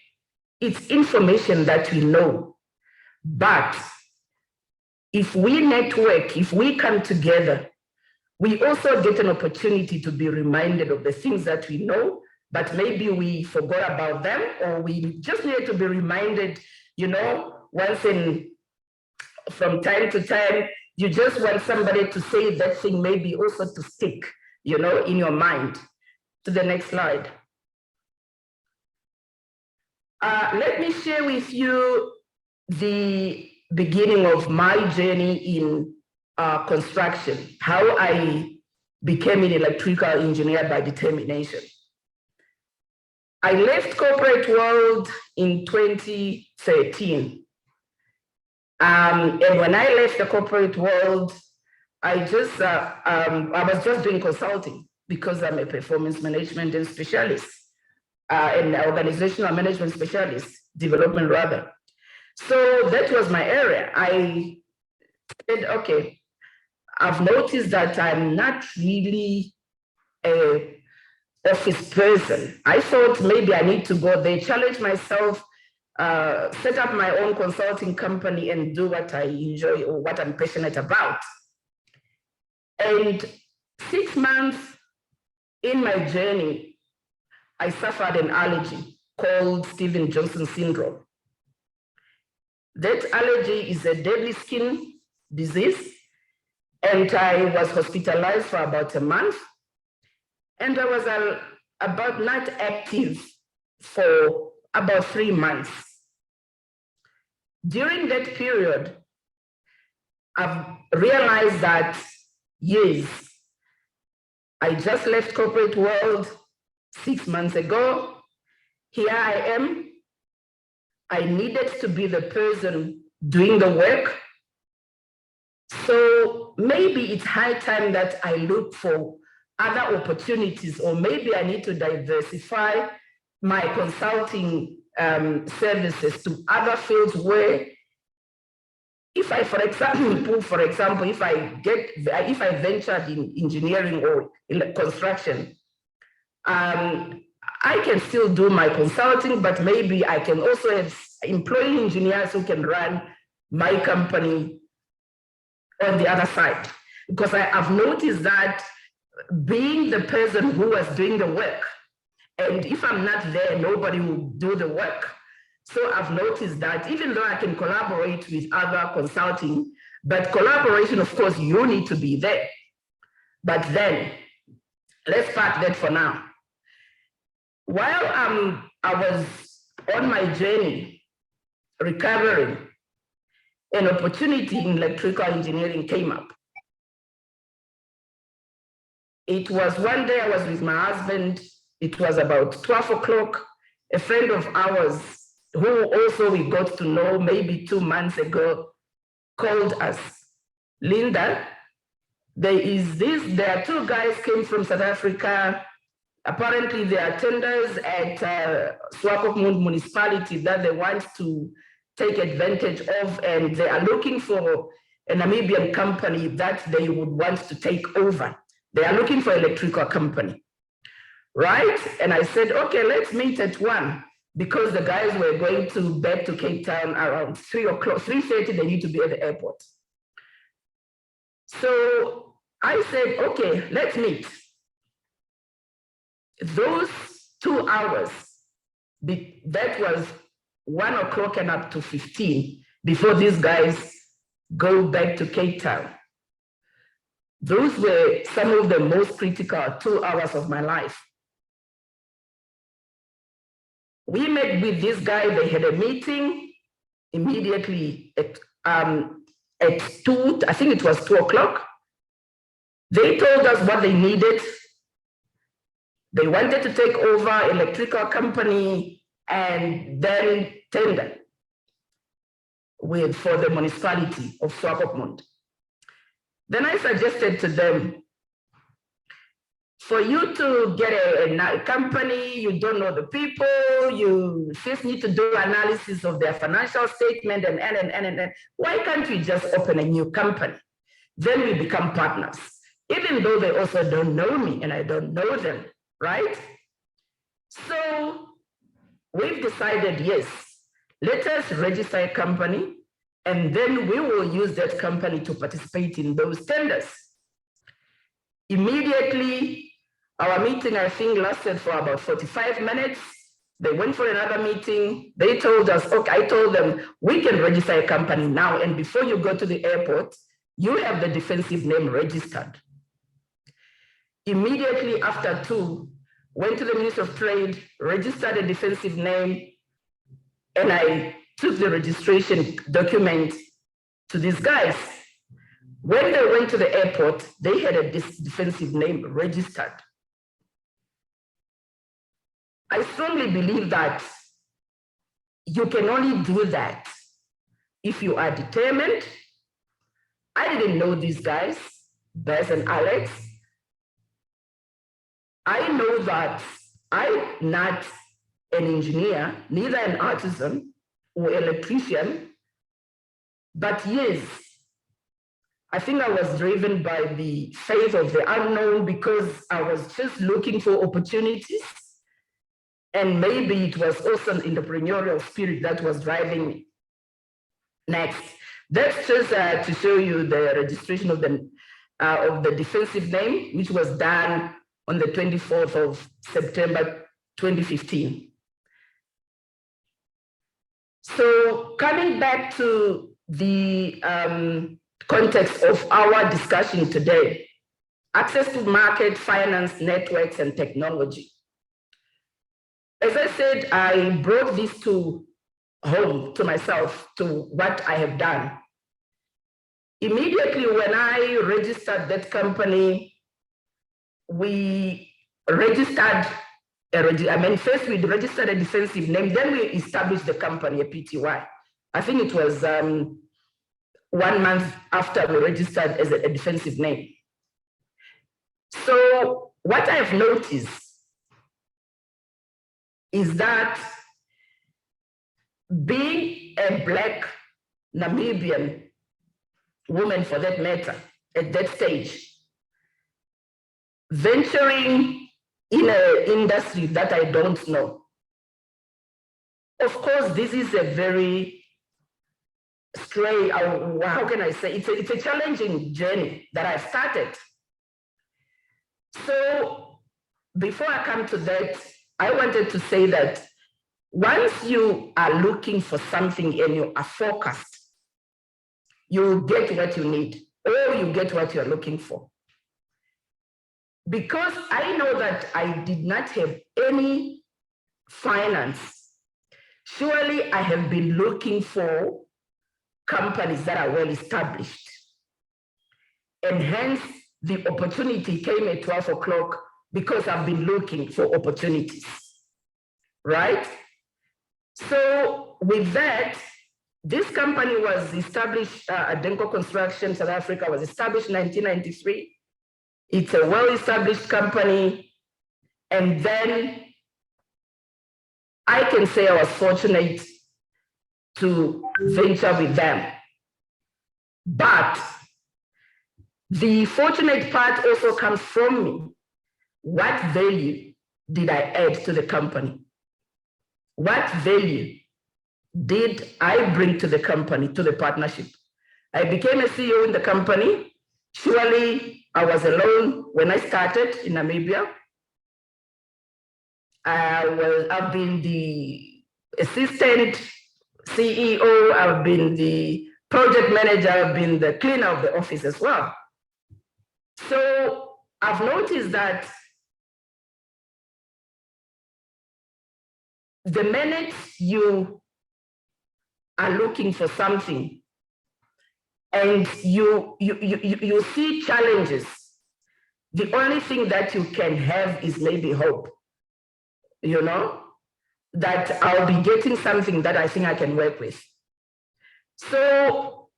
it's information that we know. But if we network, if we come together, we also get an opportunity to be reminded of the things that we know, but maybe we forgot about them, or we just need to be reminded, you know, from time to time, you just want somebody to say that thing, maybe also to stick, you know, in your mind. To the next slide. Let me share with you the beginning of my journey in construction, how I became an electrical engineer by determination. I left corporate world in 2013. And when I left the corporate world, I was just doing consulting because I'm a performance management and specialist, and organizational management specialist, development rather. So that was my area. I said, okay, I've noticed that I'm not really a office person. I thought maybe I need to go there, challenge myself, set up my own consulting company and do what I enjoy or what I'm passionate about. And 6 months in my journey, I suffered an allergy called Steven Johnson syndrome. That allergy is a deadly skin disease, and I was hospitalized for about a month, and I was about not active for about 3 months. During that period, I've realized that, yes, I just left corporate world 6 months ago. Here I am. I needed to be the person doing the work. So maybe it's high time that I look for other opportunities, or maybe I need to diversify my consulting services to other fields where, if I, for example, if I ventured in engineering or in construction, I can still do my consulting, but maybe I can also employ engineers who can run my company on the other side. Because I've noticed that being the person who was doing the work, and if I'm not there, nobody will do the work. So I've noticed that even though I can collaborate with other consulting, but collaboration, of course, you need to be there. But then, let's park that for now. While I was on my journey, recovering, an opportunity in electrical engineering came up. It was one day I was with my husband. It was about 12 o'clock. A friend of ours, who also we got to know maybe 2 months ago, called us. Linda, there are two guys came from South Africa. Apparently they are tenders at Swakopmund municipality that they want to take advantage of, and they are looking for a Namibian company that they would want to take over. They are looking for an electrical company, right? And I said, okay, let's meet at 1, because the guys were going back to Cape Town around 3 o'clock, 3:30, they need to be at the airport. So I said, okay, let's meet. Those 2 hours, that was 1 o'clock and up to 15 before these guys go back to Cape Town. Those were some of the most critical 2 hours of my life. We met with this guy, they had a meeting immediately at 2, I think it was 2 o'clock. They told us what they needed. They wanted to take over electrical company and then tender for the municipality of Swakopmund. Then I suggested to them, for you to get a company, you don't know the people, you first need to do analysis of their financial statement and. Why can't we just open a new company? Then we become partners, even though they also don't know me and I don't know them, right? So we've decided, yes, let us register a company, and then we will use that company to participate in those tenders. Immediately, our meeting, I think, lasted for about 45 minutes. They went for another meeting. They told us, okay, I told them, we can register a company now, and before you go to the airport, you have the defensive name registered. Immediately after 2, went to the Ministry of Trade, registered a defensive name, and I took the registration document to these guys. When they went to the airport, they had a defensive name registered. I strongly believe that you can only do that if you are determined. I didn't know these guys, Bess and Alex. I know that I'm not an engineer, neither an artisan or electrician, but yes, I think I was driven by the faith of the unknown, because I was just looking for opportunities, and maybe it was also an entrepreneurial spirit that was driving me. Next, that's just to show you the registration of the defensive name, which was done on the 24th of September 2015. So coming back to the context of our discussion today, access to market, finance, networks, and technology. As I said, I brought this to home, to myself, to what I have done. Immediately when I registered that company, we registered, first we registered a defensive name, then we established the company, a PTY. I think it was 1 month after we registered as a defensive name. So what I've noticed is that being a Black Namibian woman, for that matter, at that stage, venturing in an industry that I don't know. Of course, this is a very stray, how can I say, it's a challenging journey that I've started. So before I come to that, I wanted to say that once you are looking for something and you are focused, you get what you need, or you get what you're looking for. Because I know that I did not have any finance, surely I have been looking for companies that are well established. And hence the opportunity came at 12 o'clock because I've been looking for opportunities, right? So with that, this company was established, Adenko Construction South Africa was established in 1993. It's a well-established company. And then I can say I was fortunate to venture with them. But the fortunate part also comes from me. What value did I add to the company? What value did I bring to the company, to the partnership? I became a CEO in the company. Surely I was alone when I started in Namibia. I've been the assistant CEO, I've been the project manager, I've been the cleaner of the office as well. So I've noticed that the minute you are looking for something and you see challenges, the only thing that you can have is maybe hope, you know, that I'll be getting something that I think I can work with. So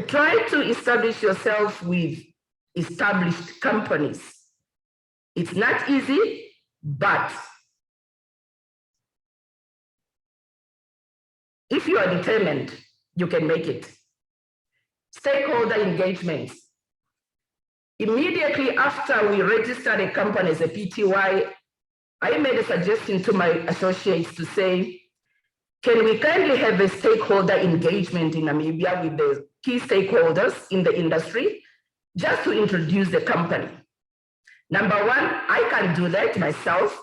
try to establish yourself with established companies. It's not easy, but if you are determined, you can make it. Stakeholder engagement. Immediately after we registered a company as a PTY, I made a suggestion to my associates to say, can we kindly have a stakeholder engagement in Namibia with the key stakeholders in the industry, just to introduce the company. Number one, I can't do that myself.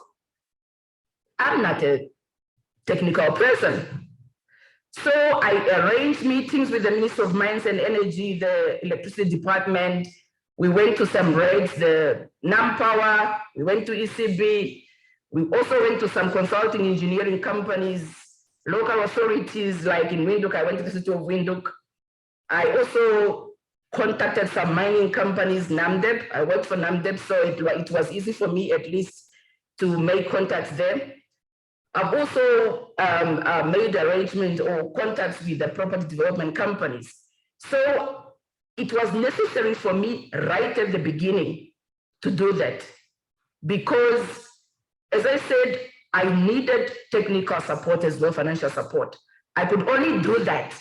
I'm not a technical person. So I arranged meetings with the Minister of Mines and Energy, the Electricity Department. We went to some regs, the NamPower, we went to ECB. We also went to some consulting engineering companies, local authorities, like in Windhoek, I went to the city of Windhoek. I also contacted some mining companies, NAMDEP. I worked for NAMDEP, so it was easy for me at least to make contacts there. I've also made arrangements or contacts with the property development companies. So it was necessary for me right at the beginning to do that, because as I said, I needed technical support as well, financial support. I could only do that,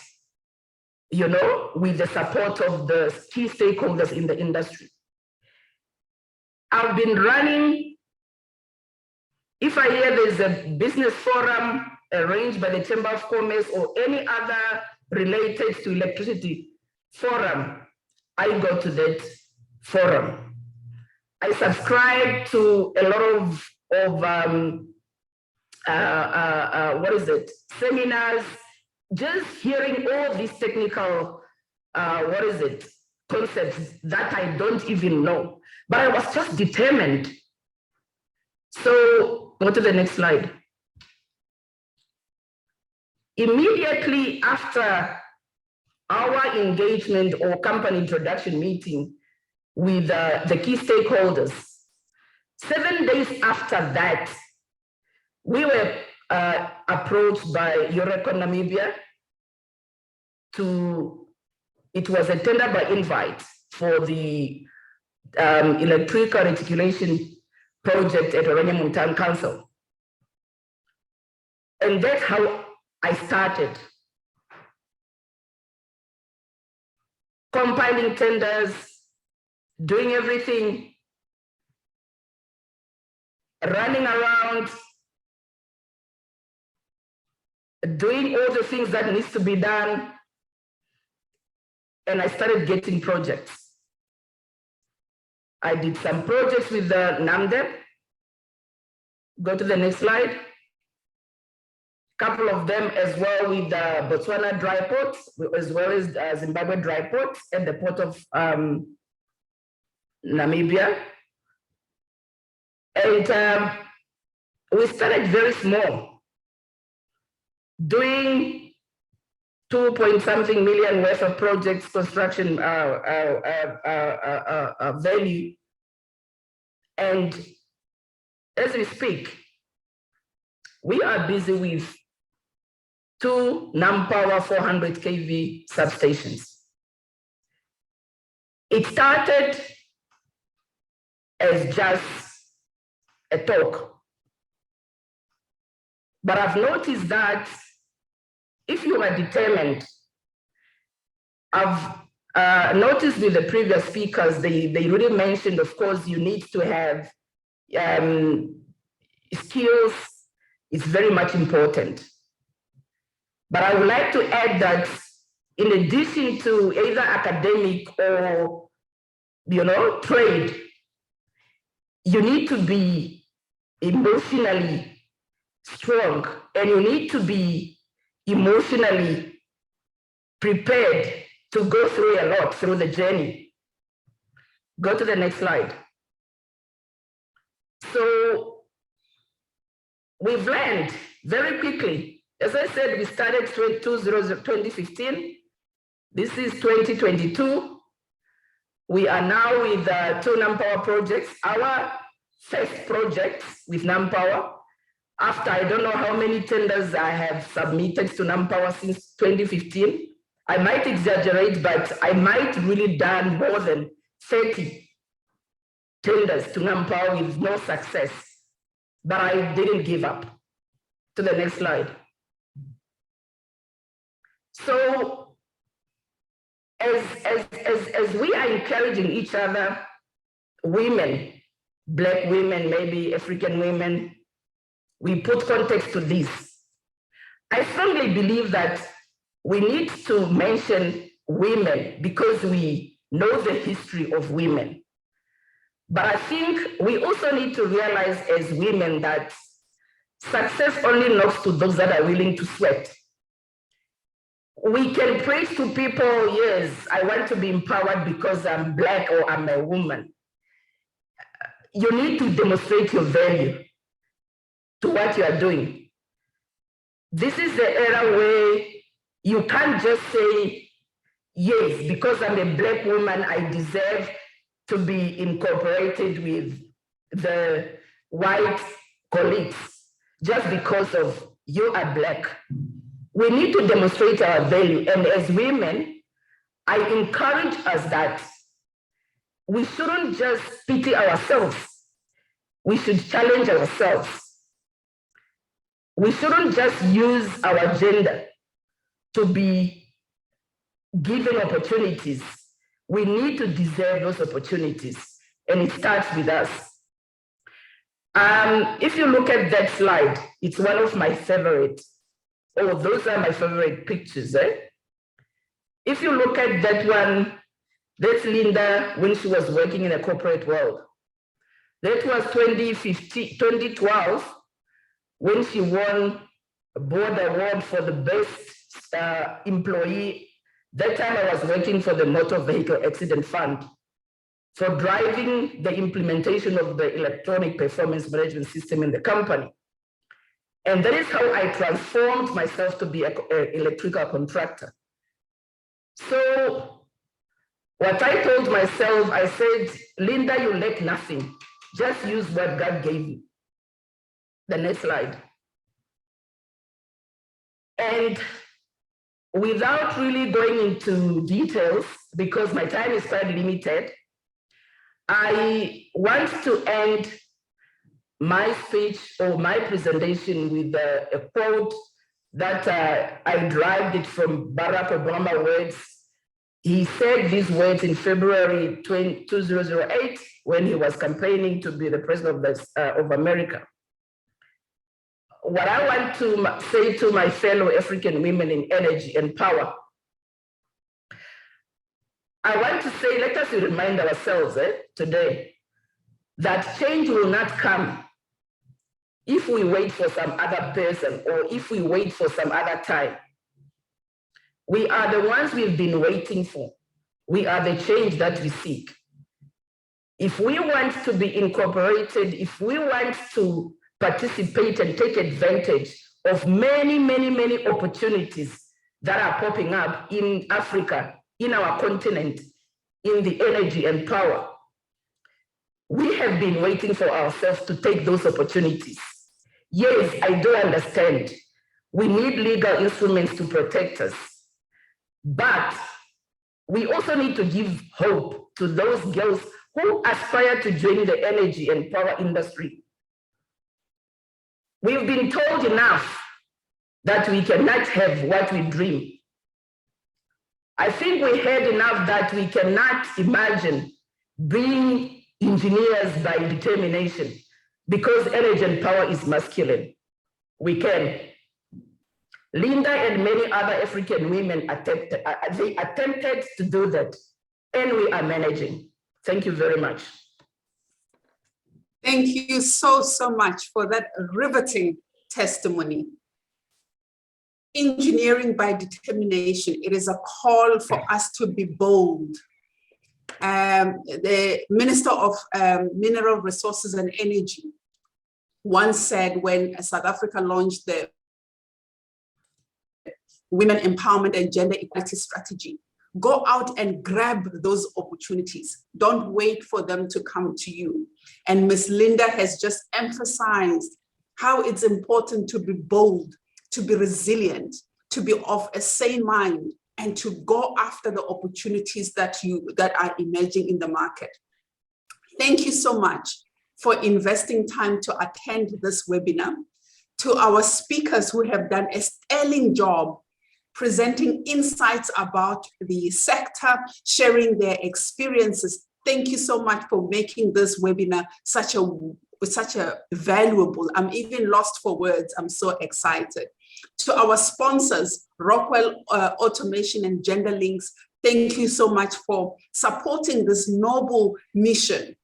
you know, with the support of the key stakeholders in the industry. I've been running, if I hear there's a business forum arranged by the Chamber of Commerce or any other related to electricity forum, I go to that forum. I subscribe to a lot of seminars, just hearing all these technical, concepts that I don't even know. But I was just determined. So go to the next slide. Immediately after our engagement or company introduction meeting with the key stakeholders. 7 days after that, we were approached by Eureka Namibia it was a tender by invite for the electrical reticulation project at Oranje Town Council. And that's how I started. Compiling tenders, doing everything, running around, doing all the things that needs to be done. And I started getting projects. I did some projects with the NAMDEP. Go to the next slide. Couple of them as well with the Botswana dry ports, as well as Zimbabwe dry ports and the port of Namibia. And we started very small, doing 2-point-something million worth of projects, construction value. And as we speak, we are busy with 2 NAMPower 400 kV substations. It started as just a talk. But I've noticed that if you are determined, I've noticed with the previous speakers, they really mentioned, of course, you need to have skills. It's very much important. But I would like to add that in addition to either academic or, trade, you need to be emotionally strong, and you need to be emotionally prepared to go through a lot through the journey. Go to the next slide. So we've learned very quickly. As I said, we started 2015. This is 2022. We are now with 2 NAMPower projects. Our first project with NAMPower, after I don't know how many tenders I have submitted to NAMPower since 2015. I might exaggerate, but I might really done more than 30 tenders to NAMPower with no success. But I didn't give up. To the next slide. So as we are encouraging each other, women, Black women, maybe African women, we put context to this. I strongly believe that we need to mention women because we know the history of women. But I think we also need to realize as women that success only knocks to those that are willing to sweat. We can preach to people, yes, I want to be empowered because I'm Black or I'm a woman. You need to demonstrate your value to what you are doing. This is the era where you can't just say, yes, because I'm a Black woman, I deserve to be incorporated with the white colleagues just because of you are Black. We need to demonstrate our value. And as women, I encourage us that we shouldn't just pity ourselves. We should challenge ourselves. We shouldn't just use our gender to be given opportunities. We need to deserve those opportunities, and it starts with us. If you look at that slide, it's one of my favorite. Oh, those are my favorite pictures. If you look at that one, that's Linda when she was working in the corporate world. That was 2012, when she won a board award for the best employee. That time I was working for the Motor Vehicle Accident Fund for driving the implementation of the electronic performance management system in the company. And that is how I transformed myself to be an electrical contractor. So what I told myself, I said, Linda, you lack nothing. Just use what God gave you. The next slide. And without really going into details, because my time is quite limited, I want to end my speech or my presentation with a quote that I derived it from Barack Obama's words. He said these words in February 2008 when he was campaigning to be the president of America. What I want to say to my fellow African women in energy and power, I want to say, let us remind ourselves today that change will not come if we wait for some other person or if we wait for some other time. We are the ones we've been waiting for. We are the change that we seek. If we want to be incorporated, if we want to participate and take advantage of many, many, many opportunities that are popping up in Africa, in our continent, in the energy and power, we have been waiting for ourselves to take those opportunities. Yes, I do understand. We need legal instruments to protect us. But we also need to give hope to those girls who aspire to join the energy and power industry. We've been told enough that we cannot have what we dream. I think we heard enough that we cannot imagine being engineers by determination because energy and power is masculine. We can. Linda and many other African women attempted to do that, and we are managing. Thank you very much. Thank you so much for that riveting testimony. Engineering by determination, it is a call for us to be bold. The Minister of Mineral Resources and Energy once said when South Africa launched the Women Empowerment and Gender Equality Strategy, go out and grab those opportunities. Don't wait for them to come to you. And Ms. Linda has just emphasized how it's important to be bold, to be resilient, to be of a sane mind, and to go after the opportunities that are emerging in the market. Thank you so much for investing time to attend this webinar. To our speakers who have done a sterling job presenting insights about the sector, sharing their experiences. Thank you so much for making this webinar such a valuable. I'm even lost for words. I'm so excited. To our sponsors, Rockwell Automation and Gender Links, thank you so much for supporting this noble mission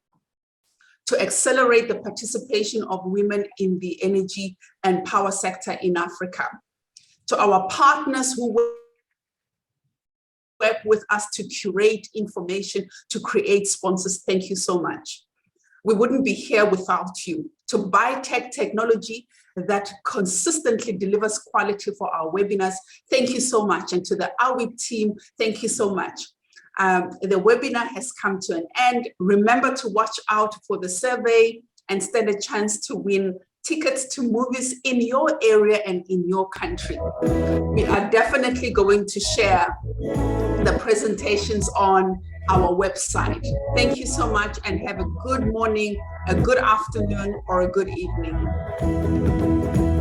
to accelerate the participation of women in the energy and power sector in Africa. To our partners who work with us to curate information, to create sponsors, thank you so much. We wouldn't be here without you. To Biotech Technology that consistently delivers quality for our webinars, thank you so much. And to the AWEaP team, thank you so much. The webinar has come to an end. Remember to watch out for the survey and stand a chance to win tickets to movies in your area and in your country. We are definitely going to share the presentations on our website. Thank you so much and have a good morning, a good afternoon, or a good evening.